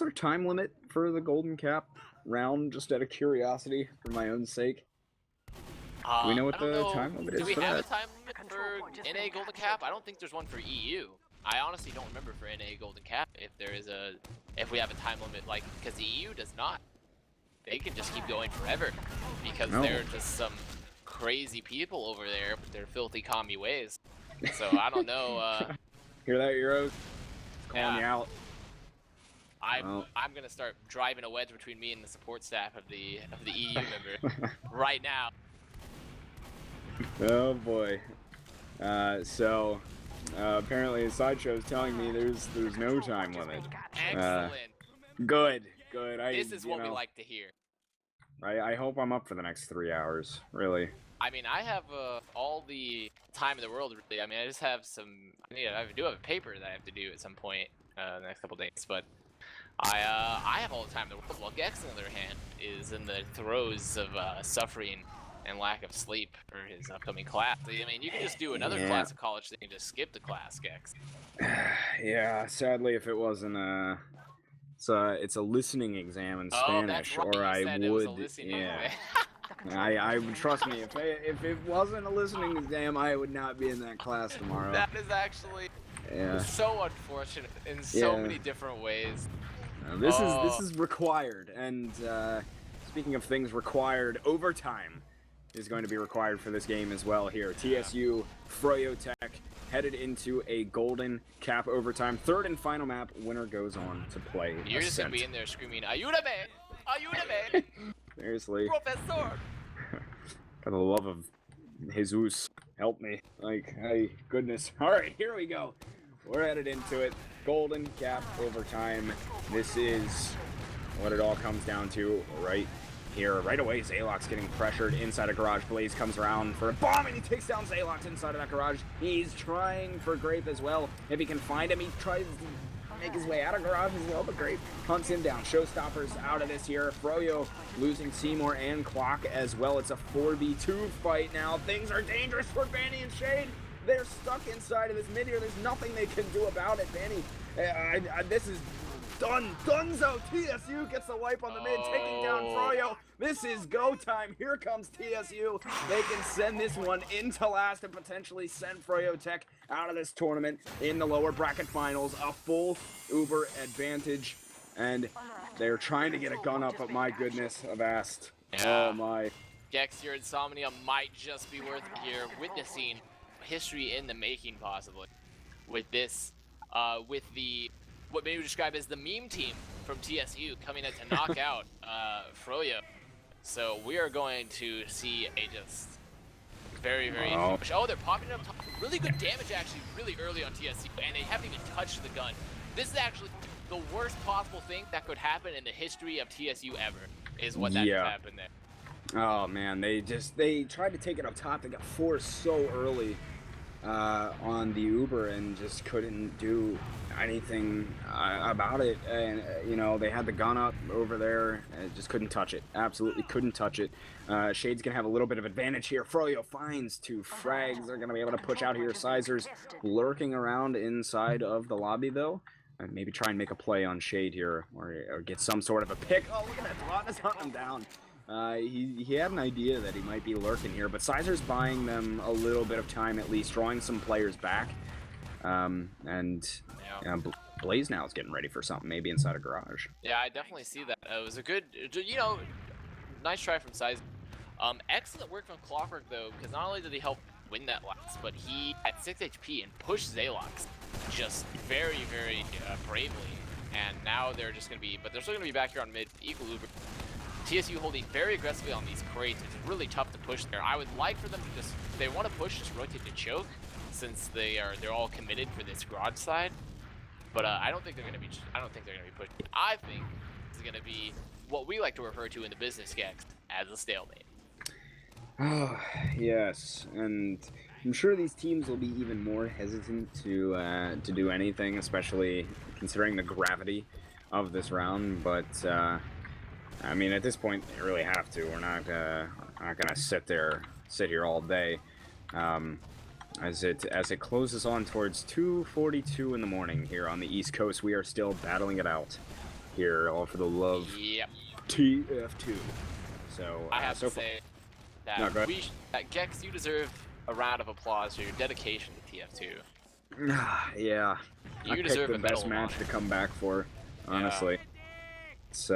our time limit for the golden cap round, just out of curiosity, for my own sake? Do we know what the time limit is for that? Do we have a time limit for NA Golden Cap? I don't think there's one for EU. I honestly don't remember for NA Golden Cap if we have a time limit, like, because the EU does not. They can just keep going forever, because they're just some crazy people over there with their filthy commie ways. So I don't know. Hear that, Euros? It's calling you out. I'm gonna start driving a wedge between me and the support staff of the EU member right now. Oh boy. So apparently Sideshow is telling me there's no time limit. Excellent. Good. This is what we like to hear. I hope I'm up for the next 3 hours, really. I mean, I have all the time in the world, really. I mean, I just have I do have a paper that I have to do at some point the next couple days, but I have all the time in the world. While Gecks, on the other hand, is in the throes of suffering and lack of sleep for his upcoming class. I mean, you can just do another class of college thing and just skip the class, Gecks. Yeah, sadly, if it wasn't it's a listening exam in Spanish, that's right. or I would. Yeah. I would trust me. If it wasn't a listening exam, I would not be in that class tomorrow. That is actually so unfortunate in so many different ways. This is required, and speaking of things required, overtime is going to be required for this game as well here. TSU froyotech headed into a golden cap overtime. Third and final map, winner goes on to play You're just going to be in there screaming, Ayúdame! Ayúdame! Seriously. Professor! For the love of Jesus, help me. Like, hey, goodness. Alright, here we go. We're headed into it. Golden cap overtime. This is what it all comes down to right here. Right away, Zaylock's getting pressured inside a garage. Blaze comes around for a bomb, and he takes down Zaylock inside of that garage. He's trying for Grape as well. If he can find him, he tries to make his way out of garage as well, but Grape hunts him down. Showstoppers out of this here. Froyo losing Seymour and Clock as well. It's a 4v2 fight now. Things are dangerous for Vanny and Shade. They're stuck inside of this mid here. There's nothing they can do about it. Vanny, this is done. Dunzo. TSU gets the wipe on the mid, taking down Froyo. This is go time. Here comes TSU. They can send this one into last and potentially send froyotech out of this tournament in the lower bracket finals. A full Uber advantage, and they're trying to get a gun up, but my goodness, Avast. Yeah. Oh my. Gecks, your insomnia might just be worth it here, witnessing history in the making, possibly, with this, with the what maybe describe as the meme team from TSU coming in to knock out Froyo. So we are going to see a just very they're popping up top. Really good damage actually really early on TSU, and they haven't even touched the gun. This is actually the worst possible thing that could happen in the history of TSU ever, is what that could happen there. Oh man, they tried to take it up top. They got forced so early on the Uber and just couldn't do anything about it. And you know, they had the gun up over there and just couldn't touch it. Absolutely couldn't touch it. Shade's gonna have a little bit of advantage here. Froyo finds 2 frags. They're gonna be able to push out here. Sizer's lurking around inside of the lobby though. And maybe try and make a play on Shade here, or get some sort of a pick. Oh, look at that! Plotness hunting him down. He had an idea that he might be lurking here, but Sizer's buying them a little bit of time at least, drawing some players back. Blaze now is getting ready for something, maybe inside a garage. Yeah, I definitely see that. It was a good, you know, nice try from Sizer. Excellent work from Clockwork though, because not only did he help win that last, but he had 6 HP and pushed Zaylox just very bravely. And now they're just going to be, but they're still going to be back here on mid, equal Uber. TSU holding very aggressively on these crates. It's really tough to push there. I would like for them to just, if they want to push, just rotate to choke, since they're all committed for this garage side. But I don't think they're going to be. I don't think they're going to be pushing. I think this is going to be what we like to refer to in the business Gecks as a stalemate. Oh yes, and I'm sure these teams will be even more hesitant to do anything, especially considering the gravity of this round. But I mean, at this point, they really have to. We're not gonna sit here all day. As it closes on towards 2:42 in the morning here on the East Coast, we are still battling it out here, all for the love. Yep. TF2. So I have so to say that Gecks, you deserve a round of applause for your dedication to TF2. Yeah. You deserve the best match to come back for, honestly. It's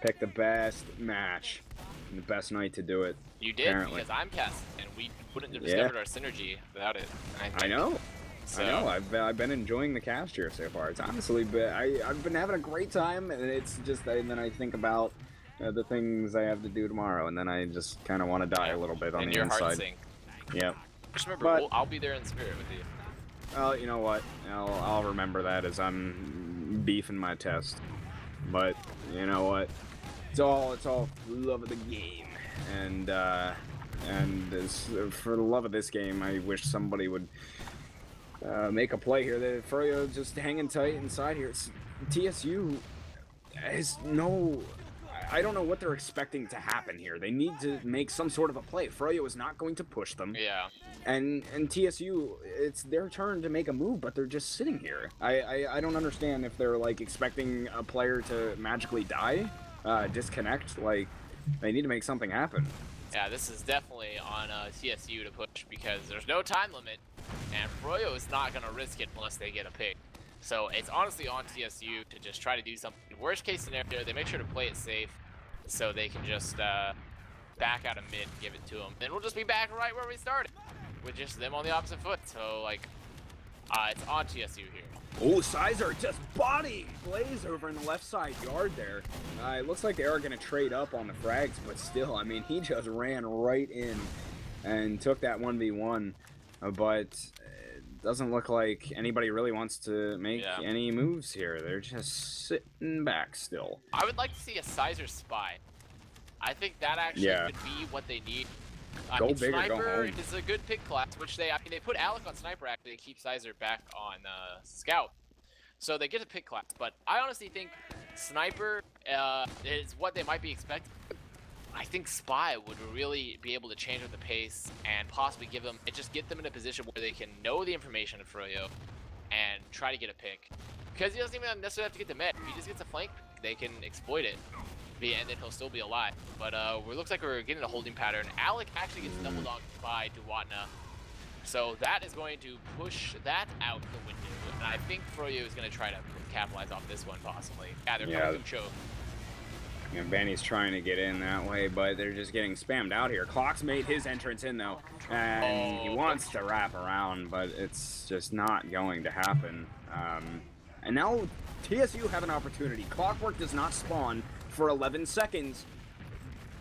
pick the best match and the best night to do it. You did, apparently. because I'm cast, and we wouldn't have discovered our synergy without it. I know. So. I know. I've been enjoying the cast here so far. It's honestly been, I've been having a great time, and it's just, and then I think about the things I have to do tomorrow, and then I just kind of want to die a little bit on and the your inside. heart sink. Yep. Just remember, I'll be there in spirit with you. Well, you know what? I'll remember that as I'm beefing my test. But you know what? It's all love of the game, and for the love of this game, I wish somebody would make a play here. The Froyo just hanging tight inside here. It's, TSU has no. I don't know what they're expecting to happen here. They need to make some sort of a play. Froyo is not going to push them. Yeah. And TSU, it's their turn to make a move, but they're just sitting here. I don't understand if they're like expecting a player to magically die, disconnect. Like, They need to make something happen. Yeah, this is definitely on TSU to push because there's no time limit, and Froyo is not going to risk it unless they get a pick. So it's honestly on TSU to just try to do something. Worst case scenario, they make sure to play it safe so they can just back out of mid and give it to them. Then we'll just be back right where we started with just them on the opposite foot. So, like, it's on TSU here. Oh, Sizer just body Blaze over in the left side yard there. It looks like they are going to trade up on the frags, but still, I mean, he just ran right in and took that 1v1. But it doesn't look like anybody really wants to make any moves here. They're just sitting back still. I would like to see a Sizer spy. I think that actually could be what they need. Go big Sniper or go home. is a good pick class, which they put Alec on Sniper actually to keep Sizer back on Scout. So they get a pick class, but I honestly think Sniper is what they might be expecting. I think Spy would really be able to change up the pace and possibly get them in a position where they can know the information of Froyo and try to get a pick. Because he doesn't even necessarily have to get the med. If he just gets a flank pick, they can exploit it. And then he'll still be alive. But it looks like we're getting a holding pattern. Alec actually gets double dogged by Duwatna. So that is going to push that out the window. And I think Froyo is going to try to capitalize off this one, possibly. Yeah, they're coming to choke. Yeah, Benny's trying to get in that way, but they're just getting spammed out here. Clock's made his entrance in, though. And he wants to wrap around, but it's just not going to happen. And now TSU have an opportunity. Clockwork does not spawn for 11 seconds.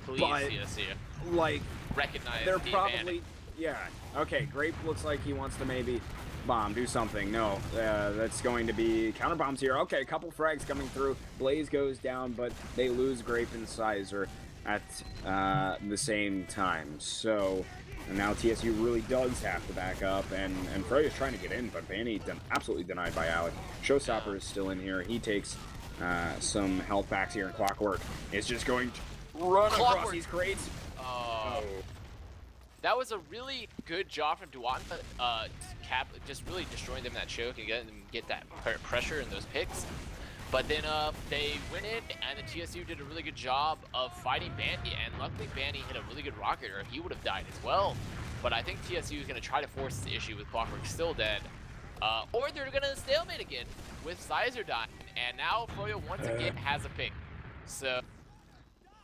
Please, but, TSU. Like, recognize they're the probably... advantage. Yeah. Okay, Grape looks like he wants to maybe bomb, do something. No, that's going to be counter bombs here. Okay, a couple frags coming through. Blaze goes down, but they lose Grape and Sizer at the same time. So and now TSU really does have to back up, and Froyo's trying to get in, but Vanny absolutely denied by Alec. Showstopper is still in here. He takes some health backs here, and Clockwork is just going to run across these crates. Oh. That was a really good job from Duwatna, just really destroying them that choke and getting them get that pressure in those picks. But then they went in, and the TSU did a really good job of fighting Bandy, and luckily Bandy hit a really good rocket, or he would have died as well. But I think TSU is going to try to force the issue with Clockwork still dead, or they're going to stalemate again with Sizer dying, and now Froyo once again has a pick. So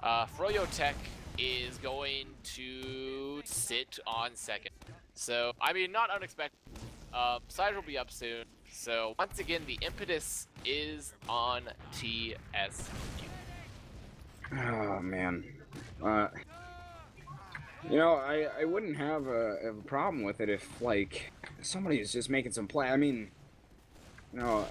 froyotech is going to sit on second. So, I mean, not unexpected. Sizer will be up soon. So, once again, the impetus is on TSU. Oh, man. You know, I wouldn't have a problem with it if, like, somebody is just making some play. I mean, you know,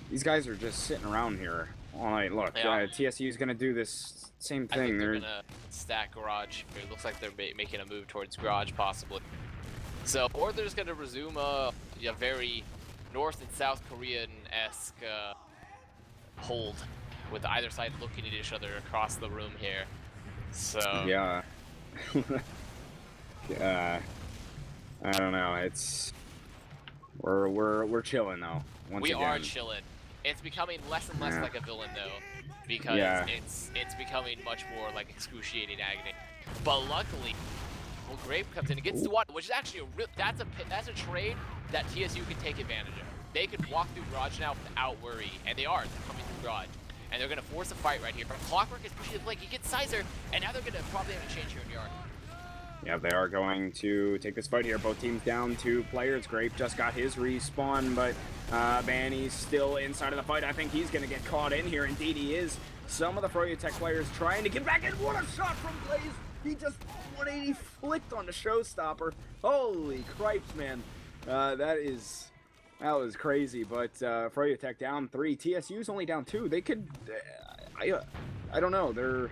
these guys are just sitting around here all night. Look, TSU is going to do this same thing. I think they're gonna stack garage. It looks like they're making a move towards garage, possibly. So, or they're just gonna resume a very North and South Korean-esque hold, with either side looking at each other across the room here. So yeah, I don't know. It's we're chilling though. We are chilling. It's becoming less and less like a villain though, because it's becoming much more like excruciating agony. But luckily, well, Grape comes in and gets to what, which is actually that's a trade that TSU can take advantage of. They could walk through garage now without worry, and they're coming through garage, and they're gonna force a fight right here. But Clockwork is pushing the flank. He gets Sizer, and now they're gonna probably have a change here in yard. Yeah, they are going to take this fight here. Both teams down 2 players. Grape just got his respawn, but Banny's still inside of the fight. I think he's going to get caught in here. Indeed, he is. Some of the froyotech players trying to get back in. What a shot from Blaze! He just 180 flicked on the showstopper. Holy cripes, man. That was crazy, but froyotech down 3. TSU's only down 2. They could... I don't know. They're...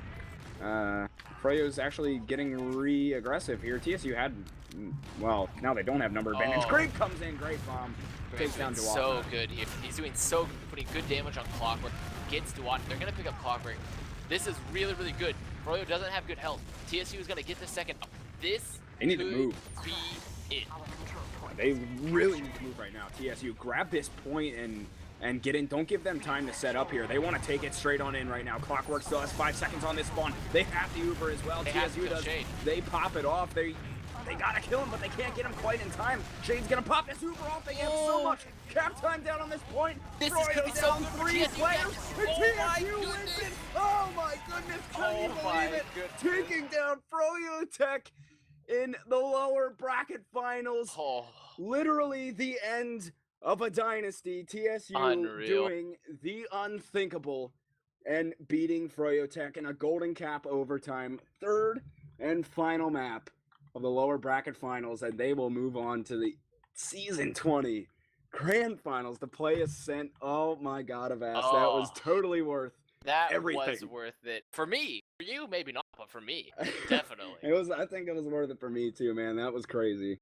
Froyo's actually getting re-aggressive here. TSU had, well, now they don't have number advantage. Grape comes in, great bomb. Takes down Duwatna. So good here. He's doing so good, putting good damage on Clockwork. Gets Duwatna. They're going to pick up Clockwork. This is really, really good. Froyo doesn't have good health. TSU is going to get the second up. This they need to move. Be it. They really need to move right now. TSU grab this point and and get in. Don't give them time to set up here. They want to take it straight on in right now. Clockwork still has 5 seconds on this spawn. They have the Uber as well. TSU does. Shade. They pop it off. They gotta kill him, but they can't get him quite in time. Shade's gonna pop this Uber off. They have so much cap time down on this point. This Froyo is down so 3 players. And TSU my wins goodness. it. Oh my goodness, can you believe it? Taking down froyotech in the lower bracket finals. Literally the end of a dynasty. TSU Unreal. doing the unthinkable and beating froyotech in a golden cap overtime. Third and final map of the lower bracket finals, and they will move on to the season 20 grand finals to play Ascent. Oh my god, Avast, that was totally worth everything. Was worth it for me. For you, maybe not, but for me, definitely. I think it was worth it for me too, man. That was crazy.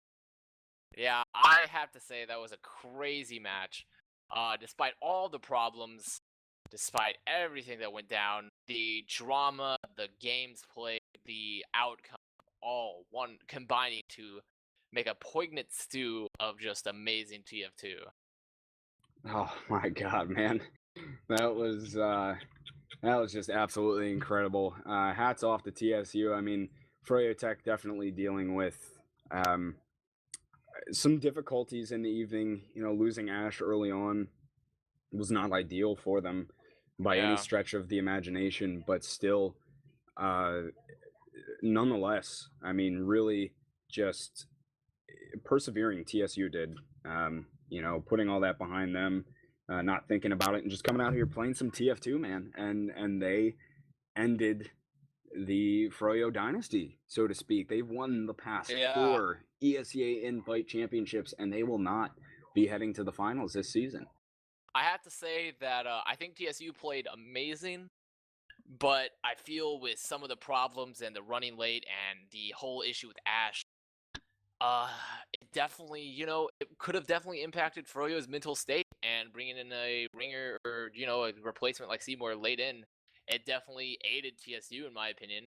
Yeah, I have to say that was a crazy match. Despite all the problems, despite everything that went down, the drama, the games played, the outcome, all one combining to make a poignant stew of just amazing TF2. Oh my god, man. That was just absolutely incredible. Hats off to TSU. I mean, froyotech definitely dealing with some difficulties in the evening. You know, losing Ash early on was not ideal for them by any stretch of the imagination, but still, nonetheless, I mean, really just persevering. TSU did, you know, putting all that behind them, not thinking about it, and just coming out here playing some TF2, man, and they ended the Froyo dynasty, so to speak. They've won the past 4 ESEA Invite championships, and they will not be heading to the finals this season. I have to say that I think TSU played amazing, but I feel with some of the problems and the running late and the whole issue with Ash, it definitely, you know, it could have definitely impacted Froyo's mental state, and bringing in a ringer or, you know, a replacement like Seymour late in, it definitely aided TSU, in my opinion,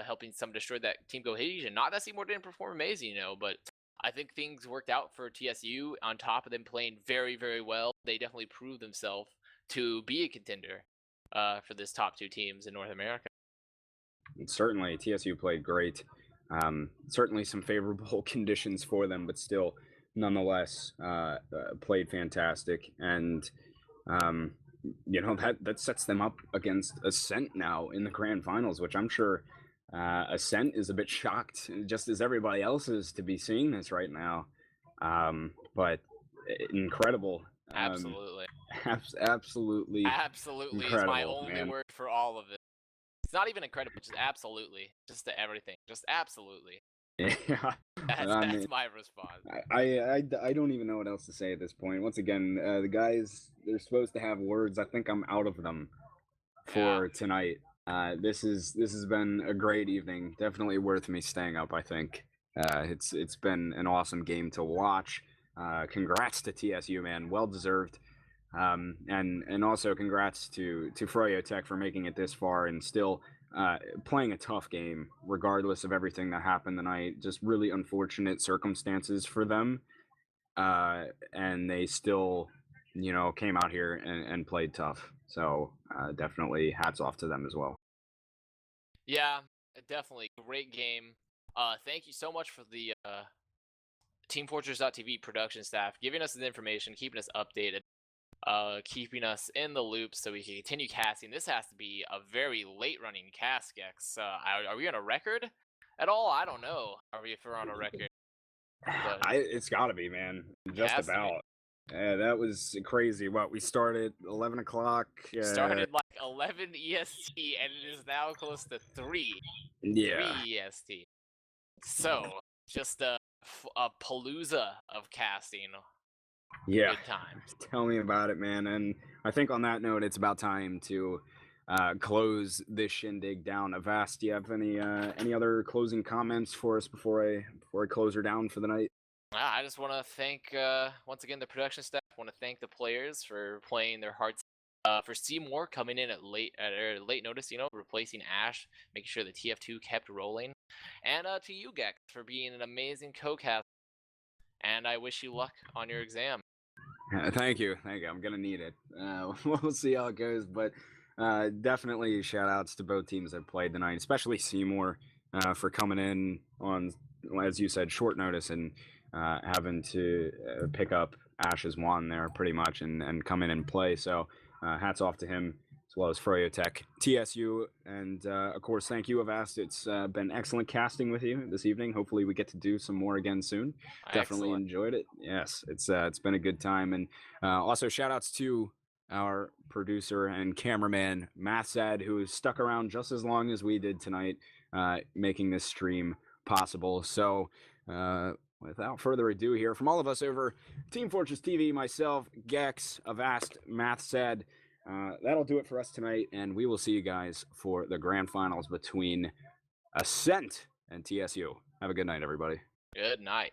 helping some destroy that team cohesion. Not that Seymour didn't perform amazing, you know, but I think things worked out for TSU. On top of them playing very, very well, they definitely proved themselves to be a contender for this top 2 teams in North America. Certainly, TSU played great. Certainly some favorable conditions for them, but still, nonetheless, played fantastic. And you know, that sets them up against Ascent now in the grand finals, which I'm sure Ascent is a bit shocked, just as everybody else is, to be seeing this right now. But incredible. Absolutely. Absolutely Is my only word for all of it. It's not even incredible, just absolutely. Just to everything. Just absolutely. Yeah. That's my response. I don't even know what else to say at this point. Once again, the guys, they're supposed to have words. I think I'm out of them for tonight. This has been a great evening. Definitely worth me staying up, I think. It's been an awesome game to watch. Congrats to TSU, man. Well deserved. And also congrats to froyotech for making it this far and still playing a tough game regardless of everything that happened tonight. Just really unfortunate circumstances for them, and they still, you know, came out here and played tough. So definitely hats off to them as well. Yeah, definitely great game. Thank you so much for the teamfortress.tv production staff giving us the information, keeping us updated, keeping us in the loop so we can continue casting. This has to be a very late running cast, Gecks. Are we on a record at all? I don't know. If we're on a record? But it's got to be, man. Just about. Yeah, that was crazy. What, we started 11 o'clock? Started like 11 EST, and it is now close to 3. Yeah. 3 EST. So, just a palooza of casting. Yeah. Good times. Tell me about it, man. And I think on that note, it's about time to close this shindig down. Avast, do you have any other closing comments for us before I close her down for the night? I just want to thank once again the production staff. I want to thank the players for playing their hearts. For Seymour coming in at late notice, you know, replacing Ash, making sure the TF2 kept rolling, and to you, Gecks, for being an amazing co-cast. And I wish you luck on your exam. Thank you. I'm gonna need it. We'll see how it goes, but definitely shout outs to both teams that played tonight, especially Seymour for coming in on, as you said, short notice and having to pick up Ash's wand there pretty much and come in and play. So hats off to him as well as froyotech, TSU, and of course, thank you, Avast. It's been excellent casting with you this evening. Hopefully, we get to do some more again soon. Definitely Excellent. enjoyed it. Yes, it's been a good time, and also shout outs to our producer and cameraman Mathsad, who has stuck around just as long as we did tonight, making this stream possible. So without further ado, here from all of us over Team Fortress TV, myself, Gecks, Avast, Mathsad. That'll do it for us tonight, and we will see you guys for the grand finals between Ascent and TSU. Have a good night, everybody. Good night.